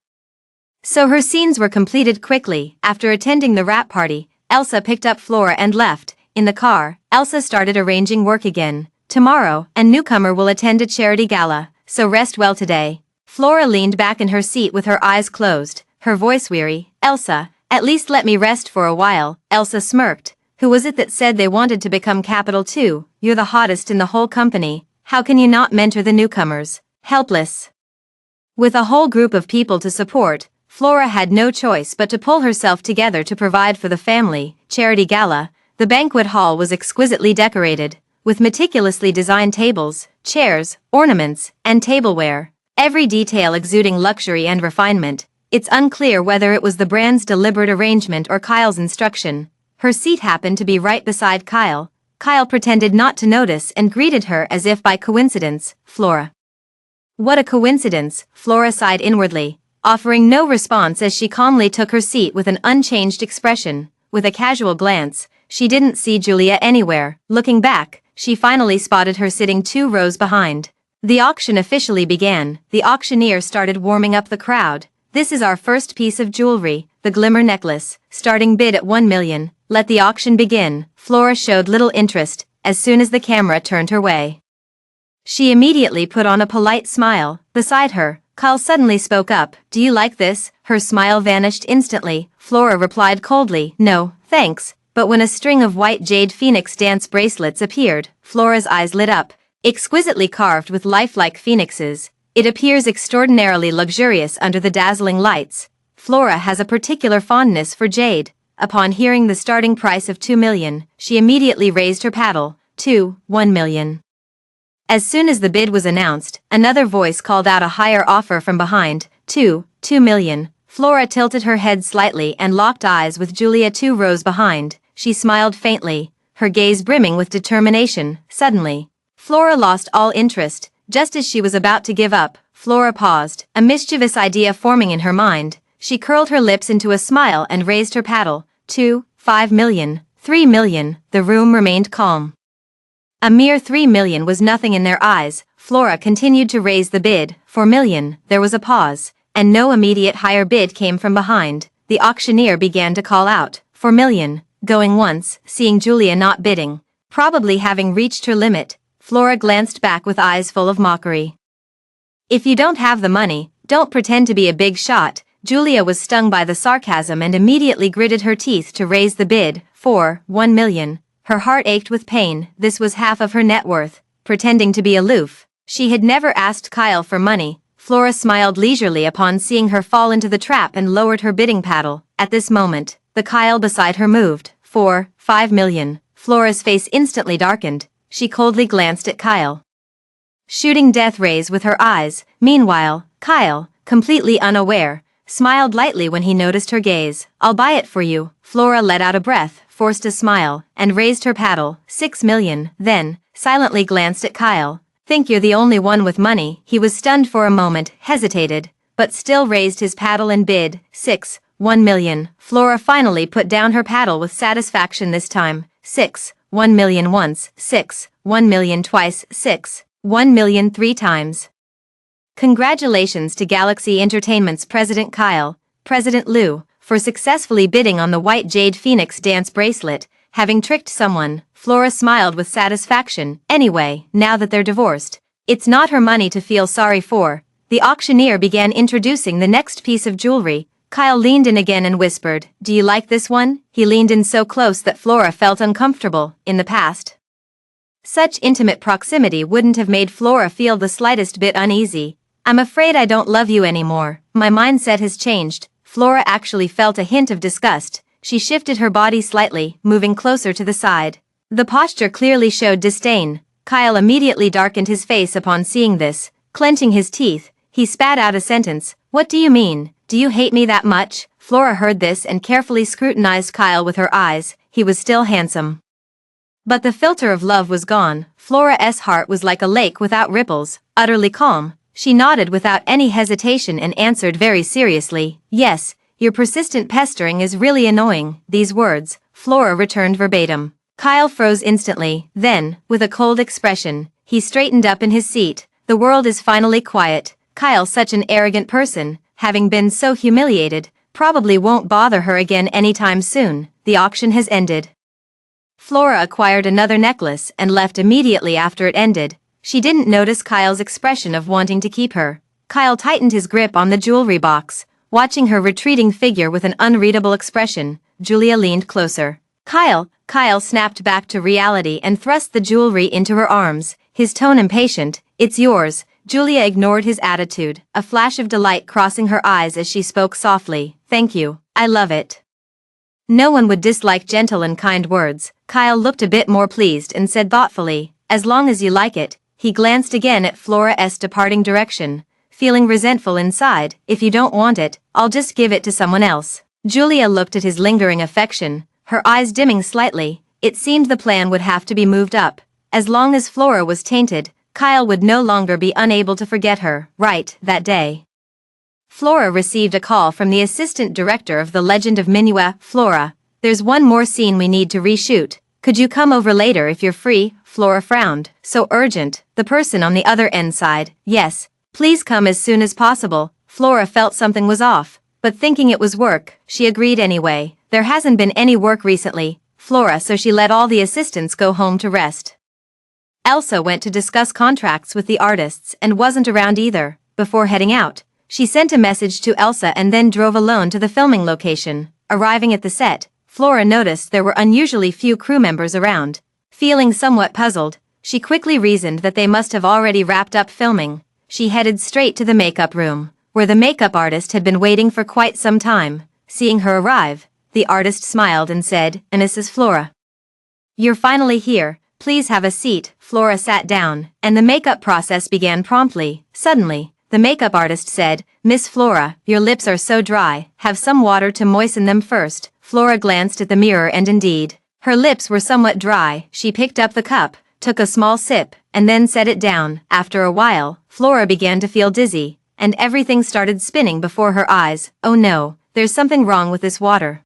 so her scenes were completed quickly. After attending the wrap party, Elsa picked up Flora and left. In the car, Elsa started arranging work again. "Tomorrow, a newcomer will attend a charity gala, so rest well today." Flora leaned back in her seat with her eyes closed, her voice weary. "Elsa, at least let me rest for a while." Elsa smirked. "Who was it that said they wanted to become capital too? You're the hottest in the whole company. How can you not mentor the newcomers?" Helpless, with a whole group of people to support, Flora had no choice but to pull herself together to provide for the family. Charity gala. The banquet hall was exquisitely decorated, with meticulously designed tables, chairs, ornaments, and tableware, every detail exuding luxury and refinement. It's unclear whether it was the brand's deliberate arrangement or Kyle's instruction. Her seat happened to be right beside Kyle. Kyle pretended not to notice and greeted her as if by coincidence. "Flora." What a coincidence, Flora sighed inwardly, offering no response as she calmly took her seat with an unchanged expression. With a casual glance, she didn't see Julia anywhere. Looking back, she finally spotted her sitting 2 rows behind. The auction officially began. The auctioneer started warming up the crowd. "This is our first piece of jewelry, the glimmer necklace. Starting bid at 1 million. Let the auction begin." Flora showed little interest. As soon as the camera turned her way, she immediately put on a polite smile. Beside her, Kyle suddenly spoke up. "Do you like this?" Her smile vanished instantly. Flora replied coldly, "No, thanks." But when a string of white jade phoenix dance bracelets appeared, Flora's eyes lit up. Exquisitely carved with lifelike phoenixes, it appears extraordinarily luxurious under the dazzling lights. Flora has a particular fondness for jade. Upon hearing the starting price of 2 million, she immediately raised her paddle to 1 million. As soon as the bid was announced, another voice called out a higher offer from behind, 2 million. Flora tilted her head slightly and locked eyes with Julia 2 rows behind. She smiled faintly. her gaze brimming with determination. Suddenly, Flora lost all interest. Just as she was about to give up, Flora paused, a mischievous idea forming in her mind. She curled her lips into a smile and raised her paddle. 2, 5 million, 3 million, the room remained calm. A mere 3 million was nothing in their eyes. Flora continued to raise the bid. 4 million, there was a pause, and no immediate higher bid came from behind. The auctioneer began to call out, 4 million, going once, seeing Julia not bidding, probably having reached her limit. Flora glanced back with eyes full of mockery. If you don't have the money, don't pretend to be a big shot. Julia was stung by the sarcasm and immediately gritted her teeth to raise the bid. 1 million. Her heart ached with pain. This was half of her net worth. Pretending to be aloof, she had never asked Kyle for money. Flora smiled leisurely upon seeing her fall into the trap and lowered her bidding paddle. At this moment, the Kyle beside her moved. 5 million. Flora's face instantly darkened. She coldly glanced at Kyle, shooting death rays with her eyes. Meanwhile, Kyle, completely unaware, smiled lightly when he noticed her gaze. I'll buy it for you. Flora let out a breath, forced a smile, and raised her paddle. 6 million, then, silently glanced at Kyle. Think you're the only one with money? He was stunned for a moment, hesitated, but still raised his paddle and bid. 1 million. Flora finally put down her paddle with satisfaction this time. 1 million once, 1 million twice, 1 million 3 times. Congratulations to Galaxy Entertainment's President Kyle, President Lou, for successfully bidding on the white jade phoenix dance bracelet. Having tricked someone, Flora smiled with satisfaction. Anyway, now that they're divorced, it's not her money to feel sorry for. The auctioneer began introducing the next piece of jewelry. Kyle leaned in again and whispered, "Do you like this one?" He leaned in so close that Flora felt uncomfortable. In the past, such intimate proximity wouldn't have made Flora feel the slightest bit uneasy. "I'm afraid I don't love you anymore. My mindset has changed." Flora actually felt a hint of disgust. She shifted her body slightly, moving closer to the side. The posture clearly showed disdain. Kyle immediately darkened his face upon seeing this. Clenching his teeth, he spat out a sentence. "What do you mean? Do you hate me that much?" Flora heard this and carefully scrutinized Kyle with her eyes. He was still handsome, but the filter of love was gone. Flora's heart was like a lake without ripples, utterly calm. She nodded without any hesitation and answered very seriously, "Yes, your persistent pestering is really annoying." These words, Flora returned verbatim. Kyle froze instantly. Then, with a cold expression, he straightened up in his seat. The world is finally quiet. Kyle, such an arrogant person, having been so humiliated, probably won't bother her again anytime soon. The auction has ended. Flora acquired another necklace and left immediately after it ended. She didn't notice Kyle's expression of wanting to keep her. Kyle tightened his grip on the jewelry box, watching her retreating figure with an unreadable expression. Julia leaned closer. Kyle snapped back to reality and thrust the jewelry into her arms, his tone impatient. "It's yours." Julia ignored his attitude, a flash of delight crossing her eyes as she spoke softly. "Thank you, I love it." No one would dislike gentle and kind words. Kyle looked a bit more pleased and said thoughtfully, "As long as you like it." He glanced again at Flora's departing direction, feeling resentful inside. "If you don't want it, I'll just give it to someone else." Julia looked at his lingering affection, her eyes dimming slightly. It seemed the plan would have to be moved up. As long as Flora was tainted, Kyle would no longer be unable to forget her. Right, that day, Flora received a call from the assistant director of The Legend of Minhua. "Flora, there's one more scene we need to reshoot. Could you come over later if you're free?" Flora frowned. "So urgent?" The person on the other end sighed. "Yes, please come as soon as possible." Flora felt something was off, but thinking it was work, she agreed anyway. There hasn't been any work recently, Flora, so she let all the assistants go home to rest. Elsa went to discuss contracts with the artists and wasn't around either. Before heading out, she sent a message to Elsa and then drove alone to the filming location. Arriving at the set, Flora noticed there were unusually few crew members around. Feeling somewhat puzzled, she quickly reasoned that they must have already wrapped up filming. She headed straight to the makeup room, where the makeup artist had been waiting for quite some time. Seeing her arrive, the artist smiled and said, "Mrs. Flora, you're finally here. Please have a seat." Flora sat down, and the makeup process began promptly. Suddenly, the makeup artist said, "Miss Flora, your lips are so dry, have some water to moisten them first." Flora glanced at the mirror and indeed, Her lips were somewhat dry. She picked up the cup, took a small sip, and then set it down. After a while, Flora began to feel dizzy, and everything started spinning before her eyes. Oh no, there's something wrong with this water.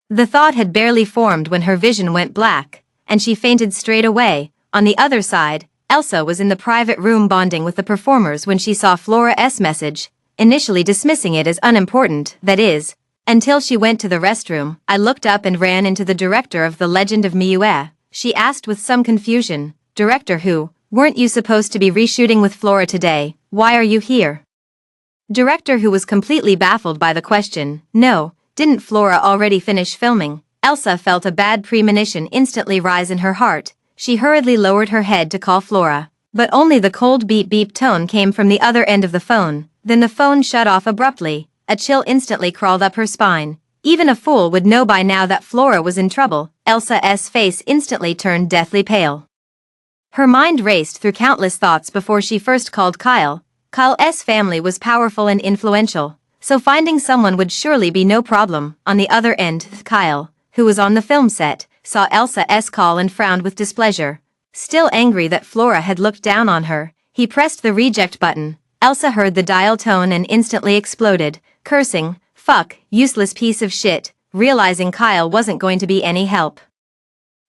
The thought had barely formed when her vision went black, and she fainted straight away. On the other side, Elsa was in the private room bonding with the performers when she saw Flora's message, initially dismissing it as unimportant, that is, until she went to the restroom. I looked up and ran into the director of The Legend of Miue. She asked with some confusion, "Director who? Weren't you supposed to be reshooting with Flora today? Why are you here?" Director who was completely baffled by the question. No, didn't Flora already finish filming? Elsa felt a bad premonition instantly rise in her heart. She hurriedly lowered her head to call Flora, but only the cold beep-beep tone came from the other end of the phone. Then the phone shut off abruptly. A chill instantly crawled up her spine. Even a fool would know by now that Flora was in trouble. Elsa's face instantly turned deathly pale. Her mind raced through countless thoughts before she first called Kyle. Kyle's family was powerful and influential, so finding someone would surely be no problem. On the other end, Kyle, who was on the film set, saw Elsa's call and frowned with displeasure. Still angry that Flora had looked down on her, he pressed the reject button. Elsa heard the dial tone and instantly exploded, cursing, "Fuck, useless piece of shit," realizing Kyle wasn't going to be any help.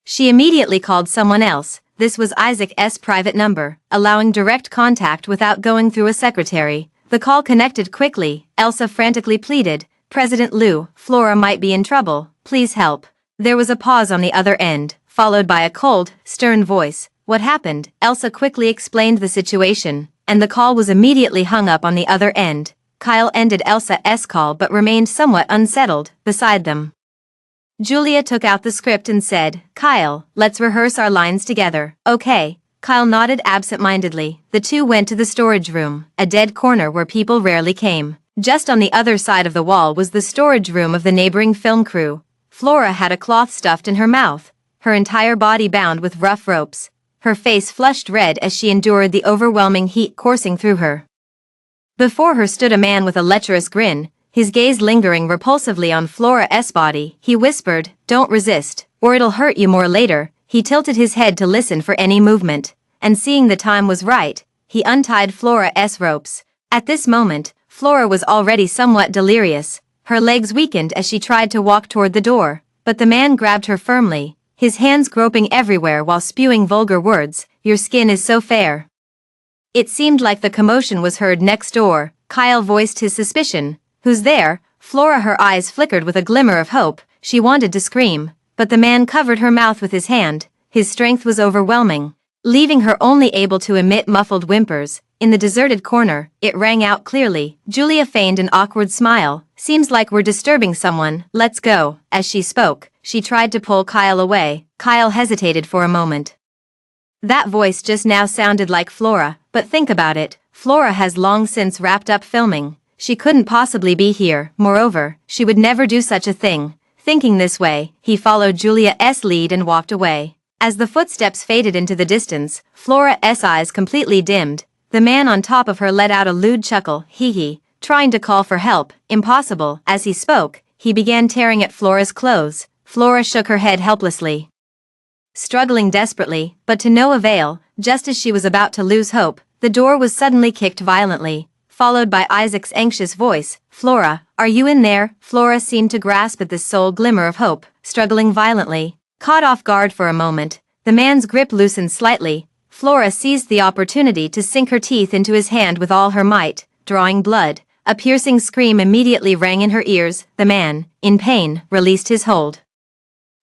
She immediately called someone else. This was Isaac's private number, allowing direct contact without going through a secretary. The call connected quickly. Elsa frantically pleaded, "President Liu, Flora might be in trouble, please help." There was a pause on the other end, followed by a cold, stern voice. What happened? Elsa quickly explained the situation, and the call was immediately hung up on the other end. Kyle ended Elsa's call but remained somewhat unsettled beside them. Julia took out the script and said, "Kyle, let's rehearse our lines together." "Okay." Kyle nodded absent-mindedly. The two went to the storage room, a dead corner where people rarely came. Just on the other side of the wall was the storage room of the neighboring film crew. Flora had a cloth stuffed in her mouth, her entire body bound with rough ropes. Her face flushed red as she endured the overwhelming heat coursing through her. Before her stood a man with a lecherous grin, his gaze lingering repulsively on Flora's body. He whispered, "Don't resist, or it'll hurt you more later." He tilted his head to listen for any movement, and seeing the time was right, he untied Flora's ropes. At this moment, Flora was already somewhat delirious. Her legs weakened as she tried to walk toward the door, but the man grabbed her firmly, his hands groping everywhere while spewing vulgar words. "Your skin is so fair." It seemed like the commotion was heard next door. Kyle voiced his suspicion. "Who's there?" Flora, her eyes flickered with a glimmer of hope. She wanted to scream, but the man covered her mouth with his hand. His strength was overwhelming, leaving her only able to emit muffled whimpers. In the deserted corner, it rang out clearly. Julia feigned an awkward smile. "Seems like we're disturbing someone. Let's go." As she spoke, she tried to pull Kyle away. Kyle hesitated for a moment. That voice just now sounded like Flora, but think about it. Flora has long since wrapped up filming. She couldn't possibly be here. Moreover, she would never do such a thing. Thinking this way, he followed Julia's lead and walked away. As the footsteps faded into the distance, Flora's eyes completely dimmed. The man on top of her let out a lewd chuckle. Hee, trying to call for help. Impossible. As he spoke, he began tearing at Flora's clothes. Flora shook her head helplessly, struggling desperately, but to no avail. Just as she was about to lose hope, the door was suddenly kicked violently, followed by Isaac's anxious voice. "Flora, are you in there?" Flora seemed to grasp at this sole glimmer of hope, struggling violently. Caught off guard for a moment, the man's grip loosened slightly. Flora seized the opportunity to sink her teeth into his hand with all her might, drawing blood. A piercing scream immediately rang in her ears. The man, in pain, released his hold.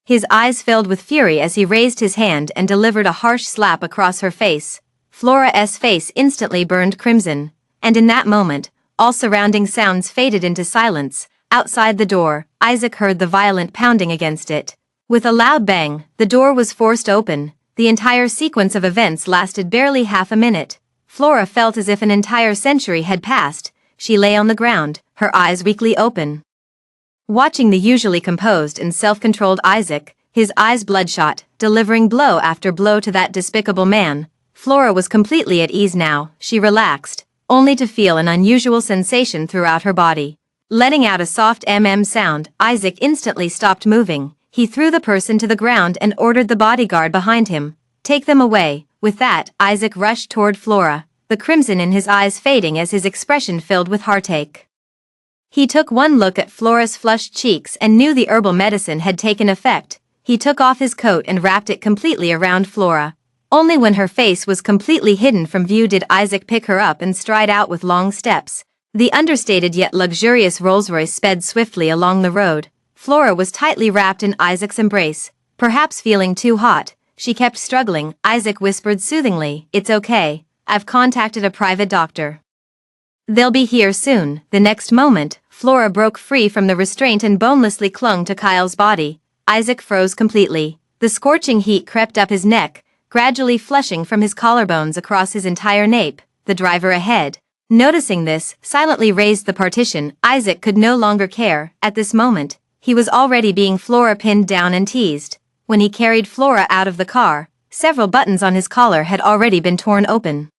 His eyes filled with fury as he raised his hand and delivered a harsh slap across her face. Flora's face instantly burned crimson, and in that moment, all surrounding sounds faded into silence. Outside the door, Isaac heard the violent pounding against it. With a loud bang, the door was forced open. The entire sequence of events lasted barely half a minute. Flora felt as if an entire century had passed. She lay on the ground, her eyes weakly open. Watching the usually composed and self-controlled Isaac, his eyes bloodshot, delivering blow after blow to that despicable man, Flora was completely at ease now. She relaxed, only to feel an unusual sensation throughout her body. Letting out a soft sound, Isaac instantly stopped moving. he threw the person to the ground and ordered the bodyguard behind him, "Take them away." With that, Isaac rushed toward Flora, the crimson in his eyes fading as his expression filled with heartache. He took one look at Flora's flushed cheeks and knew the herbal medicine had taken effect. He took off his coat and wrapped it completely around Flora. Only when her face was completely hidden from view did Isaac pick her up and stride out with long steps. The understated yet luxurious Rolls-Royce sped swiftly along the road. Flora was tightly wrapped in Isaac's embrace. Perhaps feeling too hot, she kept struggling. Isaac whispered soothingly, "It's okay. I've contacted a private doctor. They'll be here soon." The next moment, Flora broke free from the restraint and bonelessly clung to Kyle's body. Isaac froze completely. The scorching heat crept up his neck, gradually flushing from his collarbones across his entire nape. The driver ahead, noticing this, silently raised the partition. Isaac could no longer care. At this moment, he was already being Flora pinned down and teased. When he carried Flora out of the car, several buttons on his collar had already been torn open,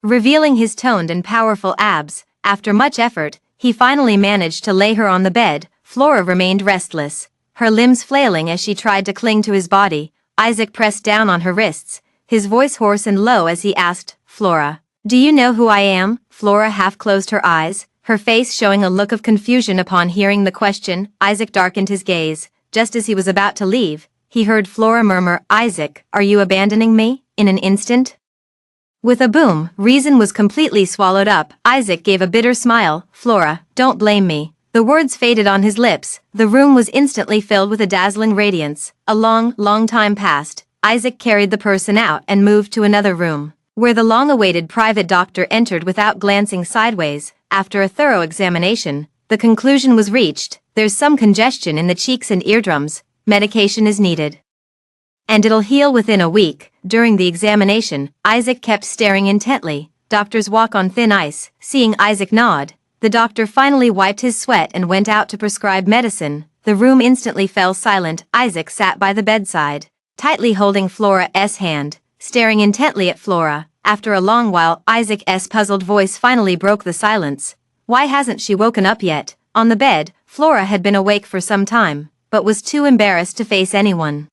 revealing his toned and powerful abs. After much effort, he finally managed to lay her on the bed. Flora remained restless, her limbs flailing as she tried to cling to his body. Isaac pressed down on her wrists, his voice hoarse and low as he asked, "Flora, do you know who I am?" Flora half closed her eyes, her face showing a look of confusion upon hearing the question. Isaac darkened his gaze. Just as he was about to leave, he heard Flora murmur, "Isaac, are you abandoning me?" In an instant, with a boom, reason was completely swallowed up. Isaac gave a bitter smile. "Flora, don't blame me." The words faded on his lips. The room was instantly filled with a dazzling radiance. A long time passed. Isaac carried the person out and moved to another room, where the long-awaited private doctor entered without glancing sideways. After a thorough examination, the conclusion was reached: there's some congestion in the cheeks and eardrums. Medication is needed, and it'll heal within a week. During the examination, Isaac kept staring intently. Doctors walk on thin ice. Seeing Isaac nod, the doctor finally wiped his sweat and went out to prescribe medicine. The room instantly fell silent. Isaac sat by the bedside, tightly holding Flora's hand, staring intently at Flora. After a long while, Isaac's puzzled voice finally broke the silence. Why hasn't she woken up yet? On the bed, Flora had been awake for some time, but was too embarrassed to face anyone,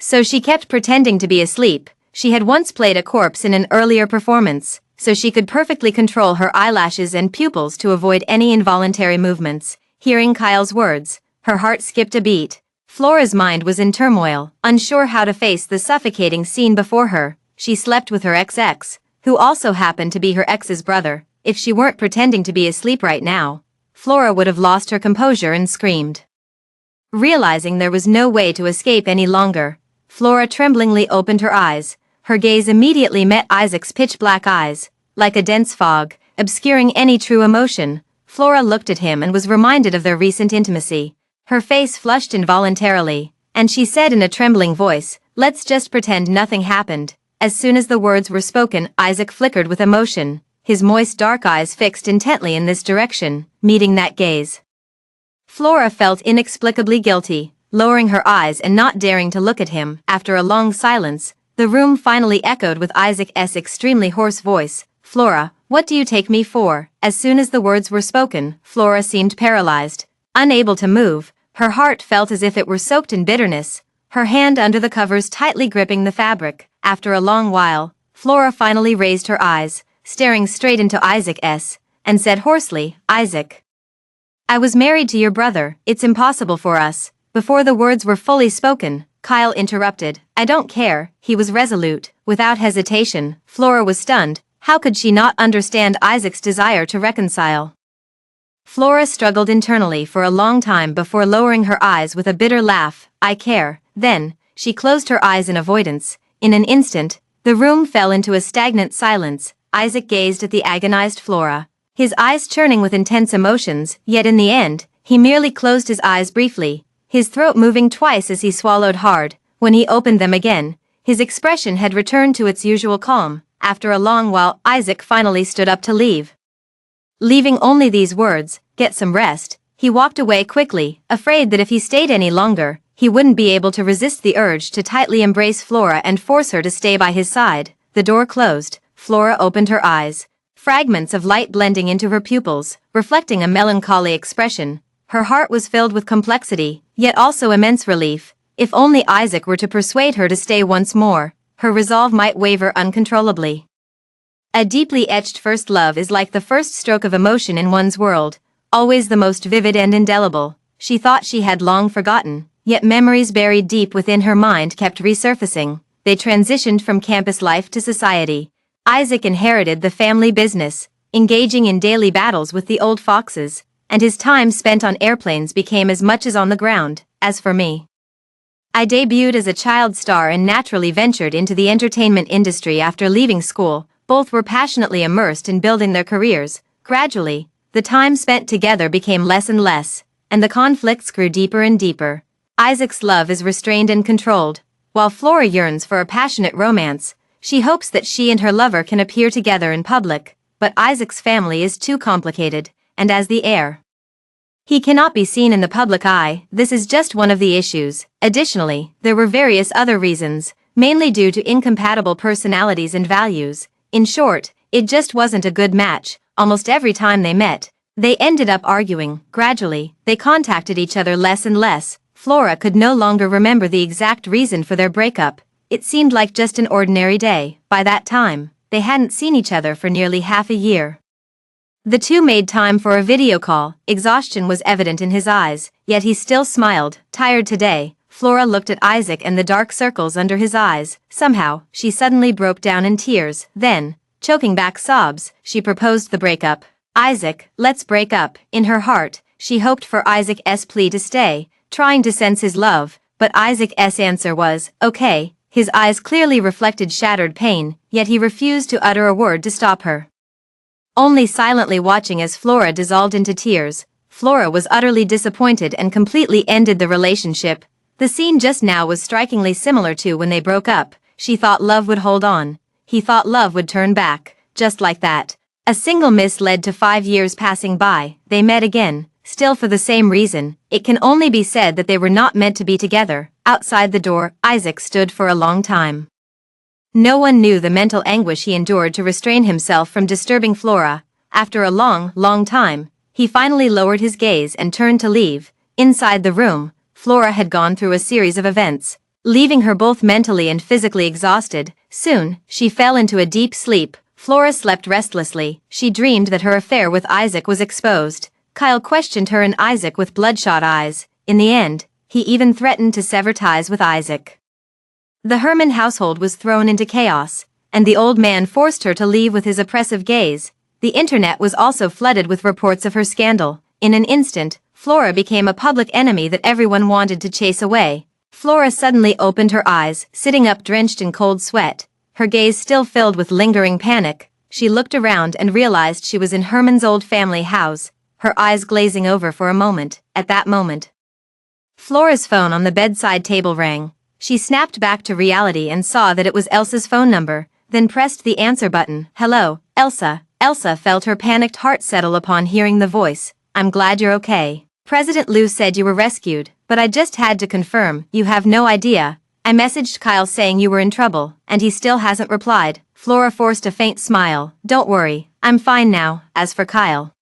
so she kept pretending to be asleep. She had once played a corpse in an earlier performance, so she could perfectly control her eyelashes and pupils to avoid any involuntary movements. Hearing Kyle's words, her heart skipped a beat. Flora's mind was in turmoil, unsure how to face the suffocating scene before her. She slept with her ex, who also happened to be her ex's brother. If she weren't pretending to be asleep right now, Flora would have lost her composure and screamed. Realizing there was no way to escape any longer, Flora tremblingly opened her eyes. Her gaze immediately met Isaac's pitch-black eyes, like a dense fog, obscuring any true emotion. Flora looked at him and was reminded of their recent intimacy. Her face flushed involuntarily, and she said in a trembling voice, "Let's just pretend nothing happened." As soon as the words were spoken, Isaac flickered with emotion, his moist dark eyes fixed intently in this direction. Meeting that gaze, Flora felt inexplicably guilty, lowering her eyes and not daring to look at him. After a long silence, the room finally echoed with Isaac's extremely hoarse voice, "Flora, what do you take me for?" As soon as the words were spoken, Flora seemed paralyzed, unable to move. Her heart felt as if it were soaked in bitterness, her hand under the covers tightly gripping the fabric. After a long while, Flora finally raised her eyes, staring straight into Isaac's, and said hoarsely, "Isaac, I was married to your brother. It's impossible for us." Before the words were fully spoken, Kyle interrupted, "I don't care." He was resolute. Without hesitation, Flora was stunned. How could she not understand Isaac's desire to reconcile? Flora struggled internally for a long time before lowering her eyes with a bitter laugh. "I care." Then, she closed her eyes in avoidance. In an instant, the room fell into a stagnant silence. Isaac gazed at the agonized Flora, his eyes churning with intense emotions, yet in the end, he merely closed his eyes briefly, his throat moving twice as he swallowed hard. When he opened them again, his expression had returned to its usual calm. After a long while, Isaac finally stood up to leave, leaving only these words, "Get some rest." He walked away quickly, afraid that if he stayed any longer, he wouldn't be able to resist the urge to tightly embrace Flora and force her to stay by his side. The door closed. Flora opened her eyes, fragments of light blending into her pupils, reflecting a melancholy expression. Her heart was filled with complexity, yet also immense relief. If only Isaac were to persuade her to stay once more, her resolve might waver uncontrollably. A deeply etched first love is like the first stroke of emotion in one's world, always the most vivid and indelible. She thought she had long forgotten, yet memories buried deep within her mind kept resurfacing. They transitioned from campus life to society. Isaac inherited the family business, engaging in daily battles with the old foxes, and his time spent on airplanes became as much as on the ground. As for me, I debuted as a child star and naturally ventured into the entertainment industry after leaving school. Both were passionately immersed in building their careers. Gradually, the time spent together became less and less, and the conflicts grew deeper and deeper. Isaac's love is restrained and controlled, while Flora yearns for a passionate romance. She hopes that she and her lover can appear together in public, but Isaac's family is too complicated, and as the heir, he cannot be seen in the public eye. This is just one of the issues. Additionally, there were various other reasons, mainly due to incompatible personalities and values. In short, it just wasn't a good match. Almost every time they met, they ended up arguing. Gradually, they contacted each other less and less. Flora could no longer remember the exact reason for their breakup. It seemed like just an ordinary day. By that time, they hadn't seen each other for nearly half a year. The two made time for a video call. Exhaustion was evident in his eyes, yet he still smiled. Tired today, Flora looked at Isaac and the dark circles under his eyes. Somehow, she suddenly broke down in tears. Then, choking back sobs, she proposed the breakup. Isaac, let's break up. In her heart, she hoped for Isaac's plea to stay, trying to sense his love, but Isaac's answer was, okay. His eyes clearly reflected shattered pain, yet he refused to utter a word to stop her. Only silently watching as Flora dissolved into tears. Flora was utterly disappointed and completely ended the relationship. The scene just now was strikingly similar to when they broke up. She thought love would hold on. He thought love would turn back. Just like that. A single miss led to 5 years passing by. They met again, still for the same reason. It can only be said that they were not meant to be together. Outside the door, Isaac stood for a long time. No one knew the mental anguish he endured to restrain himself from disturbing Flora. After a long time, he finally lowered his gaze and turned to leave. Inside the room, Flora had gone through a series of events, leaving her both mentally and physically exhausted. Soon, she fell into a deep sleep. Flora slept restlessly. She dreamed that her affair with Isaac was exposed. Kyle questioned her and Isaac with bloodshot eyes. In the end, he even threatened to sever ties with Isaac. The Herman household was thrown into chaos, and the old man forced her to leave with his oppressive gaze. The internet was also flooded with reports of her scandal. In an instant, Flora became a public enemy that everyone wanted to chase away. Flora suddenly opened her eyes, sitting up drenched in cold sweat, her gaze still filled with lingering panic. She looked around and realized she was in Herman's old family house, her eyes glazing over for a moment. At that moment, Flora's phone on the bedside table rang. She snapped back to reality and saw that it was Elsa's phone number, then pressed the answer button. Hello, Elsa. Elsa felt her panicked heart settle upon hearing the voice. I'm glad you're okay. President Lou said you were rescued, but I just had to confirm. You have no idea. I messaged Kyle saying you were in trouble, and he still hasn't replied. Flora forced a faint smile. Don't worry, I'm fine now. As for Kyle,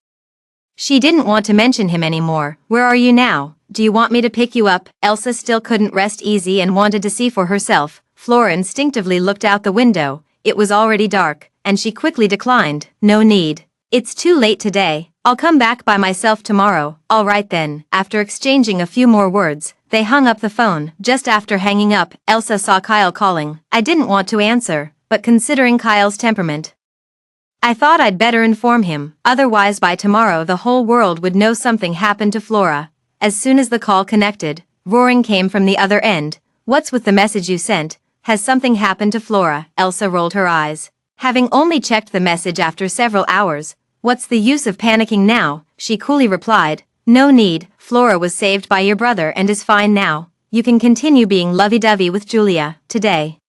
she didn't want to mention him anymore. Where are you now? Do you want me to pick you up? Elsa still couldn't rest easy and wanted to see for herself. Flora instinctively looked out the window. It was already dark, and she quickly declined. No need. It's too late today. I'll come back by myself tomorrow. All right then. After exchanging a few more words, they hung up the phone. Just after hanging up, Elsa saw Kyle calling. I didn't want to answer, but considering Kyle's temperament, I thought I'd better inform him. Otherwise by tomorrow the whole world would know something happened to Flora. As soon as the call connected, roaring came from the other end. What's with the message you sent? Has something happened to Flora? Elsa rolled her eyes. Having only checked the message after several hours, what's the use of panicking now? She coolly replied. No need. Flora was saved by your brother and is fine now. You can continue being lovey-dovey with Julia today.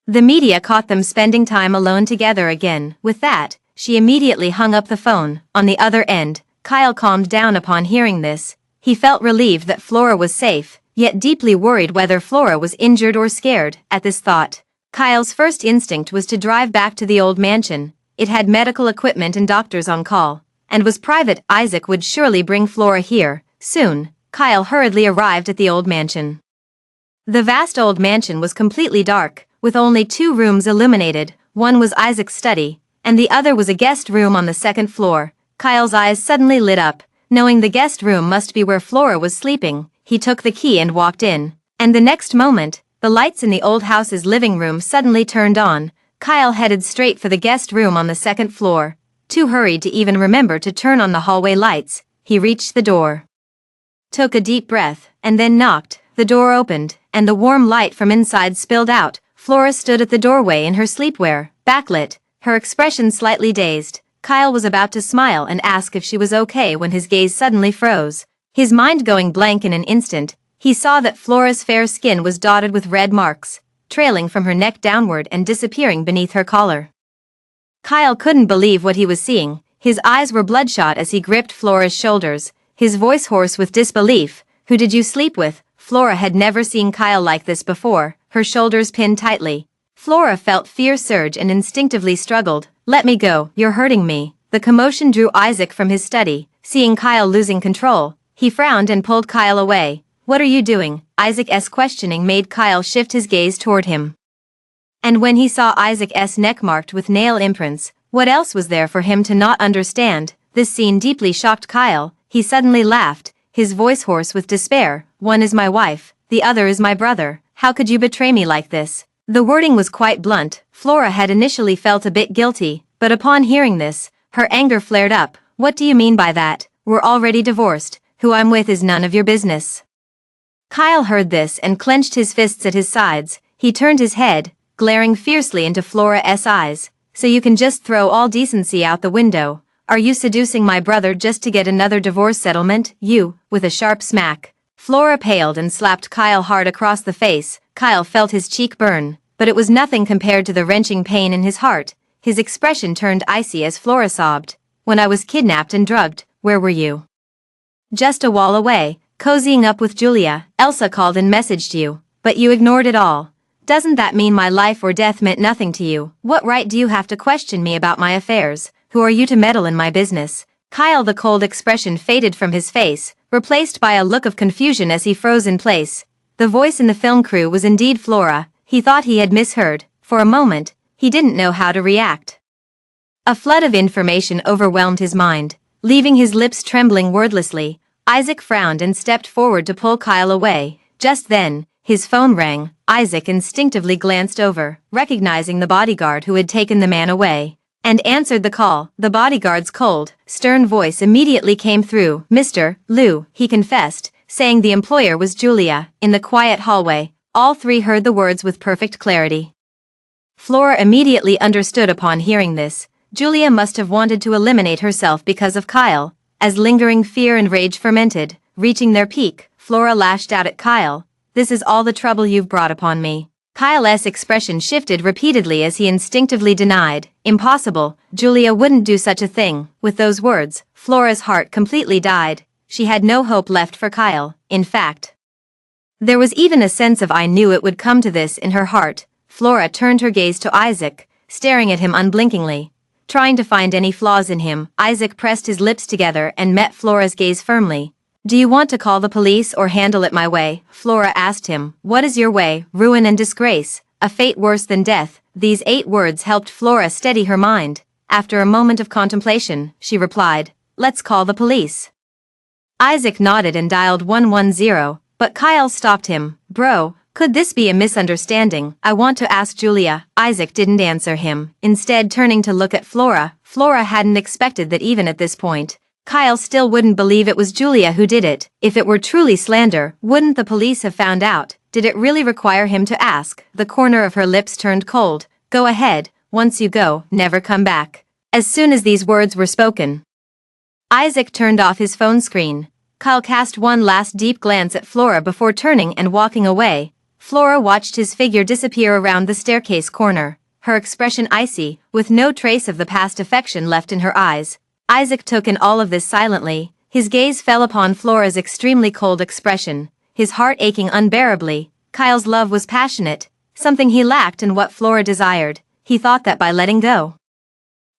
The media caught them spending time alone together again. With that, she immediately hung up the phone. On the other end, Kyle calmed down upon hearing this. He felt relieved that Flora was safe, yet deeply worried whether Flora was injured or scared. At this thought, Kyle's first instinct was to drive back to the old mansion. It had medical equipment and doctors on call, and was private. Isaac would surely bring Flora here, Soon, Kyle hurriedly arrived at the old mansion. The vast old mansion was completely dark, with only 2 rooms illuminated. One was Isaac's study, and the other was a guest room on the 2nd floor. Kyle's eyes suddenly lit up. Knowing the guest room must be where Flora was sleeping, he took the key and walked in. And the next moment, the lights in the old house's living room suddenly turned on. Kyle headed straight for the guest room on the 2nd floor. Too hurried to even remember to turn on the hallway lights, he reached the door. Took a deep breath, and then knocked. The door opened, and the warm light from inside spilled out. Flora stood at the doorway in her sleepwear, backlit, her expression slightly dazed. Kyle was about to smile and ask if she was okay when his gaze suddenly froze. His mind going blank in an instant, he saw that Flora's fair skin was dotted with red marks, trailing from her neck downward and disappearing beneath her collar. Kyle couldn't believe what he was seeing. His eyes were bloodshot as he gripped Flora's shoulders, his voice hoarse with disbelief. "Who did you sleep with?" Flora had never seen Kyle like this before, her shoulders pinned tightly. Flora felt fear surge and instinctively struggled. "Let me go, you're hurting me." The commotion drew Isaac from his study. Seeing Kyle losing control, he frowned and pulled Kyle away. "What are you doing?" Isaac's questioning made Kyle shift his gaze toward him. And when he saw Isaac's neck marked with nail imprints, what else was there for him to not understand? This scene deeply shocked Kyle. He suddenly laughed, his voice hoarse with despair. "One is my wife, the other is my brother. How could you betray me like this?" The wording was quite blunt. Flora had initially felt a bit guilty, but upon hearing this, her anger flared up. "What do you mean by that? We're already divorced. Who I'm with is none of your business." Kyle heard this and clenched his fists at his sides. He turned his head, glaring fiercely into Flora's eyes. "So you can just throw all decency out the window? Are you seducing my brother just to get another divorce settlement? You," with a sharp smack. Flora paled and slapped Kyle hard across the face. Kyle felt his cheek burn, but it was nothing compared to the wrenching pain in his heart. His expression turned icy as Flora sobbed. "When I was kidnapped and drugged, where were you?" "Just a wall away, cozying up with Julia. Elsa called and messaged you, but you ignored it all. Doesn't that mean my life or death meant nothing to you? What right do you have to question me about my affairs? Who are you to meddle in my business?" Kyle, the cold expression faded from his face, replaced by a look of confusion as he froze in place. The voice in the film crew was indeed Flora. He thought he had misheard. For a moment, he didn't know how to react. A flood of information overwhelmed his mind, leaving his lips trembling wordlessly. Isaac frowned and stepped forward to pull Kyle away. Just then, his phone rang. Isaac instinctively glanced over, recognizing the bodyguard who had taken the man away, and answered the call. The bodyguard's cold, stern voice immediately came through. "Mr. Liu," he confessed, saying the employer was Julia. In the quiet hallway, all three heard the words with perfect clarity. Flora immediately understood upon hearing this. Julia must have wanted to eliminate herself because of Kyle. As lingering fear and rage fermented, reaching their peak, Flora lashed out at Kyle. "This is all the trouble you've brought upon me." Kyle's expression shifted repeatedly as he instinctively denied. "Impossible, Julia wouldn't do such a thing." With those words, Flora's heart completely died. She had no hope left for Kyle. In fact, there was even a sense of "I knew it would come to this" in her heart. Flora turned her gaze to Isaac, staring at him unblinkingly, trying to find any flaws in him. Isaac pressed his lips together and met Flora's gaze firmly. "Do you want to call the police or handle it my way?" Flora asked him. "What is your way?" "Ruin and disgrace, a fate worse than death." These 8 words helped Flora steady her mind. After a moment of contemplation, she replied, "Let's call the police." Isaac nodded and dialed 110, but Kyle stopped him. "Bro, could this be a misunderstanding? I want to ask Julia." Isaac didn't answer him, instead turning to look at Flora. Flora hadn't expected that even at this point, Kyle still wouldn't believe it was Julia who did it. If it were truly slander, wouldn't the police have found out? Did it really require him to ask? The corner of her lips turned cold. "Go ahead, once you go, never come back." As soon as these words were spoken, Isaac turned off his phone screen. Kyle cast one last deep glance at Flora before turning and walking away. Flora watched his figure disappear around the staircase corner, her expression icy, with no trace of the past affection left in her eyes. Isaac took in all of this silently. His gaze fell upon Flora's extremely cold expression, his heart aching unbearably. Kyle's love was passionate, something he lacked in what Flora desired. He thought that by letting go,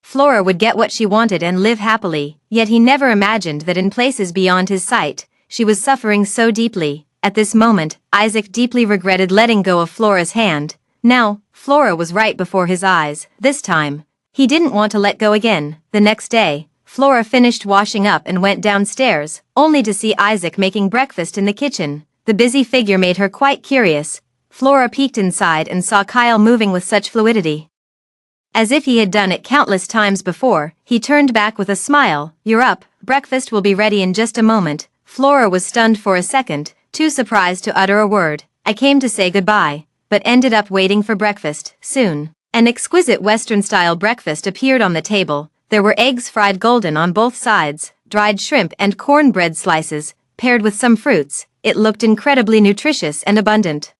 Flora would get what she wanted and live happily, yet he never imagined that in places beyond his sight, she was suffering so deeply. At this moment, Isaac deeply regretted letting go of Flora's hand. Now, Flora was right before his eyes. This time, he didn't want to let go again. The next day, Flora finished washing up and went downstairs, only to see Isaac making breakfast in the kitchen. The busy figure made her quite curious. Flora peeked inside and saw Kyle moving with such fluidity. As if he had done it countless times before, he turned back with a smile. "You're up, breakfast will be ready in just a moment." Flora was stunned for a second, too surprised to utter a word. "I came to say goodbye, but ended up waiting for breakfast." Soon, an exquisite Western-style breakfast appeared on the table. There were eggs fried golden on both sides, dried shrimp and cornbread slices, paired with some fruits. It looked incredibly nutritious and abundant.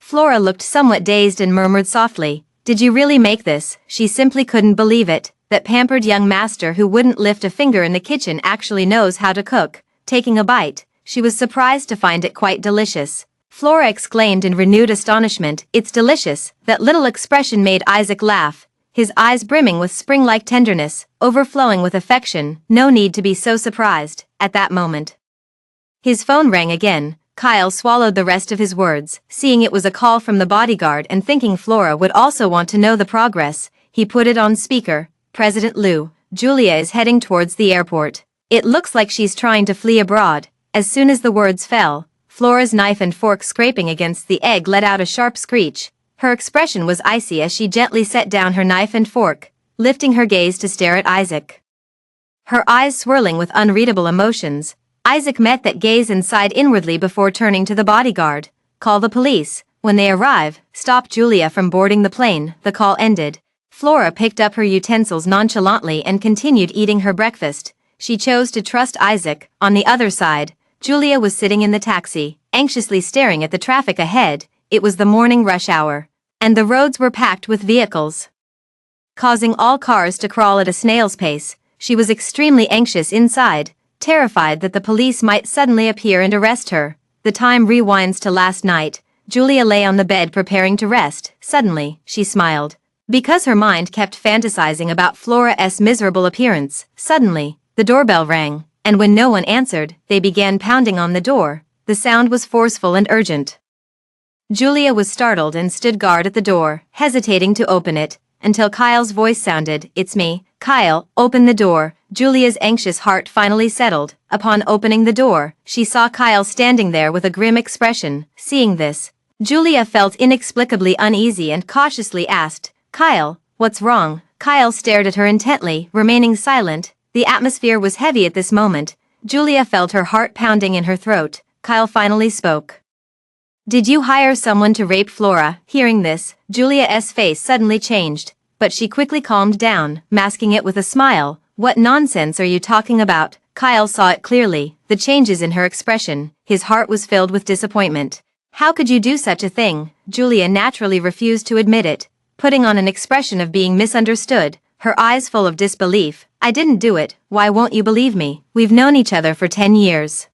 Flora looked somewhat dazed and murmured softly, "Did you really make this?" She simply couldn't believe it. That pampered young master who wouldn't lift a finger in the kitchen actually knows how to cook. Taking a bite, she was surprised to find it quite delicious. Flora exclaimed in renewed astonishment, "It's delicious." That little expression made Isaac laugh, his eyes brimming with spring-like tenderness, overflowing with affection. No need to be so surprised. At that moment, his phone rang again. Kyle swallowed the rest of his words, seeing it was a call from the bodyguard and thinking Flora would also want to know the progress. He put it on speaker. "President Lou, Julia is heading towards the airport. It looks like she's trying to flee abroad." As soon as the words fell, Flora's knife and fork scraping against the egg let out a sharp screech. Her expression was icy as she gently set down her knife and fork, lifting her gaze to stare at Isaac. Her eyes swirling with unreadable emotions, Isaac met that gaze and sighed inwardly before turning to the bodyguard. "Call the police. When they arrive, stop Julia from boarding the plane." The call ended. Flora picked up her utensils nonchalantly and continued eating her breakfast. She chose to trust Isaac. On the other side, Julia was sitting in the taxi, anxiously staring at the traffic ahead. It was the morning rush hour, and the roads were packed with vehicles, causing all cars to crawl at a snail's pace. She was extremely anxious inside, terrified that the police might suddenly appear and arrest her. The time rewinds to last night. Julia lay on the bed preparing to rest. Suddenly, she smiled, because her mind kept fantasizing about Flora's miserable appearance. Suddenly, the doorbell rang, and when no one answered, they began pounding on the door. The sound was forceful and urgent. Julia was startled and stood guard at the door, hesitating to open it, until Kyle's voice sounded. "It's me, Kyle, open the door." Julia's anxious heart finally settled. Upon opening the door, she saw Kyle standing there with a grim expression. Seeing this, Julia felt inexplicably uneasy and cautiously asked, "Kyle, what's wrong?" Kyle stared at her intently, remaining silent. The atmosphere was heavy at this moment. Julia felt her heart pounding in her throat. Kyle finally spoke. "Did you hire someone to rape Flora?" Hearing this, Julia's face suddenly changed, but she quickly calmed down, masking it with a smile. "What nonsense are you talking about?" Kyle saw it clearly, the changes in her expression. His heart was filled with disappointment. "How could you do such a thing?" Julia naturally refused to admit it, putting on an expression of being misunderstood, her eyes full of disbelief. "I didn't do it. Why won't you believe me? We've known each other for 10 years.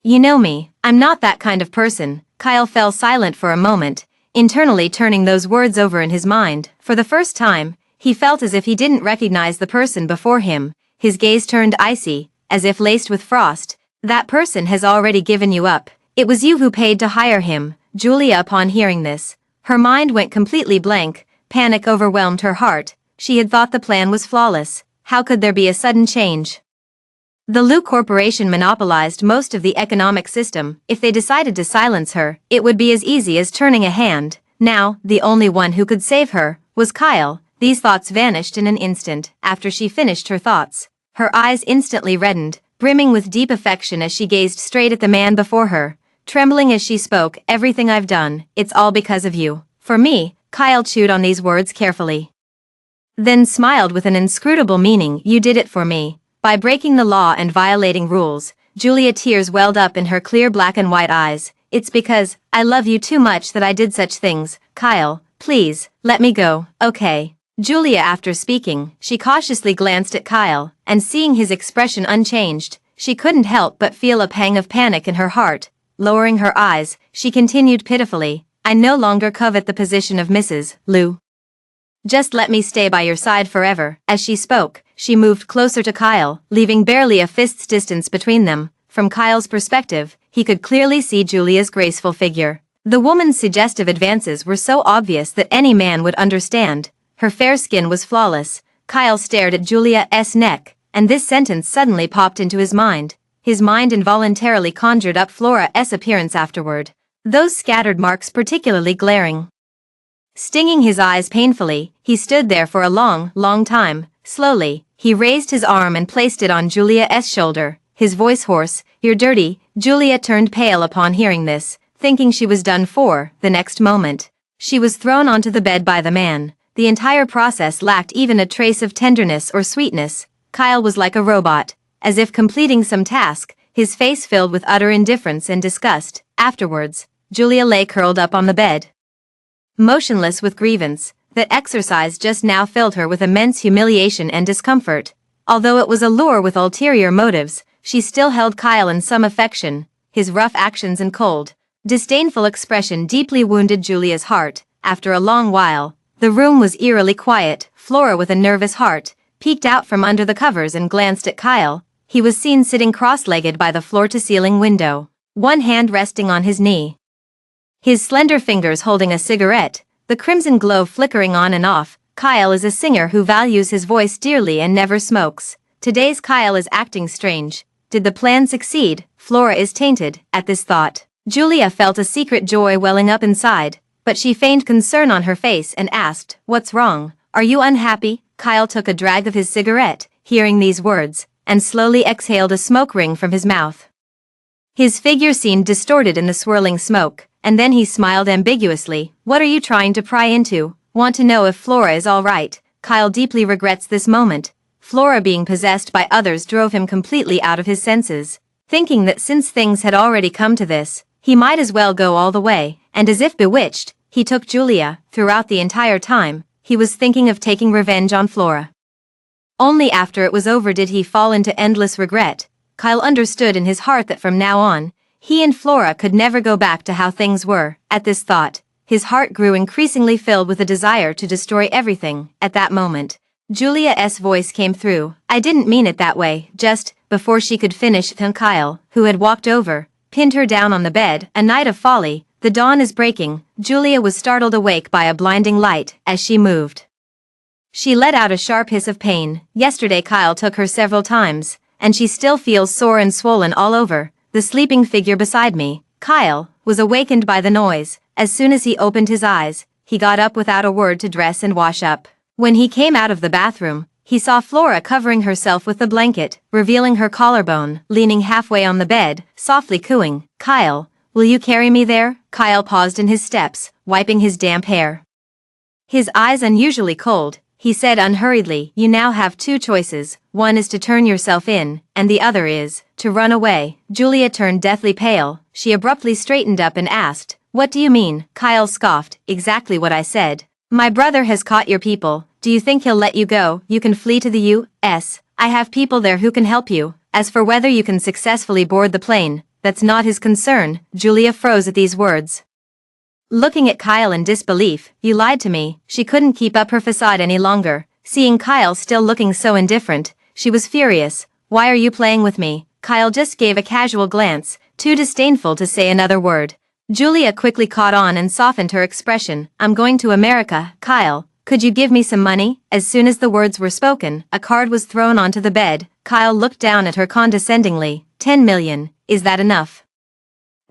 You know me, I'm not that kind of person." Kyle fell silent for a moment, internally turning those words over in his mind. For the first time, he felt as if he didn't recognize the person before him. His gaze turned icy, as if laced with frost. "That person has already given you up. It was you who paid to hire him." Julia, upon hearing this, her mind went completely blank. Panic overwhelmed her heart. She had thought the plan was flawless. How could there be a sudden change? The Lu Corporation monopolized most of the economic system. If they decided to silence her, it would be as easy as turning a hand. Now, the only one who could save her was Kyle. These thoughts vanished in an instant. After she finished her thoughts, her eyes instantly reddened, brimming with deep affection as she gazed straight at the man before her. Trembling as she spoke, "Everything I've done, it's all because of you." "For me?" Kyle chewed on these words carefully, then smiled with an inscrutable meaning. "You did it for me. By breaking the law and violating rules." Julia, tears welled up in her clear black and white eyes. "It's because I love you too much that I did such things. Kyle, please, let me go." "Okay." Julia, after speaking, she cautiously glanced at Kyle, and seeing his expression unchanged, she couldn't help but feel a pang of panic in her heart. Lowering her eyes, she continued pitifully, "I no longer covet the position of Mrs. Lu. Just let me stay by your side forever." As she spoke, she moved closer to Kyle, leaving barely a fist's distance between them. From Kyle's perspective, he could clearly see Julia's graceful figure. The woman's suggestive advances were so obvious that any man would understand. Her fair skin was flawless. Kyle stared at Julia's neck, and this sentence suddenly popped into his mind. His mind involuntarily conjured up Flora's appearance afterward. Those scattered marks particularly glaring. Stinging his eyes painfully, he stood there for a long time. Slowly, he raised his arm and placed it on Julia's shoulder, his voice hoarse. "You're dirty." Julia turned pale upon hearing this, thinking she was done for. The next moment, she was thrown onto the bed by the man. The entire process lacked even a trace of tenderness or sweetness. Kyle was like a robot, as if completing some task, his face filled with utter indifference and disgust. Afterwards, Julia lay curled up on the bed, motionless with grievance. That exercise just now filled her with immense humiliation and discomfort. Although it was a lure with ulterior motives, she still held Kyle in some affection. His rough actions and cold, disdainful expression deeply wounded Julia's heart. After a long while, the room was eerily quiet. Flora, with a nervous heart, peeked out from under the covers and glanced at Kyle. He was seen sitting cross-legged by the floor-to-ceiling window, one hand resting on his knee, his slender fingers holding a cigarette, the crimson glow flickering on and off. Kyle is a singer who values his voice dearly and never smokes. Today's Kyle is acting strange. Did the plan succeed? Flora is tainted. At this thought, Julia felt a secret joy welling up inside, but she feigned concern on her face and asked, "What's wrong? Are you unhappy?" Kyle took a drag of his cigarette, hearing these words, and slowly exhaled a smoke ring from his mouth. His figure seemed distorted in the swirling smoke, and then he smiled ambiguously. "What are you trying to pry into? Want to know if Flora is all right?" Kyle deeply regrets this moment. Flora being possessed by others drove him completely out of his senses. Thinking that since things had already come to this, he might as well go all the way, and as if bewitched, he took Julia. Throughout the entire time, he was thinking of taking revenge on Flora. Only after it was over did he fall into endless regret. Kyle understood in his heart that from now on, he and Flora could never go back to how things were. At this thought, his heart grew increasingly filled with a desire to destroy everything. At that moment, Julia's voice came through. "I didn't mean it that way." Just before she could finish, Kyle, who had walked over, pinned her down on the bed. A night of folly. The dawn is breaking. Julia was startled awake by a blinding light. As she moved, she let out a sharp hiss of pain. Yesterday Kyle took her several times, and she still feels sore and swollen all over. The sleeping figure beside me, Kyle, was awakened by the noise. As soon as he opened his eyes, he got up without a word to dress and wash up. When he came out of the bathroom, he saw Flora covering herself with the blanket, revealing her collarbone, leaning halfway on the bed, softly cooing. "Kyle, will you carry me there?" Kyle paused in his steps, wiping his damp hair. His eyes unusually cold, he said unhurriedly, "You now have two choices. One is to turn yourself in, and the other is to run away." Julia turned deathly pale. She abruptly straightened up and asked, "What do you mean?" Kyle scoffed, "Exactly what I said. My brother has caught your people. Do you think he'll let you go? You can flee to the U.S. I have people there who can help you. As for whether you can successfully board the plane, that's not his concern." Julia froze at these words, looking at Kyle in disbelief. "You lied to me." She couldn't keep up her facade any longer. Seeing Kyle still looking so indifferent, she was furious. "Why are you playing with me?" Kyle just gave a casual glance, too disdainful to say another word. Julia quickly caught on and softened her expression. "I'm going to America. Kyle, could you give me some money?" As soon as the words were spoken, a card was thrown onto the bed. Kyle looked down at her condescendingly. 10 million, is that enough?"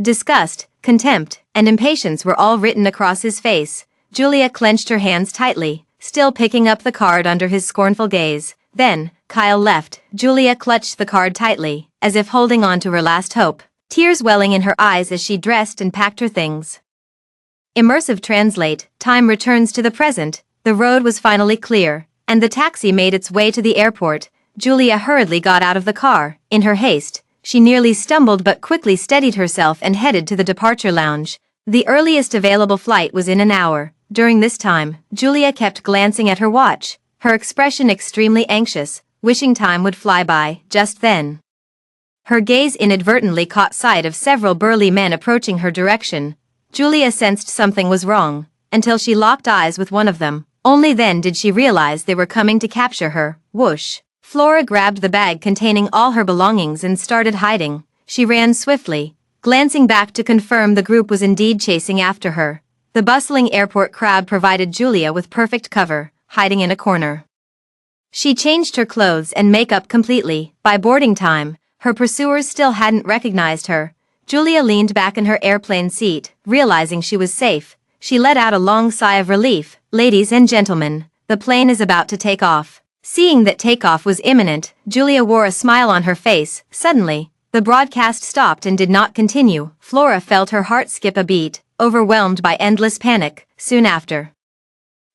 Disgust, contempt, and impatience were all written across his face. Julia clenched her hands tightly, still picking up the card under his scornful gaze. Then, Kyle left. Julia clutched the card tightly, as if holding on to her last hope, tears welling in her eyes as she dressed and packed her things. Immersive translate. Time returns to the present. The road was finally clear, and the taxi made its way to the airport. Julia hurriedly got out of the car. In her haste, she nearly stumbled but quickly steadied herself and headed to the departure lounge. The earliest available flight was in an hour. During this time, Julia kept glancing at her watch, her expression extremely anxious, wishing time would fly by. Just then, her gaze inadvertently caught sight of several burly men approaching her direction. Julia sensed something was wrong, until she locked eyes with one of them. Only then did she realize they were coming to capture her. Whoosh! Flora grabbed the bag containing all her belongings and started hiding. she ran swiftly, glancing back to confirm the group was indeed chasing after her. The bustling airport crowd provided Julia with perfect cover, hiding in a corner. She changed her clothes and makeup completely. By boarding time, her pursuers still hadn't recognized her. Julia leaned back in her airplane seat, realizing she was safe. She let out a long sigh of relief. Ladies and gentlemen, the plane is about to take off. Seeing that takeoff was imminent, Julia wore a smile on her face. Suddenly, the broadcast stopped and did not continue. Flora felt her heart skip a beat, overwhelmed by endless panic. Soon after,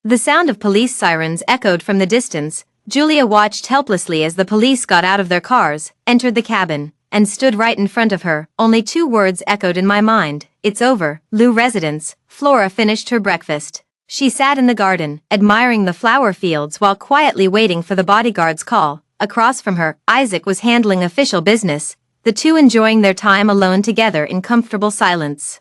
the sound of police sirens echoed from the distance. Julia watched helplessly as the police got out of their cars, entered the cabin, and stood right in front of her. Only two words echoed in my mind. It's over. Lou residence. Flora finished her breakfast. She sat in the garden, admiring the flower fields while quietly waiting for the bodyguard's call. Across from her, Isaac was handling official business, the two enjoying their time alone together in comfortable silence.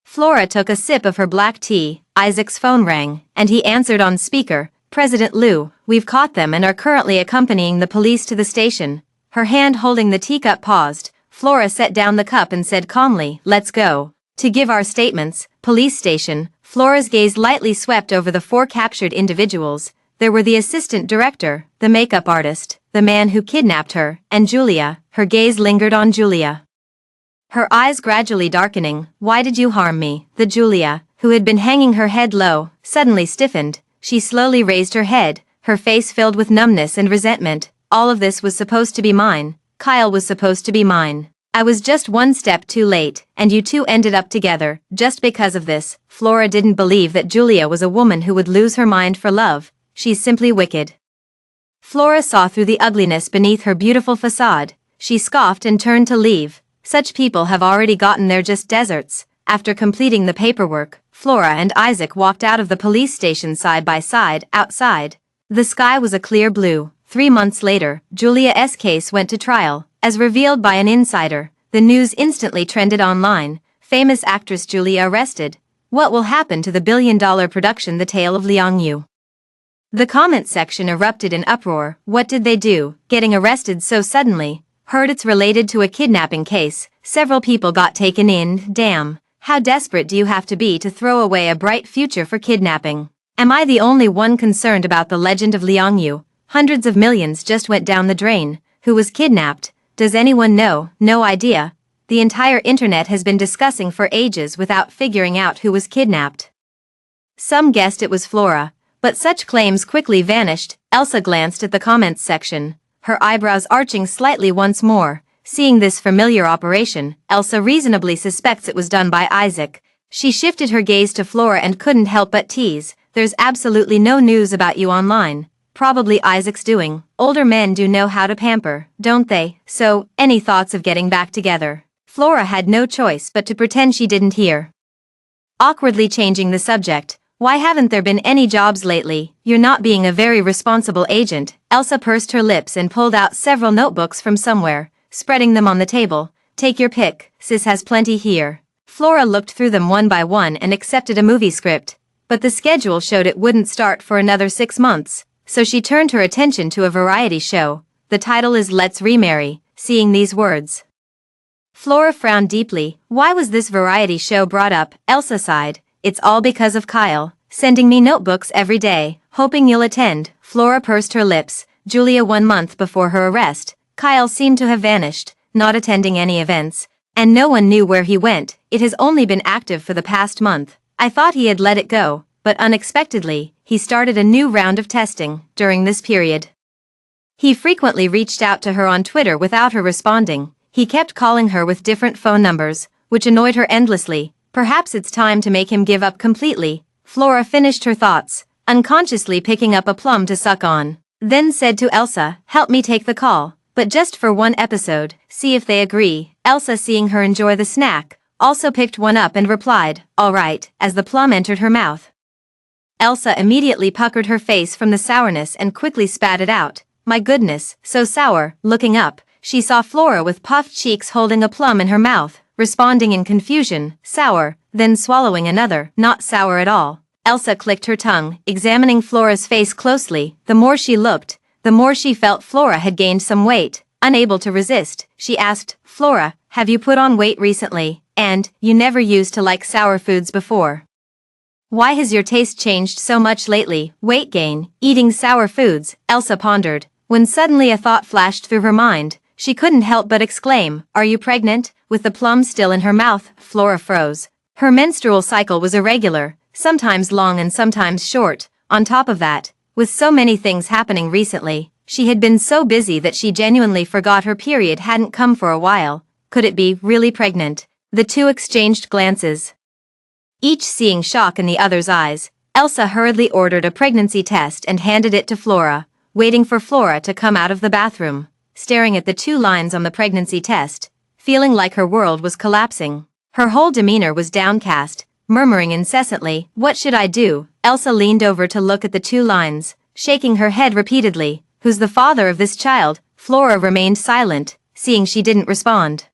Flora took a sip of her black tea. Isaac's phone rang, and he answered on speaker. President Lou, we've caught them and are currently accompanying the police to the station. Her hand holding the teacup paused. Flora set down the cup and said calmly, let's go. To give our statements. Police station. Flora's gaze lightly swept over the four captured individuals. There were the assistant director, the makeup artist, the man who kidnapped her, and Julia. Her gaze lingered on Julia, her eyes gradually darkening. Why did you harm me? The Julia, who had been hanging her head low, suddenly stiffened. She slowly raised her head, her face filled with numbness and resentment. All of this was supposed to be mine. Kyle was supposed to be mine. I was just one step too late, and you two ended up together. Just because of this, Flora didn't believe that Julia was a woman who would lose her mind for love. She's simply wicked. Flora saw through the ugliness beneath her beautiful facade. She scoffed and turned to leave. Such people have already gotten there, just deserts. After completing the paperwork, Flora and Isaac walked out of the police station side by side. Outside, the sky was a clear blue. 3 months later, Julia's case went to trial. As revealed by an insider, the news instantly trended online. Famous actress Julia arrested. What will happen to the billion-dollar production The Tale of Liang Yu? The comment section erupted in uproar. What did they do, getting arrested so suddenly? Heard it's related to a kidnapping case. Several people got taken in. Damn, how desperate do you have to be to throw away a bright future for kidnapping? Am I the only one concerned about the legend of Liang Yu? Hundreds of millions just went down the drain. Who was kidnapped? Does anyone know? No idea. The entire internet has been discussing for ages without figuring out who was kidnapped. Some guessed it was Flora, but such claims quickly vanished. Elsa glanced at the comments section, her eyebrows arching slightly once more. Seeing this familiar operation, Elsa reasonably suspects it was done by Isaac. She shifted her gaze to Flora and couldn't help but tease. There's absolutely no news about you online. Probably Isaac's doing. Older men do know how to pamper, don't they? So, any thoughts of getting back together? Flora had no choice but to pretend she didn't hear. Awkwardly changing the subject. Why haven't there been any jobs lately? You're not being a very responsible agent. Elsa pursed her lips and pulled out several notebooks from somewhere, spreading them on the table. Take your pick, sis has plenty here. Flora looked through them one by one and accepted a movie script, but the schedule showed it wouldn't start for another 6 months. So she turned her attention to a variety show. The title is Let's Remarry. Seeing these words, Flora frowned deeply. Why was this variety show brought up? Elsa sighed. It's all because of Kyle, sending me notebooks every day, hoping you'll attend. Flora pursed her lips. Julia 1 month before her arrest, Kyle seemed to have vanished, not attending any events, and no one knew where he went. It has only been active for the past month. I thought he had let it go, but unexpectedly, he started a new round of testing. During this period, he frequently reached out to her on Twitter without her responding. He kept calling her with different phone numbers, which annoyed her endlessly. Perhaps it's time to make him give up completely. Flora finished her thoughts, unconsciously picking up a plum to suck on, then said to Elsa, help me take the call, but just for 1 episode, see if they agree. Elsa, seeing her enjoy the snack, also picked one up and replied, all right, as the plum entered her mouth. Elsa immediately puckered her face from the sourness and quickly spat it out. My goodness, so sour. Looking up, she saw Flora with puffed cheeks holding a plum in her mouth, responding in confusion, sour, then swallowing another, not sour at all. Elsa clicked her tongue, examining Flora's face closely. The more she looked, the more she felt Flora had gained some weight. Unable to resist, she asked, "Flora, have you put on weight recently? And, you never used to like sour foods before. Why has your taste changed so much lately?" Weight gain, eating sour foods, Elsa pondered, when suddenly a thought flashed through her mind. She couldn't help but exclaim, "Are you pregnant?" With the plum still in her mouth, Flora froze. Her menstrual cycle was irregular, sometimes long and sometimes short. On top of that, with so many things happening recently, she had been so busy that she genuinely forgot her period hadn't come for a while. Could it be really pregnant? The two exchanged glances, each seeing shock in the other's eyes. Elsa hurriedly ordered a pregnancy test and handed it to Flora, waiting for Flora to come out of the bathroom, staring at the two lines on the pregnancy test, feeling like her world was collapsing. Her whole demeanor was downcast, murmuring incessantly, "What should I do?" Elsa leaned over to look at the two lines, shaking her head repeatedly. "Who's the father of this child?" Flora remained silent, seeing she didn't respond.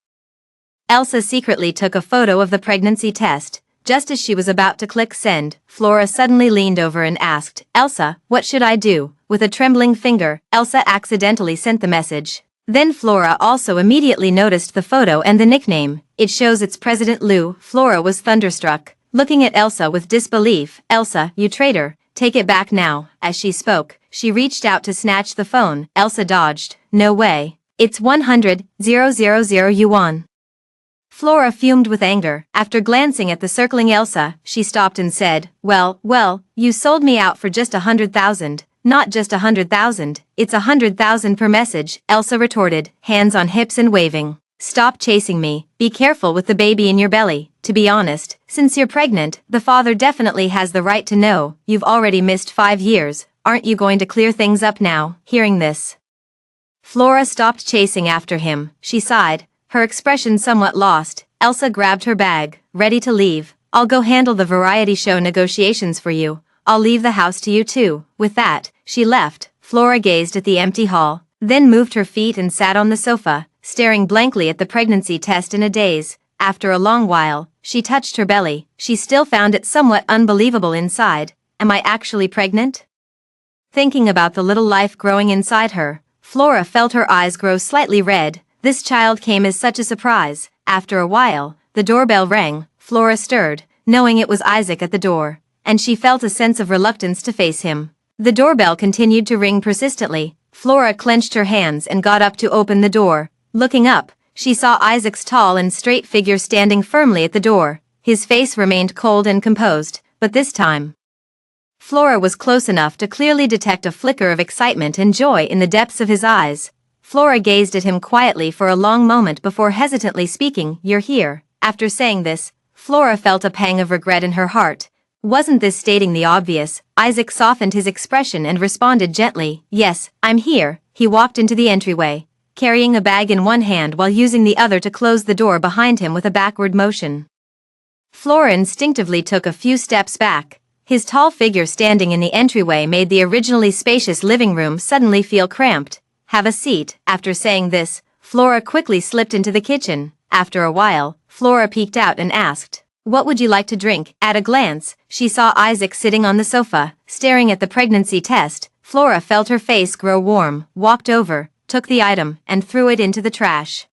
Elsa secretly took a photo of the pregnancy test. Just as she was about to click send, Flora suddenly leaned over and asked, "Elsa, what should I do?" With a trembling finger, Elsa accidentally sent the message. Then Flora also immediately noticed the photo and the nickname. "It shows it's President Lou." Flora was thunderstruck, looking at Elsa with disbelief. "Elsa, you traitor, take it back now." As she spoke, she reached out to snatch the phone. Elsa dodged. "No way. It's 100,000 yuan. Flora fumed with anger. After glancing at the circling Elsa, she stopped and said, well, you sold me out for just 100,000. Not just 100,000, it's 100,000 per message," Elsa retorted, hands on hips and waving. "Stop chasing me. Be careful with the baby in your belly. To be honest, since you're pregnant, the father definitely has the right to know. You've already missed 5 years. Aren't you going to clear things up now?" Hearing this, Flora stopped chasing after him. She sighed, her expression somewhat lost. Elsa grabbed her bag, ready to leave. "I'll go handle the variety show negotiations for you. I'll leave the house to you too." With that, she left. Flora gazed at the empty hall, then moved her feet and sat on the sofa, staring blankly at the pregnancy test in a daze. After a long while, she touched her belly. She still found it somewhat unbelievable inside. Am I actually pregnant? Thinking about the little life growing inside her, Flora felt her eyes grow slightly red. This child came as such a surprise. After a while, the doorbell rang. Flora stirred, knowing it was Isaac at the door, and she felt a sense of reluctance to face him. The doorbell continued to ring persistently. Flora clenched her hands and got up to open the door. Looking up, she saw Isaac's tall and straight figure standing firmly at the door. His face remained cold and composed, but this time, Flora was close enough to clearly detect a flicker of excitement and joy in the depths of his eyes. Flora gazed at him quietly for a long moment before hesitantly speaking, "You're here." After saying this, Flora felt a pang of regret in her heart. Wasn't this stating the obvious? Isaac softened his expression and responded gently, "Yes, I'm here." He walked into the entryway, carrying a bag in one hand while using the other to close the door behind him with a backward motion. Flora instinctively took a few steps back. His tall figure standing in the entryway made the originally spacious living room suddenly feel cramped. "Have a seat." After saying this, Flora quickly slipped into the kitchen. After a while, Flora peeked out and asked, "What would you like to drink?" At a glance, she saw Isaac sitting on the sofa, staring at the pregnancy test. Flora felt her face grow warm, walked over, took the item, and threw it into the trash.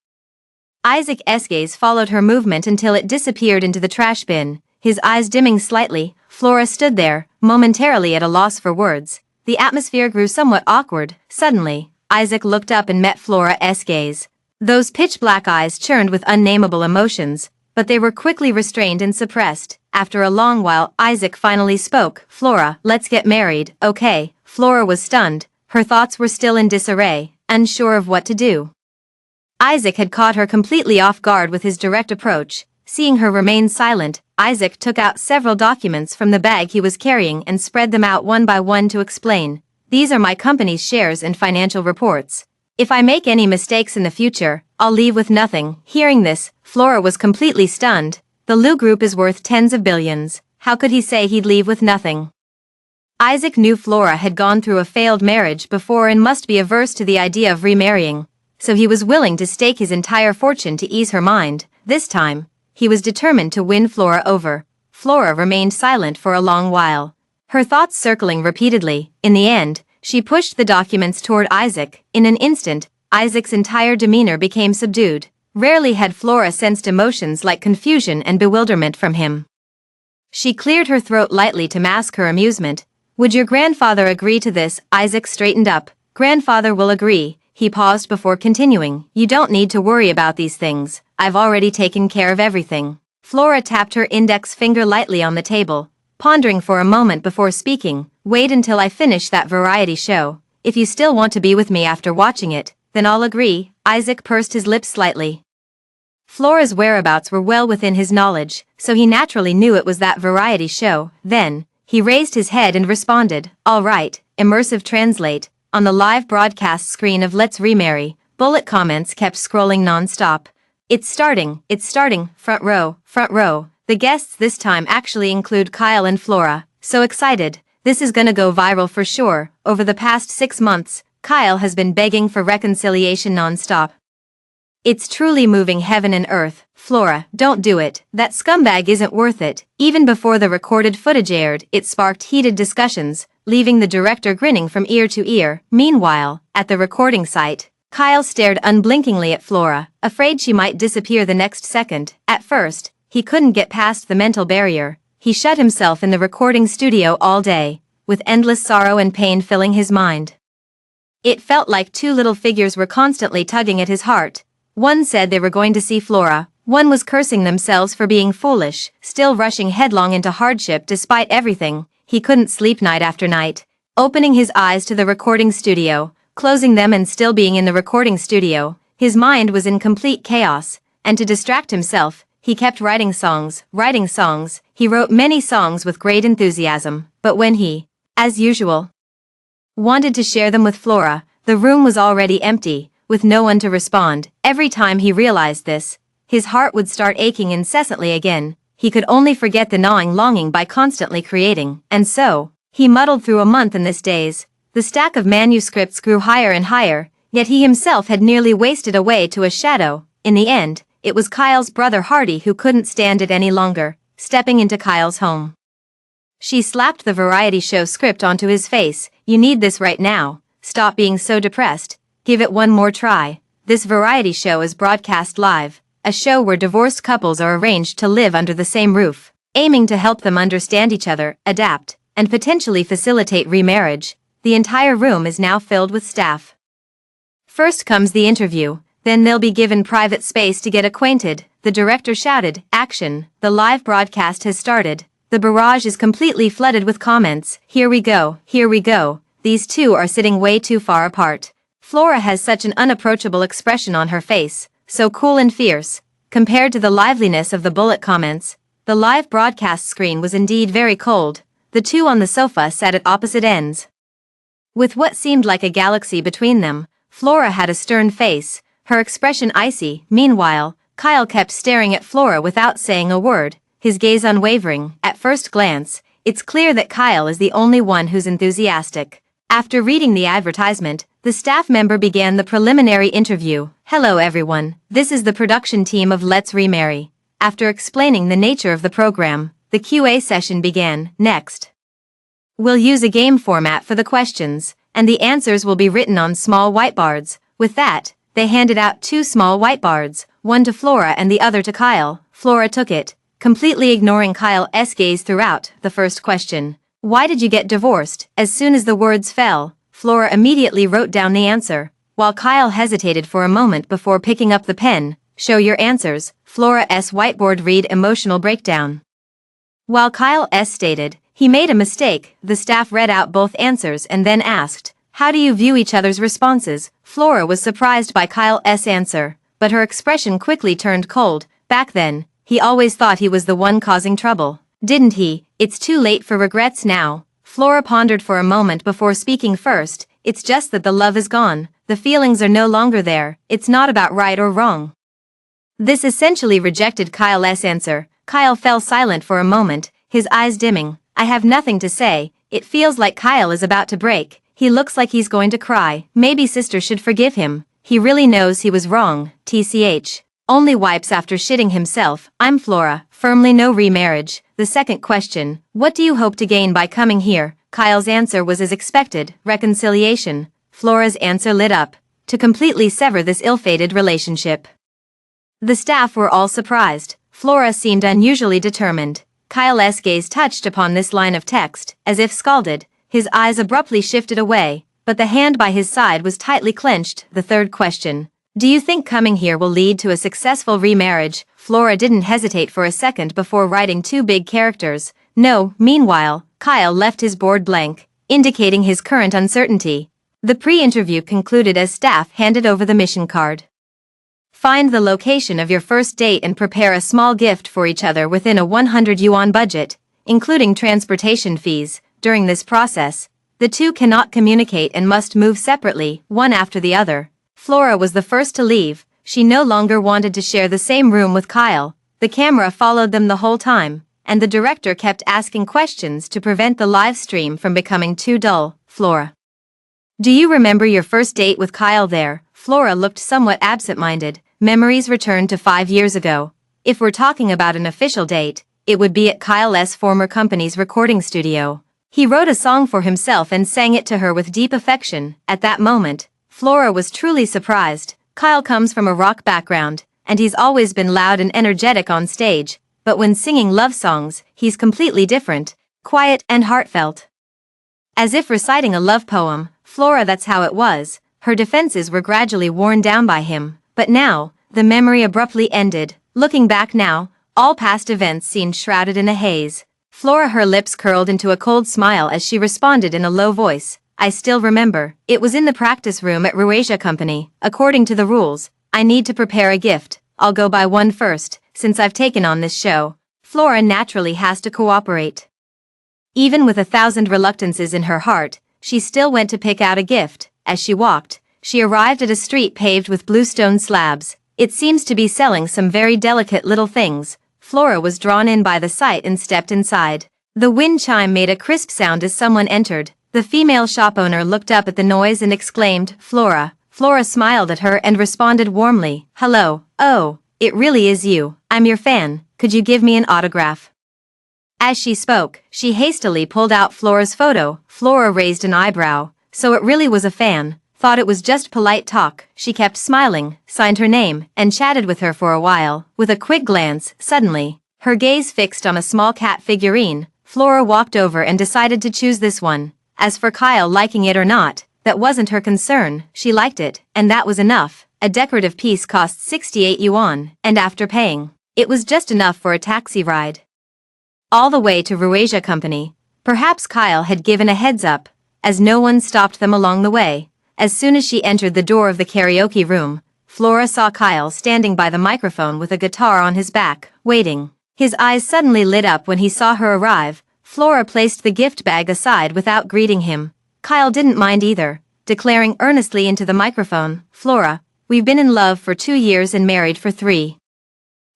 Isaac's gaze followed her movement until it disappeared into the trash bin. His eyes dimming slightly, Flora stood there, momentarily at a loss for words. The atmosphere grew somewhat awkward. Suddenly, Isaac looked up and met Flora's gaze. Those pitch-black eyes churned with unnameable emotions, but they were quickly restrained and suppressed. After a long while, Isaac finally spoke. "Flora, let's get married, okay?" Flora was stunned. Her thoughts were still in disarray, unsure of what to do. Isaac had caught her completely off guard with his direct approach. Seeing her remain silent, Isaac took out several documents from the bag he was carrying and spread them out one by one to explain. "These are my company's shares and financial reports. If I make any mistakes in the future, I'll leave with nothing." Hearing this, Flora was completely stunned. The Liu Group is worth tens of billions. How could he say he'd leave with nothing? Isaac knew Flora had gone through a failed marriage before and must be averse to the idea of remarrying, so he was willing to stake his entire fortune to ease her mind. This time, he was determined to win Flora over. Flora remained silent for a long while, her thoughts circling repeatedly. In the end, she pushed the documents toward Isaac. In an instant, Isaac's entire demeanor became subdued. Rarely had Flora sensed emotions like confusion and bewilderment from him. She cleared her throat lightly to mask her amusement. "Would your grandfather agree to this?" Isaac straightened up. "Grandfather will agree." He paused before continuing. "You don't need to worry about these things. I've already taken care of everything." Flora tapped her index finger lightly on the table, pondering for a moment before speaking. "Wait until I finish that variety show. If you still want to be with me after watching it, then I'll agree." Isaac pursed his lips slightly. Flora's whereabouts were well within his knowledge, so he naturally knew it was that variety show. Then, he raised his head and responded, "All right." Immersive translate. On the live broadcast screen of Let's Remarry, bullet comments kept scrolling non-stop. It's starting, front row, front row." The guests this time actually include Kyle and Flora. "So excited, this is gonna go viral for sure." Over the past 6 months, Kyle has been begging for reconciliation non-stop. "It's truly moving heaven and earth." "Flora, don't do it. That scumbag isn't worth it." Even before the recorded footage aired, it sparked heated discussions, leaving the director grinning from ear to ear. Meanwhile, at the recording site, Kyle stared unblinkingly at Flora, afraid she might disappear the next second. At first, he couldn't get past the mental barrier. He shut himself in the recording studio all day, with endless sorrow and pain filling his mind. It felt like two little figures were constantly tugging at his heart. One said they were going to see Flora, one was cursing themselves for being foolish, still rushing headlong into hardship despite everything. He couldn't sleep night after night, opening his eyes to the recording studio, closing them and still being in the recording studio. His mind was in complete chaos, and to distract himself, he kept writing songs. He wrote many songs with great enthusiasm, but when he, as usual, wanted to share them with Flora, the room was already empty, with no one to respond. Every time he realized this, his heart would start aching incessantly again. He could only forget the gnawing longing by constantly creating. And so, he muddled through a month in this daze. The stack of manuscripts grew higher and higher, yet he himself had nearly wasted away to a shadow. In the end, it was Kyle's brother Hardy who couldn't stand it any longer, stepping into Kyle's home. She slapped the variety show script onto his face. "You need this right now. Stop being so depressed. Give it one more try. This variety show is broadcast live, a show where divorced couples are arranged to live under the same roof, aiming to help them understand each other, adapt, and potentially facilitate remarriage." The entire room is now filled with staff. First comes the interview, then they'll be given private space to get acquainted. The director shouted, "Action!" The live broadcast has started. The barrage is completely flooded with comments. "Here we go, here we go. These two are sitting way too far apart." Flora has such an unapproachable expression on her face, so cool and fierce. Compared to the liveliness of the bullet comments, the live broadcast screen was indeed very cold. The two on the sofa sat at opposite ends, with what seemed like a galaxy between them. Flora had a stern face, her expression icy. Meanwhile, Kyle kept staring at Flora without saying a word, his gaze unwavering. At first glance, it's clear that Kyle is the only one who's enthusiastic. After reading the advertisement, the staff member began the preliminary interview. "Hello everyone, this is the production team of Let's Remarry." After explaining the nature of the program, the QA session began. "Next, we'll use a game format for the questions, and the answers will be written on small whiteboards." With that, they handed out 2 small whiteboards, one to Flora and the other to Kyle. Flora took it, completely ignoring Kyle's gaze throughout. The first question, "Why did you get divorced?" As soon as the words fell, Flora immediately wrote down the answer, while Kyle hesitated for a moment before picking up the pen. "Show your answers." Flora's whiteboard read "Emotional breakdown." While Kyle's stated, he made a mistake. The staff read out both answers and then asked, "How do you view each other's responses?" Flora was surprised by Kyle's answer, but her expression quickly turned cold. Back then, he always thought he was the one causing trouble. Didn't he? It's too late for regrets now. Flora pondered for a moment before speaking first. "It's just that the love is gone. The feelings are no longer there. It's not about right or wrong." This essentially rejected Kyle's answer. Kyle fell silent for a moment, his eyes dimming. "I have nothing to say." It feels like Kyle is about to break. He looks like he's going to cry. Maybe sister should forgive him. He really knows he was wrong. TCH. Only wipes after shitting himself. "I'm Flora. Firmly no remarriage." The second question, "What do you hope to gain by coming here?" Kyle's answer was as expected, reconciliation. Flora's answer lit up. to completely sever this ill-fated relationship. The staff were all surprised. Flora seemed unusually determined. Kyle's gaze touched upon this line of text, as if scalded. His eyes abruptly shifted away, but the hand by his side was tightly clenched. The third question. Do you think coming here will lead to a successful remarriage? Flora didn't hesitate for a second before writing two big characters. No. Meanwhile, Kyle left his board blank, indicating his current uncertainty. The pre-interview concluded as staff handed over the mission card. Find the location of your first date and prepare a small gift for each other within a 100 yuan budget, including transportation fees. During this process, the two cannot communicate and must move separately, one after the other. Flora was the first to leave. She no longer wanted to share the same room with Kyle. The camera followed them the whole time, and the director kept asking questions to prevent the live stream from becoming too dull. Flora. Do you remember your first date with Kyle there? Flora looked somewhat absent-minded. Memories returned to 5 years ago. If we're talking about an official date, it would be at Kyle's former company's recording studio. He wrote a song for himself and sang it to her with deep affection. At that moment, Flora was truly surprised. Kyle comes from a rock background, and he's always been loud and energetic on stage, but when singing love songs, he's completely different, quiet and heartfelt. As if reciting a love poem. Flora, that's how it was. Her defenses were gradually worn down by him, but now, the memory abruptly ended. Looking back now, all past events seemed shrouded in a haze. Flora, her lips curled into a cold smile as she responded in a low voice. I still remember. It was in the practice room at Reborn company. According to the rules, I need to prepare a gift. I'll go buy one first, since I've taken on this show. Flora naturally has to cooperate. Even with 1,000 reluctances in her heart, she still went to pick out a gift. As she walked, she arrived at a street paved with bluestone slabs. It seems to be selling some very delicate little things. Flora was drawn in by the sight and stepped inside. The wind chime made a crisp sound as someone entered. The female shop owner looked up at the noise and exclaimed, Flora. Flora smiled at her and responded warmly, Hello. Oh, it really is you. I'm your fan. Could you give me an autograph? As she spoke, she hastily pulled out Flora's photo. Flora raised an eyebrow. So it really was a fan. Thought it was just polite talk. She kept smiling, signed her name, and chatted with her for a while. With a quick glance, suddenly, her gaze fixed on a small cat figurine. Flora walked over and decided to choose this one. As for Kyle liking it or not, that wasn't her concern. She liked it, and that was enough. A decorative piece cost 68 yuan, and after paying, it was just enough for a taxi ride all the way to Reborn company. Perhaps Kyle had given a heads up, as no one stopped them along the way. As soon as she entered the door of the karaoke room, Flora saw Kyle standing by the microphone with a guitar on his back, waiting. His eyes suddenly lit up when he saw her arrive. Flora placed the gift bag aside without greeting him. Kyle didn't mind either, declaring earnestly into the microphone, Flora, we've been in love for 2 years and married for 3.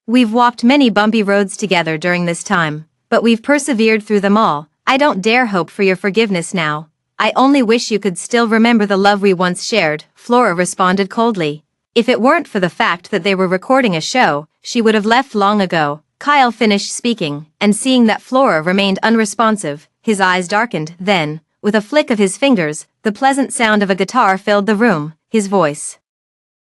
We've walked many bumpy roads together during this time, but we've persevered through them all. I don't dare hope for your forgiveness now. I only wish you could still remember the love we once shared, Flora responded coldly. If it weren't for the fact that they were recording a show, she would have left long ago. Kyle finished speaking, and seeing that Flora remained unresponsive, his eyes darkened. Then, with a flick of his fingers, the pleasant sound of a guitar filled the room. His voice,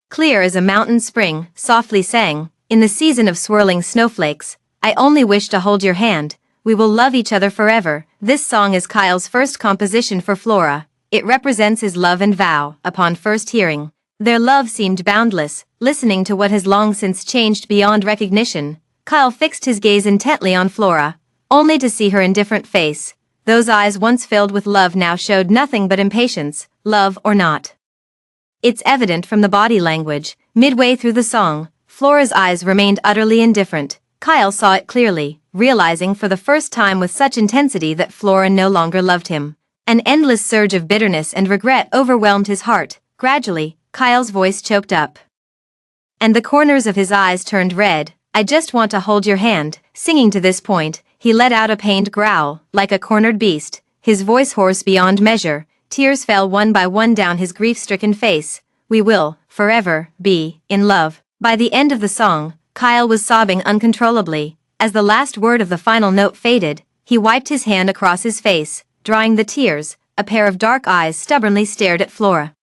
clear as a mountain spring, softly sang, in the season of swirling snowflakes, I only wish to hold your hand. We will love each other forever. This song is Kyle's first composition for Flora. It represents his love and vow. Upon first hearing, their love seemed boundless. Listening to what has long since changed beyond recognition, Kyle fixed his gaze intently on Flora, only to see her indifferent face. Those eyes once filled with love now showed nothing but impatience. Love or not? It's evident from the body language. Midway through the song, Flora's eyes remained utterly indifferent. Kyle saw it clearly, realizing for the first time with such intensity that Flora no longer loved him. An endless surge of bitterness and regret overwhelmed his heart. Gradually, Kyle's voice choked up, and the corners of his eyes turned red. I just want to hold your hand. Singing to this point, he let out a pained growl, like a cornered beast, his voice hoarse beyond measure. Tears fell one by one down his grief-stricken face. We will, forever, be, in love. By the end of the song, Kyle was sobbing uncontrollably. As the last word of the final note faded, he wiped his hand across his face, drying the tears. A pair of dark eyes stubbornly stared at Flora.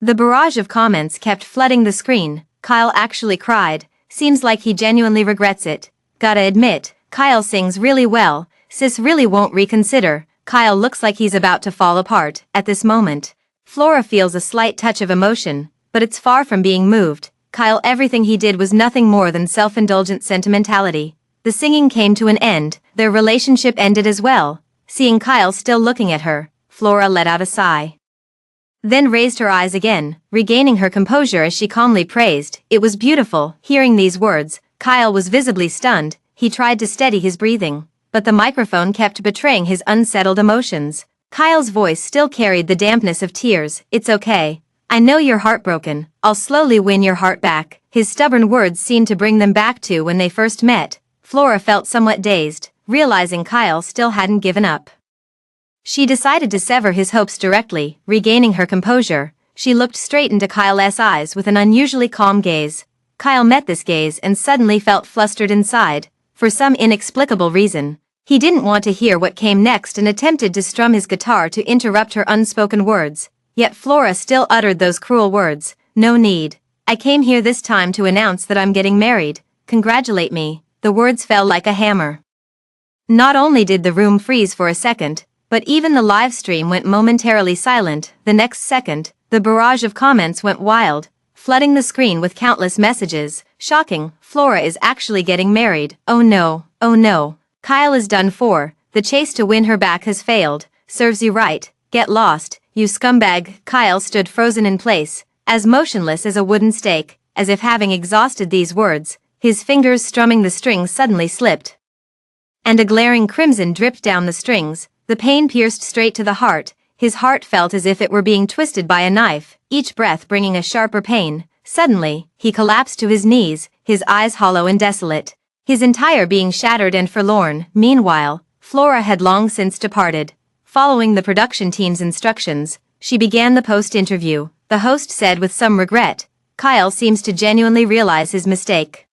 The barrage of comments kept flooding the screen. Kyle actually cried. Seems like he genuinely regrets it. Gotta admit, Kyle sings really well. Sis really won't reconsider. Kyle looks like he's about to fall apart. At this moment, Flora feels a slight touch of emotion, but it's far from being moved. Kyle, everything he did was nothing more than self-indulgent sentimentality. The singing came to an end. Their relationship ended as well. Seeing Kyle still looking at her, Flora let out a sigh. Then raised her eyes again, regaining her composure as she calmly praised, "It was beautiful." Hearing these words, Kyle was visibly stunned. He tried to steady his breathing, but the microphone kept betraying his unsettled emotions. Kyle's voice still carried the dampness of tears. "It's okay. I know you're heartbroken. I'll slowly win your heart back." His stubborn words seemed to bring them back to when they first met. Flora felt somewhat dazed, realizing Kyle still hadn't given up. She decided to sever his hopes directly. Regaining her composure, she looked straight into Kyle's eyes with an unusually calm gaze. Kyle met this gaze and suddenly felt flustered inside. For some inexplicable reason, he didn't want to hear what came next and attempted to strum his guitar to interrupt her unspoken words. Yet Flora still uttered those cruel words. "No need. I came here this time to announce that I'm getting married. Congratulate me." The words fell like a hammer. Not only did the room freeze for a second, but even the live stream went momentarily silent. The next second, the barrage of comments went wild, flooding the screen with countless messages. "Shocking, Flora is actually getting married. Oh no, oh no. Kyle is done for. The chase to win her back has failed. Serves you right. Get lost, you scumbag." Kyle stood frozen in place, as motionless as a wooden stake, as if having exhausted these words, his fingers strumming the strings suddenly slipped, and a glaring crimson dripped down the strings. The pain pierced straight to the heart. His heart felt as if it were being twisted by a knife, each breath bringing a sharper pain. Suddenly, he collapsed to his knees, his eyes hollow and desolate, his entire being shattered and forlorn. Meanwhile, Flora had long since departed. Following the production team's instructions, she began the post-interview. The host said with some regret, "Kyle seems to genuinely realize his mistake.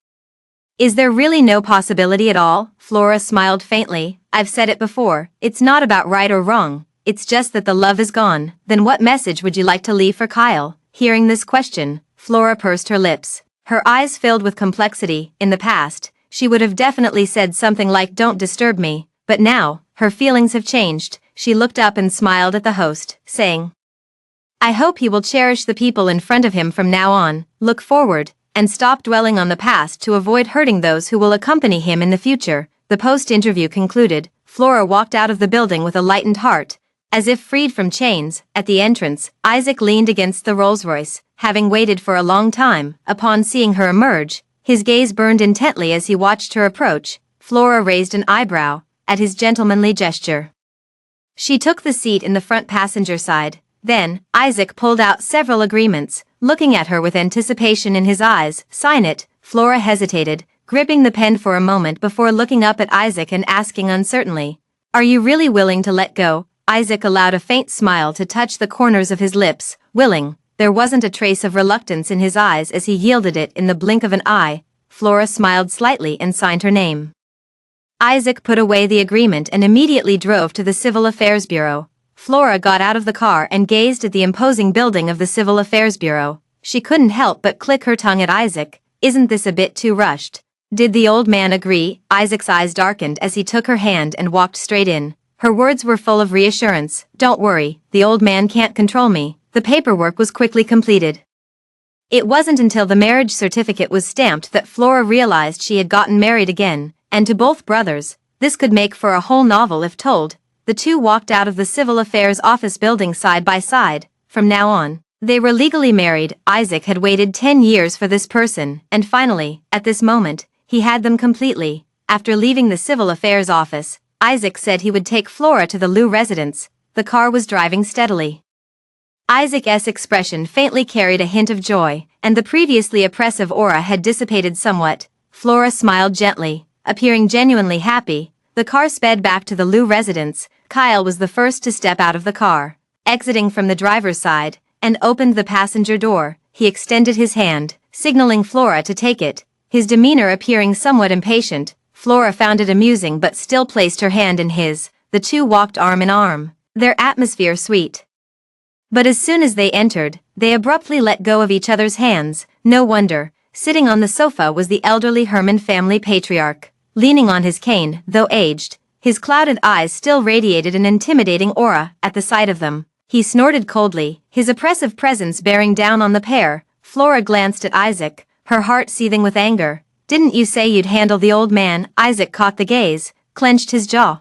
Is there really no possibility at all?" Flora smiled faintly. "I've said it before, it's not about right or wrong, it's just that the love is gone." "Then what message would you like to leave for Kyle?" Hearing this question, Flora pursed her lips. Her eyes filled with complexity. In the past, she would have definitely said something like, "Don't disturb me," but now, her feelings have changed. She looked up and smiled at the host, saying, "I hope he will cherish the people in front of him from now on, look forward, and stop dwelling on the past to avoid hurting those who will accompany him in the future." The post-interview concluded, Flora walked out of the building with a lightened heart, as if freed from chains. At the entrance, Isaac leaned against the Rolls-Royce, having waited for a long time. Upon seeing her emerge, his gaze burned intently as he watched her approach. Flora raised an eyebrow at his gentlemanly gesture. She took the seat in the front passenger side. Then, Isaac pulled out several agreements, looking at her with anticipation in his eyes. "Sign it." Flora hesitated, gripping the pen for a moment before looking up at Isaac and asking uncertainly, "Are you really willing to let go?" Isaac allowed a faint smile to touch the corners of his lips. Willing. There wasn't a trace of reluctance in his eyes as he yielded it in the blink of an eye. Flora smiled slightly and signed her name. Isaac put away the agreement and immediately drove to the Civil Affairs Bureau. Flora got out of the car and gazed at the imposing building of the Civil Affairs Bureau. She couldn't help but click her tongue at Isaac. "Isn't this a bit too rushed?" Did the old man agree? Isaac's eyes darkened as he took her hand and walked straight in. Her words were full of reassurance. "Don't worry, the old man can't control me." The paperwork was quickly completed. It wasn't until the marriage certificate was stamped that Flora realized she had gotten married again, and to both brothers, this could make for a whole novel if told. The two walked out of the Civil Affairs office building side by side. From now on, they were legally married. Isaac had waited 10 years for this person, and finally, at this moment, he had them completely. After leaving the Civil Affairs office, Isaac said he would take Flora to the Liu residence. The car was driving steadily. Isaac's expression faintly carried a hint of joy, and the previously oppressive aura had dissipated somewhat. Flora smiled gently, appearing genuinely happy. The car sped back to the Liu residence. Kyle was the first to step out of the car, exiting from the driver's side, and opened the passenger door. He extended his hand, signaling Flora to take it, his demeanor appearing somewhat impatient. Flora found it amusing but still placed her hand in his. The two walked arm in arm, their atmosphere sweet. But as soon as they entered, they abruptly let go of each other's hands. No wonder. Sitting on the sofa was the elderly Herman family patriarch. Leaning on his cane, though aged, his clouded eyes still radiated an intimidating aura. At the sight of them, he snorted coldly, his oppressive presence bearing down on the pair. Flora glanced at Isaac, her heart seething with anger. "Didn't you say you'd handle the old man?" Isaac caught the gaze, clenched his jaw,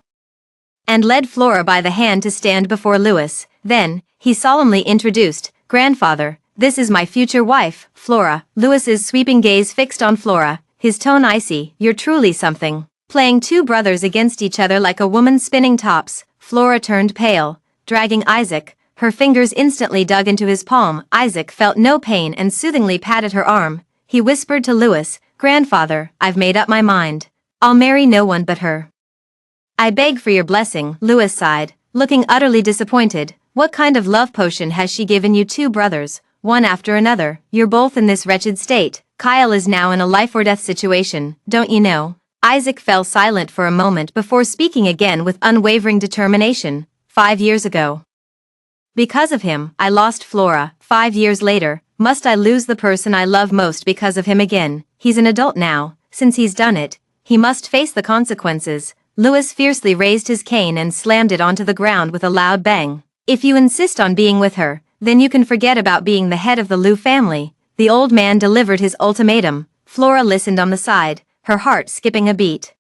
and led Flora by the hand to stand before Louis. Then, he solemnly introduced, "Grandfather, this is my future wife, Flora." Louis's sweeping gaze fixed on Flora, his tone icy. "You're truly something." Playing two brothers against each other like a woman spinning tops, Flora turned pale, dragging Isaac. Her fingers instantly dug into his palm. Isaac felt no pain and soothingly patted her arm. He whispered to Louis, "Grandfather, I've made up my mind. I'll marry no one but her." "I beg for your blessing," Louis sighed, looking utterly disappointed. "What kind of love potion has she given you two brothers, one after another? You're both in this wretched state. Kyle is now in a life-or-death situation, don't you know?" Isaac fell silent for a moment before speaking again with unwavering determination. 5 years ago. Because of him, I lost Flora. 5 years later, must I lose the person I love most because of him again? He's an adult now. Since he's done it, he must face the consequences. Louis fiercely raised his cane and slammed it onto the ground with a loud bang. "If you insist on being with her, then you can forget about being the head of the Liu family." The old man delivered his ultimatum. Flora listened on the side, her heart skipping a beat.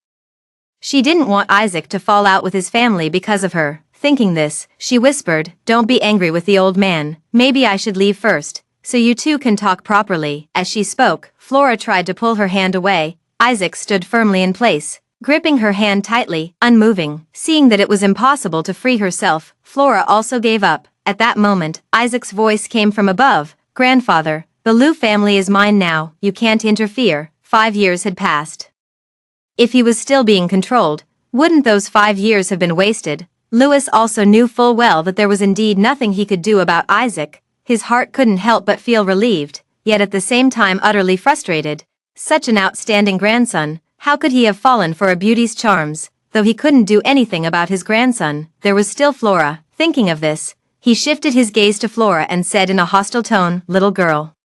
She didn't want Isaac to fall out with his family because of her. Thinking this, she whispered, "Don't be angry with the old man. Maybe I should leave first, so you two can talk properly." As she spoke, Flora tried to pull her hand away. Isaac stood firmly in place, gripping her hand tightly, unmoving. Seeing that it was impossible to free herself, Flora also gave up. At that moment, Isaac's voice came from above. "Grandfather, the Liu family is mine now. You can't interfere." 5 years had passed. If he was still being controlled, wouldn't those 5 years have been wasted? Louis also knew full well that there was indeed nothing he could do about Isaac. His heart couldn't help but feel relieved, yet at the same time utterly frustrated. Such an outstanding grandson, how could he have fallen for a beauty's charms? Though he couldn't do anything about his grandson, there was still Flora. Thinking of this, he shifted his gaze to Flora and said in a hostile tone, "Little girl,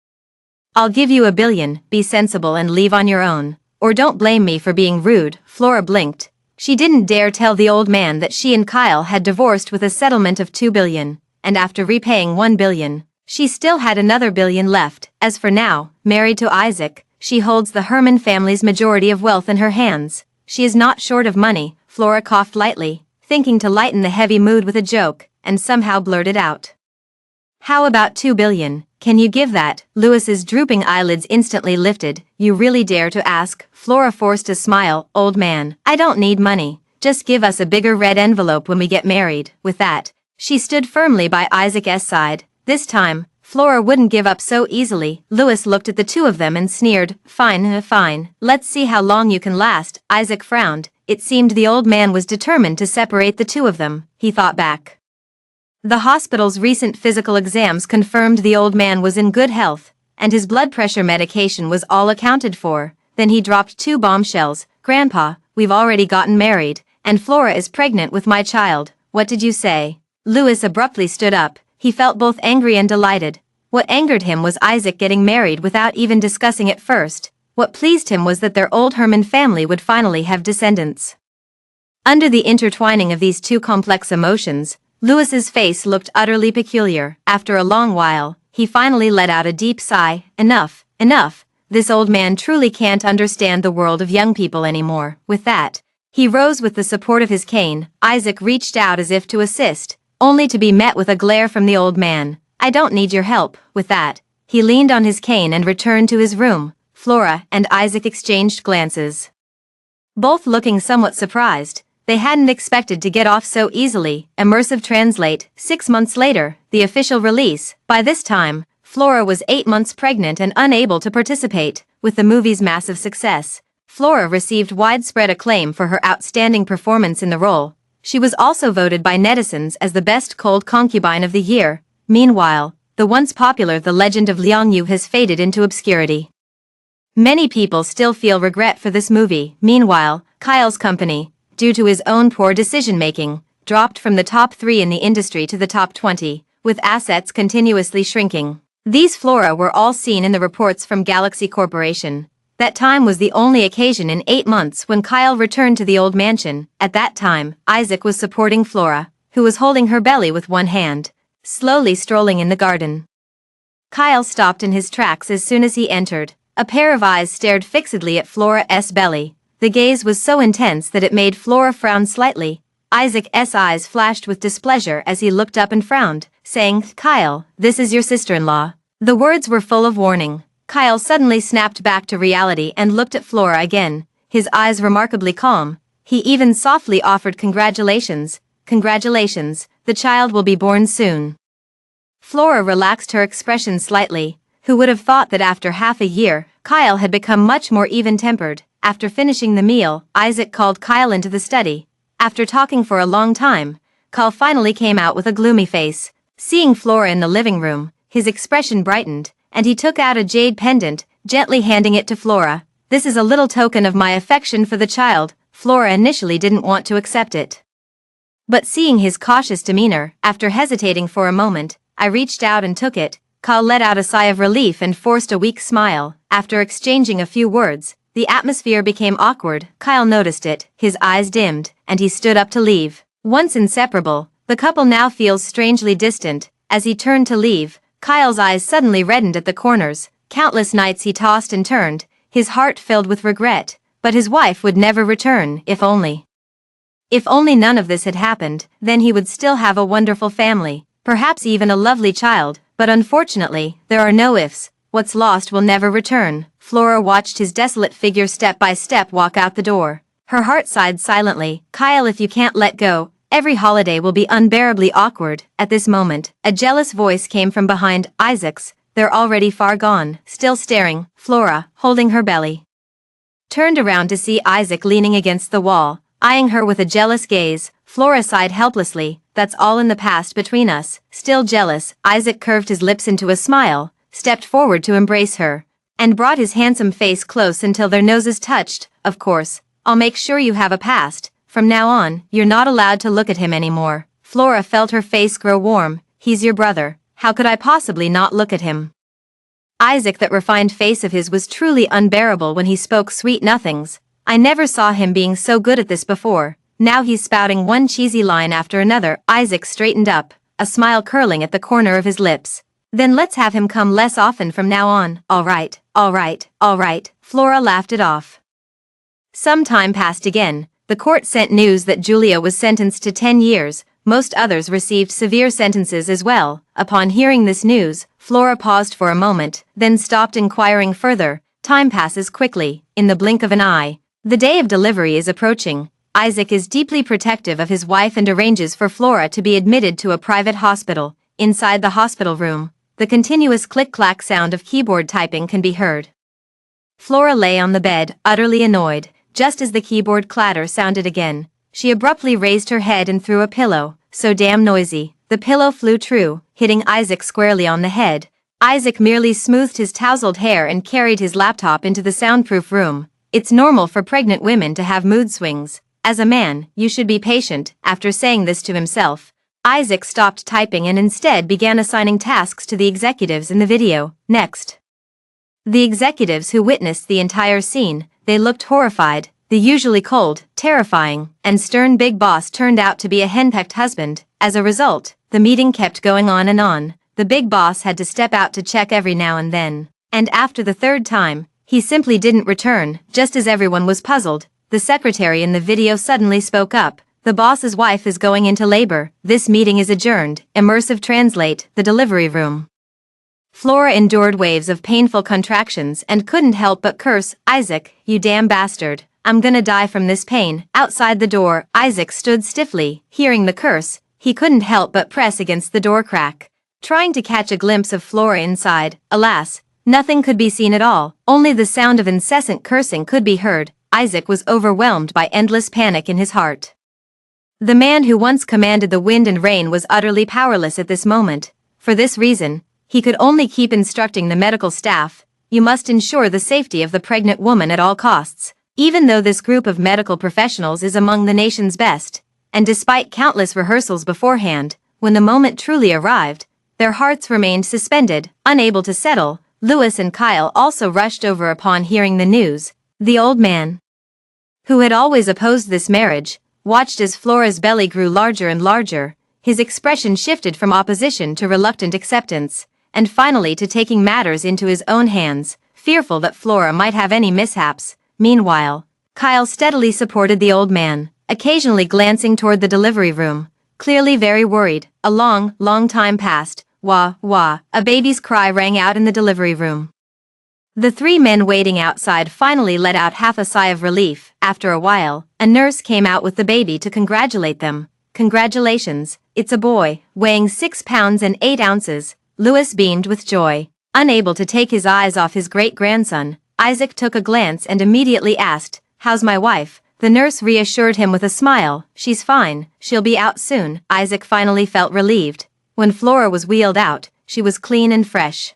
I'll give you $1 billion, be sensible and leave on your own. Or don't blame me for being rude." Flora blinked. She didn't dare tell the old man that she and Kyle had divorced with a settlement of $2 billion, and after repaying $1 billion, she still had another $1 billion left. As for now, married to Isaac, she holds the Herman family's majority of wealth in her hands. She is not short of money. Flora coughed lightly, thinking to lighten the heavy mood with a joke, and somehow blurted out, "How about $2 billion? Can you give that?" Louis's drooping eyelids instantly lifted. "You really dare to ask?" Flora forced a smile. "Old man, I don't need money. Just give us a bigger red envelope when we get married." With that, she stood firmly by Isaac's side. This time, Flora wouldn't give up so easily. Louis looked at the two of them and sneered, "Fine, fine. Let's see how long you can last." Isaac frowned. It seemed the old man was determined to separate the two of them. He thought back. The hospital's recent physical exams confirmed the old man was in good health, and his blood pressure medication was all accounted for. Then he dropped two bombshells. "Grandpa, we've already gotten married, and Flora is pregnant with my child. What did you say?" Louis abruptly stood up. He felt both angry and delighted. What angered him was Isaac getting married without even discussing it first. What pleased him was that their old Herman family would finally have descendants. Under the intertwining of these two complex emotions, Louis's face looked utterly peculiar. After a long while, he finally let out a deep sigh. "Enough, enough. This old man truly can't understand the world of young people anymore." With that, he rose with the support of his cane. Isaac reached out as if to assist, only to be met with a glare from the old man. "I don't need your help." With that, he leaned on his cane and returned to his room. Flora and Isaac exchanged glances, both looking somewhat surprised. They hadn't expected to get off so easily. Immersive Translate. 6 months later, the official release. By this time, Flora was 8 months pregnant and unable to participate. With the movie's massive success, Flora received widespread acclaim for her outstanding performance in the role. She was also voted by netizens as the best cold concubine of the year. Meanwhile, the once popular The Legend of Liang Yu has faded into obscurity. Many people still feel regret for this movie. Meanwhile, Kyle's company, due to his own poor decision-making, dropped from the top 3 in the industry to the top 20. with assets continuously shrinking. These flora were all seen in the reports from Galaxy Corporation. That time was the only occasion in 8 months when Kyle returned to the old mansion. At that time, Isaac was supporting Flora, who was holding her belly with one hand, slowly strolling in the garden. Kyle stopped in his tracks as soon as he entered. A pair of eyes stared fixedly at Flora's belly. The gaze was so intense that it made Flora frown slightly. Isaac's eyes flashed with displeasure as he looked up and frowned, saying, "Kyle, this is your sister-in-law." The words were full of warning. Kyle suddenly snapped back to reality and looked at Flora again, his eyes remarkably calm. He even softly offered congratulations. "Congratulations, the child will be born soon." Flora relaxed her expression slightly. Who would have thought that after half a year, Kyle had become much more even-tempered? After finishing the meal, Isaac called Kyle into the study. After talking for a long time, Kyle finally came out with a gloomy face. Seeing Flora in the living room, his expression brightened, and he took out a jade pendant, gently handing it to Flora. "This is a little token of my affection for the child." Flora initially didn't want to accept it. But seeing his cautious demeanor, after hesitating for a moment, I reached out and took it. Kyle let out a sigh of relief and forced a weak smile. After exchanging a few words, the atmosphere became awkward. Kyle noticed it, his eyes dimmed, and he stood up to leave. Once inseparable, the couple now feels strangely distant. As he turned to leave, Kyle's eyes suddenly reddened at the corners. Countless nights he tossed and turned, his heart filled with regret, but his wife would never return. If only none of this had happened, then he would still have a wonderful family, perhaps even a lovely child. But unfortunately, there are no ifs. What's lost will never return. Flora watched his desolate figure step by step walk out the door. Her heart sighed silently. "Kyle, if you can't let go, every holiday will be unbearably awkward." At this moment, a jealous voice came from behind Isaac's. "They're already far gone." Still staring, Flora, holding her belly, turned around to see Isaac leaning against the wall, eyeing her with a jealous gaze. Flora sighed helplessly. "That's all in the past between us." Still jealous, Isaac curved his lips into a smile, stepped forward to embrace her, and brought his handsome face close until their noses touched. "Of course, I'll make sure you have a past. From now on, you're not allowed to look at him anymore." Flora felt her face grow warm. "He's your brother. How could I possibly not look at him?" Isaac, that refined face of his was truly unbearable when he spoke sweet nothings. "I never saw him being so good at this before." Now he's spouting one cheesy line after another. Isaac straightened up, a smile curling at the corner of his lips. "Then let's have him come less often from now on." All right. Flora laughed it off. Some time passed again. The court sent news that Julia was sentenced to 10 years. Most others received severe sentences as well. Upon hearing this news, Flora paused for a moment, then stopped inquiring further. Time passes quickly, in the blink of an eye. The day of delivery is approaching. Isaac is deeply protective of his wife and arranges for Flora to be admitted to a private hospital. Inside the hospital room, the continuous click-clack sound of keyboard typing can be heard. Flora lay on the bed, utterly annoyed. Just as the keyboard clatter sounded again, she abruptly raised her head and threw a pillow. "So damn noisy." The pillow flew true, hitting Isaac squarely on the head. Isaac merely smoothed his tousled hair and carried his laptop into the soundproof room. It's normal for pregnant women to have mood swings. As a man, you should be patient. After saying this to himself, Isaac stopped typing and instead began assigning tasks to the executives in the video. Next, the executives who witnessed the entire scene, they looked horrified. The usually cold, terrifying, and stern big boss turned out to be a henpecked husband. As a result, the meeting kept going on and on. The big boss had to step out to check every now and then. And after the third time, he simply didn't return. Just as everyone was puzzled, the secretary in the video suddenly spoke up. "The boss's wife is going into labor. This meeting is adjourned." Immersive translate, the delivery room. Flora endured waves of painful contractions and couldn't help but curse. "Isaac, you damn bastard. I'm gonna die from this pain." Outside the door, Isaac stood stiffly. Hearing the curse, he couldn't help but press against the door crack, trying to catch a glimpse of Flora inside. Alas, nothing could be seen at all. Only the sound of incessant cursing could be heard. Isaac was overwhelmed by endless panic in his heart. The man who once commanded the wind and rain was utterly powerless at this moment. For this reason, he could only keep instructing the medical staff, "You must ensure the safety of the pregnant woman at all costs." Even though this group of medical professionals is among the nation's best, and despite countless rehearsals beforehand, when the moment truly arrived, Their hearts remained suspended, unable to settle. Louis and Kyle also rushed over upon hearing the news. The old man, who had always opposed this marriage, watched as Flora's belly grew larger and larger. His expression shifted from opposition to reluctant acceptance, and finally to taking matters into his own hands, fearful that Flora might have any mishaps. Meanwhile, Kyle steadily supported the old man, occasionally glancing toward the delivery room, clearly very worried. A long time passed. Wah, wah, a baby's cry rang out in the delivery room. The three men waiting outside finally let out half a sigh of relief. After a while, a nurse came out with the baby to congratulate them. Congratulations, it's a boy, weighing 6 pounds and 8 ounces. Louis beamed with joy. Unable to take his eyes off his great-grandson, Isaac took a glance and immediately asked, "How's my wife?" The nurse reassured him with a smile. "She's fine, she'll be out soon." Isaac finally felt relieved. When Flora was wheeled out, she was clean and fresh,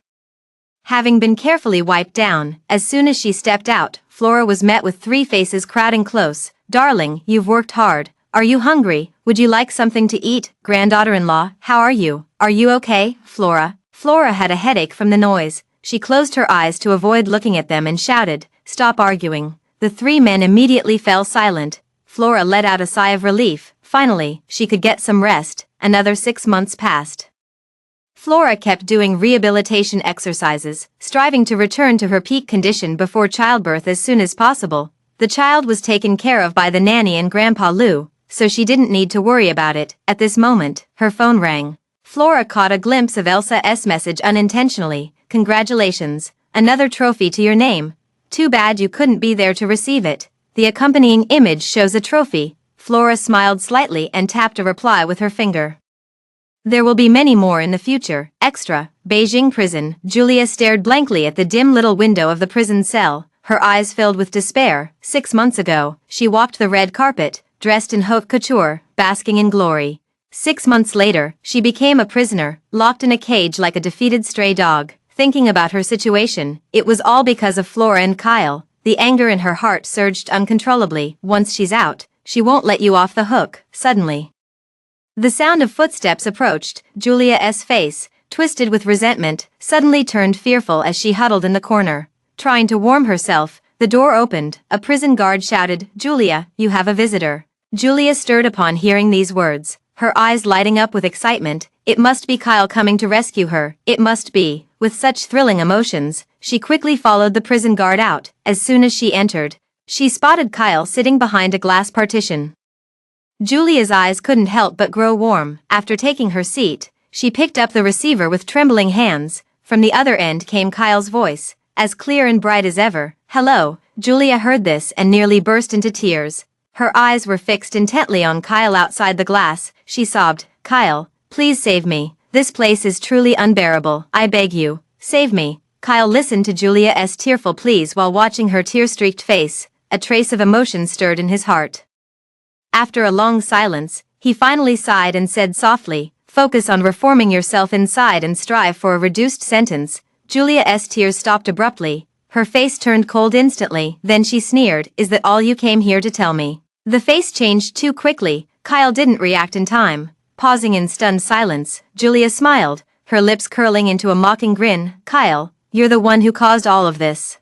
having been carefully wiped down. As soon as she stepped out, Flora was met with 3 faces crowding close. "Darling, you've worked hard. Are you hungry? Would you like something to eat? Granddaughter-in-law, how are you? Are you okay, Flora?" Flora had a headache from the noise. She closed her eyes to avoid looking at them and shouted, "Stop arguing." The 3 men immediately fell silent. Flora let out a sigh of relief. Finally, she could get some rest. Another 6 months passed. Flora kept doing rehabilitation exercises, striving to return to her peak condition before childbirth as soon as possible. The child was taken care of by the nanny and Grandpa Lou, so she didn't need to worry about it. At this moment, her phone rang. Flora caught a glimpse of Elsa's message unintentionally. "Congratulations, another trophy to your name. Too bad you couldn't be there to receive it." The accompanying image shows a trophy. Flora smiled slightly and tapped a reply with her finger. "There will be many more in the future." Extra, Beijing prison. Julia stared blankly at the dim little window of the prison cell, her eyes filled with despair. 6 months ago, she walked the red carpet, dressed in haute couture, basking in glory. 6 months later, she became a prisoner, locked in a cage like a defeated stray dog. Thinking about her situation, it was all because of Flora and Kyle. The anger in her heart surged uncontrollably. Once she's out, she won't let you off the hook. Suddenly, the sound of footsteps approached. Julia's face, twisted with resentment, suddenly turned fearful as she huddled in the corner. Trying to warm herself, the door opened. A prison guard shouted, "Julia, you have a visitor." Julia stirred upon hearing these words, her eyes lighting up with excitement. It must be Kyle coming to rescue her. It must be. With such thrilling emotions, she quickly followed the prison guard out. As soon as she entered, she spotted Kyle sitting behind a glass partition. Julia's eyes couldn't help but grow warm. After taking her seat, she picked up the receiver with trembling hands. From the other end came Kyle's voice, as clear and bright as ever. "Hello." Julia heard this and nearly burst into tears. Her eyes were fixed intently on Kyle outside the glass. She sobbed, "Kyle, please save me. This place is truly unbearable. I beg you, save me." Kyle listened to Julia's tearful pleas while watching her tear-streaked face. A trace of emotion stirred in his heart. After a long silence, he finally sighed and said softly, "Focus on reforming yourself inside and strive for a reduced sentence." Julia's tears stopped abruptly. Her face turned cold instantly. Then she sneered, "Is that all you came here to tell me?" The face changed too quickly. Kyle didn't react in time. Pausing in stunned silence, Julia smiled, her lips curling into a mocking grin. "Kyle, you're the one who caused all of this.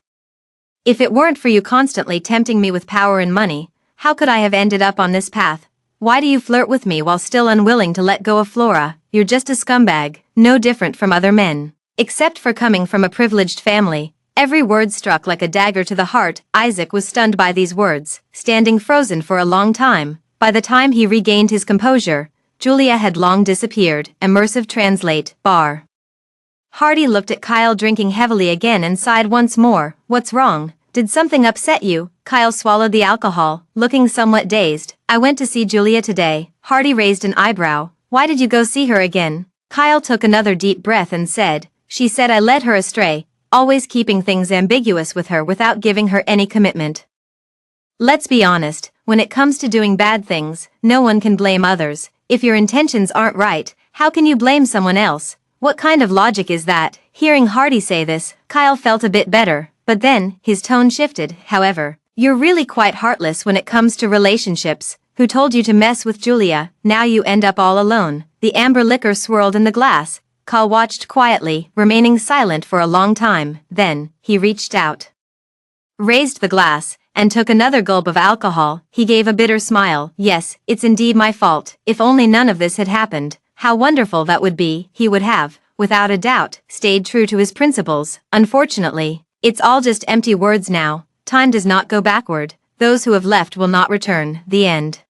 If it weren't for you constantly tempting me with power and money, how could I have ended up on this path? Why do you flirt with me while still unwilling to let go of Flora? You're just a scumbag, no different from other men. Except for coming from a privileged family." Every word struck like a dagger to the heart. Isaac was stunned by these words, standing frozen for a long time. By the time he regained his composure, Julia had long disappeared. Immersive translate, bar. Hardy looked at Kyle drinking heavily again and sighed once more. "What's wrong? Did something upset you?" Kyle swallowed the alcohol, looking somewhat dazed. "I went to see Julia today." Hardy raised an eyebrow. "Why did you go see her again?" Kyle took another deep breath and said, "She said I led her astray, always keeping things ambiguous with her without giving her any commitment. Let's be honest, when it comes to doing bad things, no one can blame others. If your intentions aren't right, how can you blame someone else? What kind of logic is that?" Hearing Hardy say this, Kyle felt a bit better, but then, his tone shifted. "However, you're really quite heartless when it comes to relationships. Who told you to mess with Julia? Now you end up all alone." The amber liquor swirled in the glass. Call watched quietly, remaining silent for a long time. Then, he reached out, raised the glass, and took another gulp of alcohol. He gave a bitter smile. Yes, it's indeed my fault. If only none of this had happened, how wonderful that would be. He would have, without a doubt, stayed true to his principles. Unfortunately, it's all just empty words now. Time does not go backward. Those who have left will not return. The end.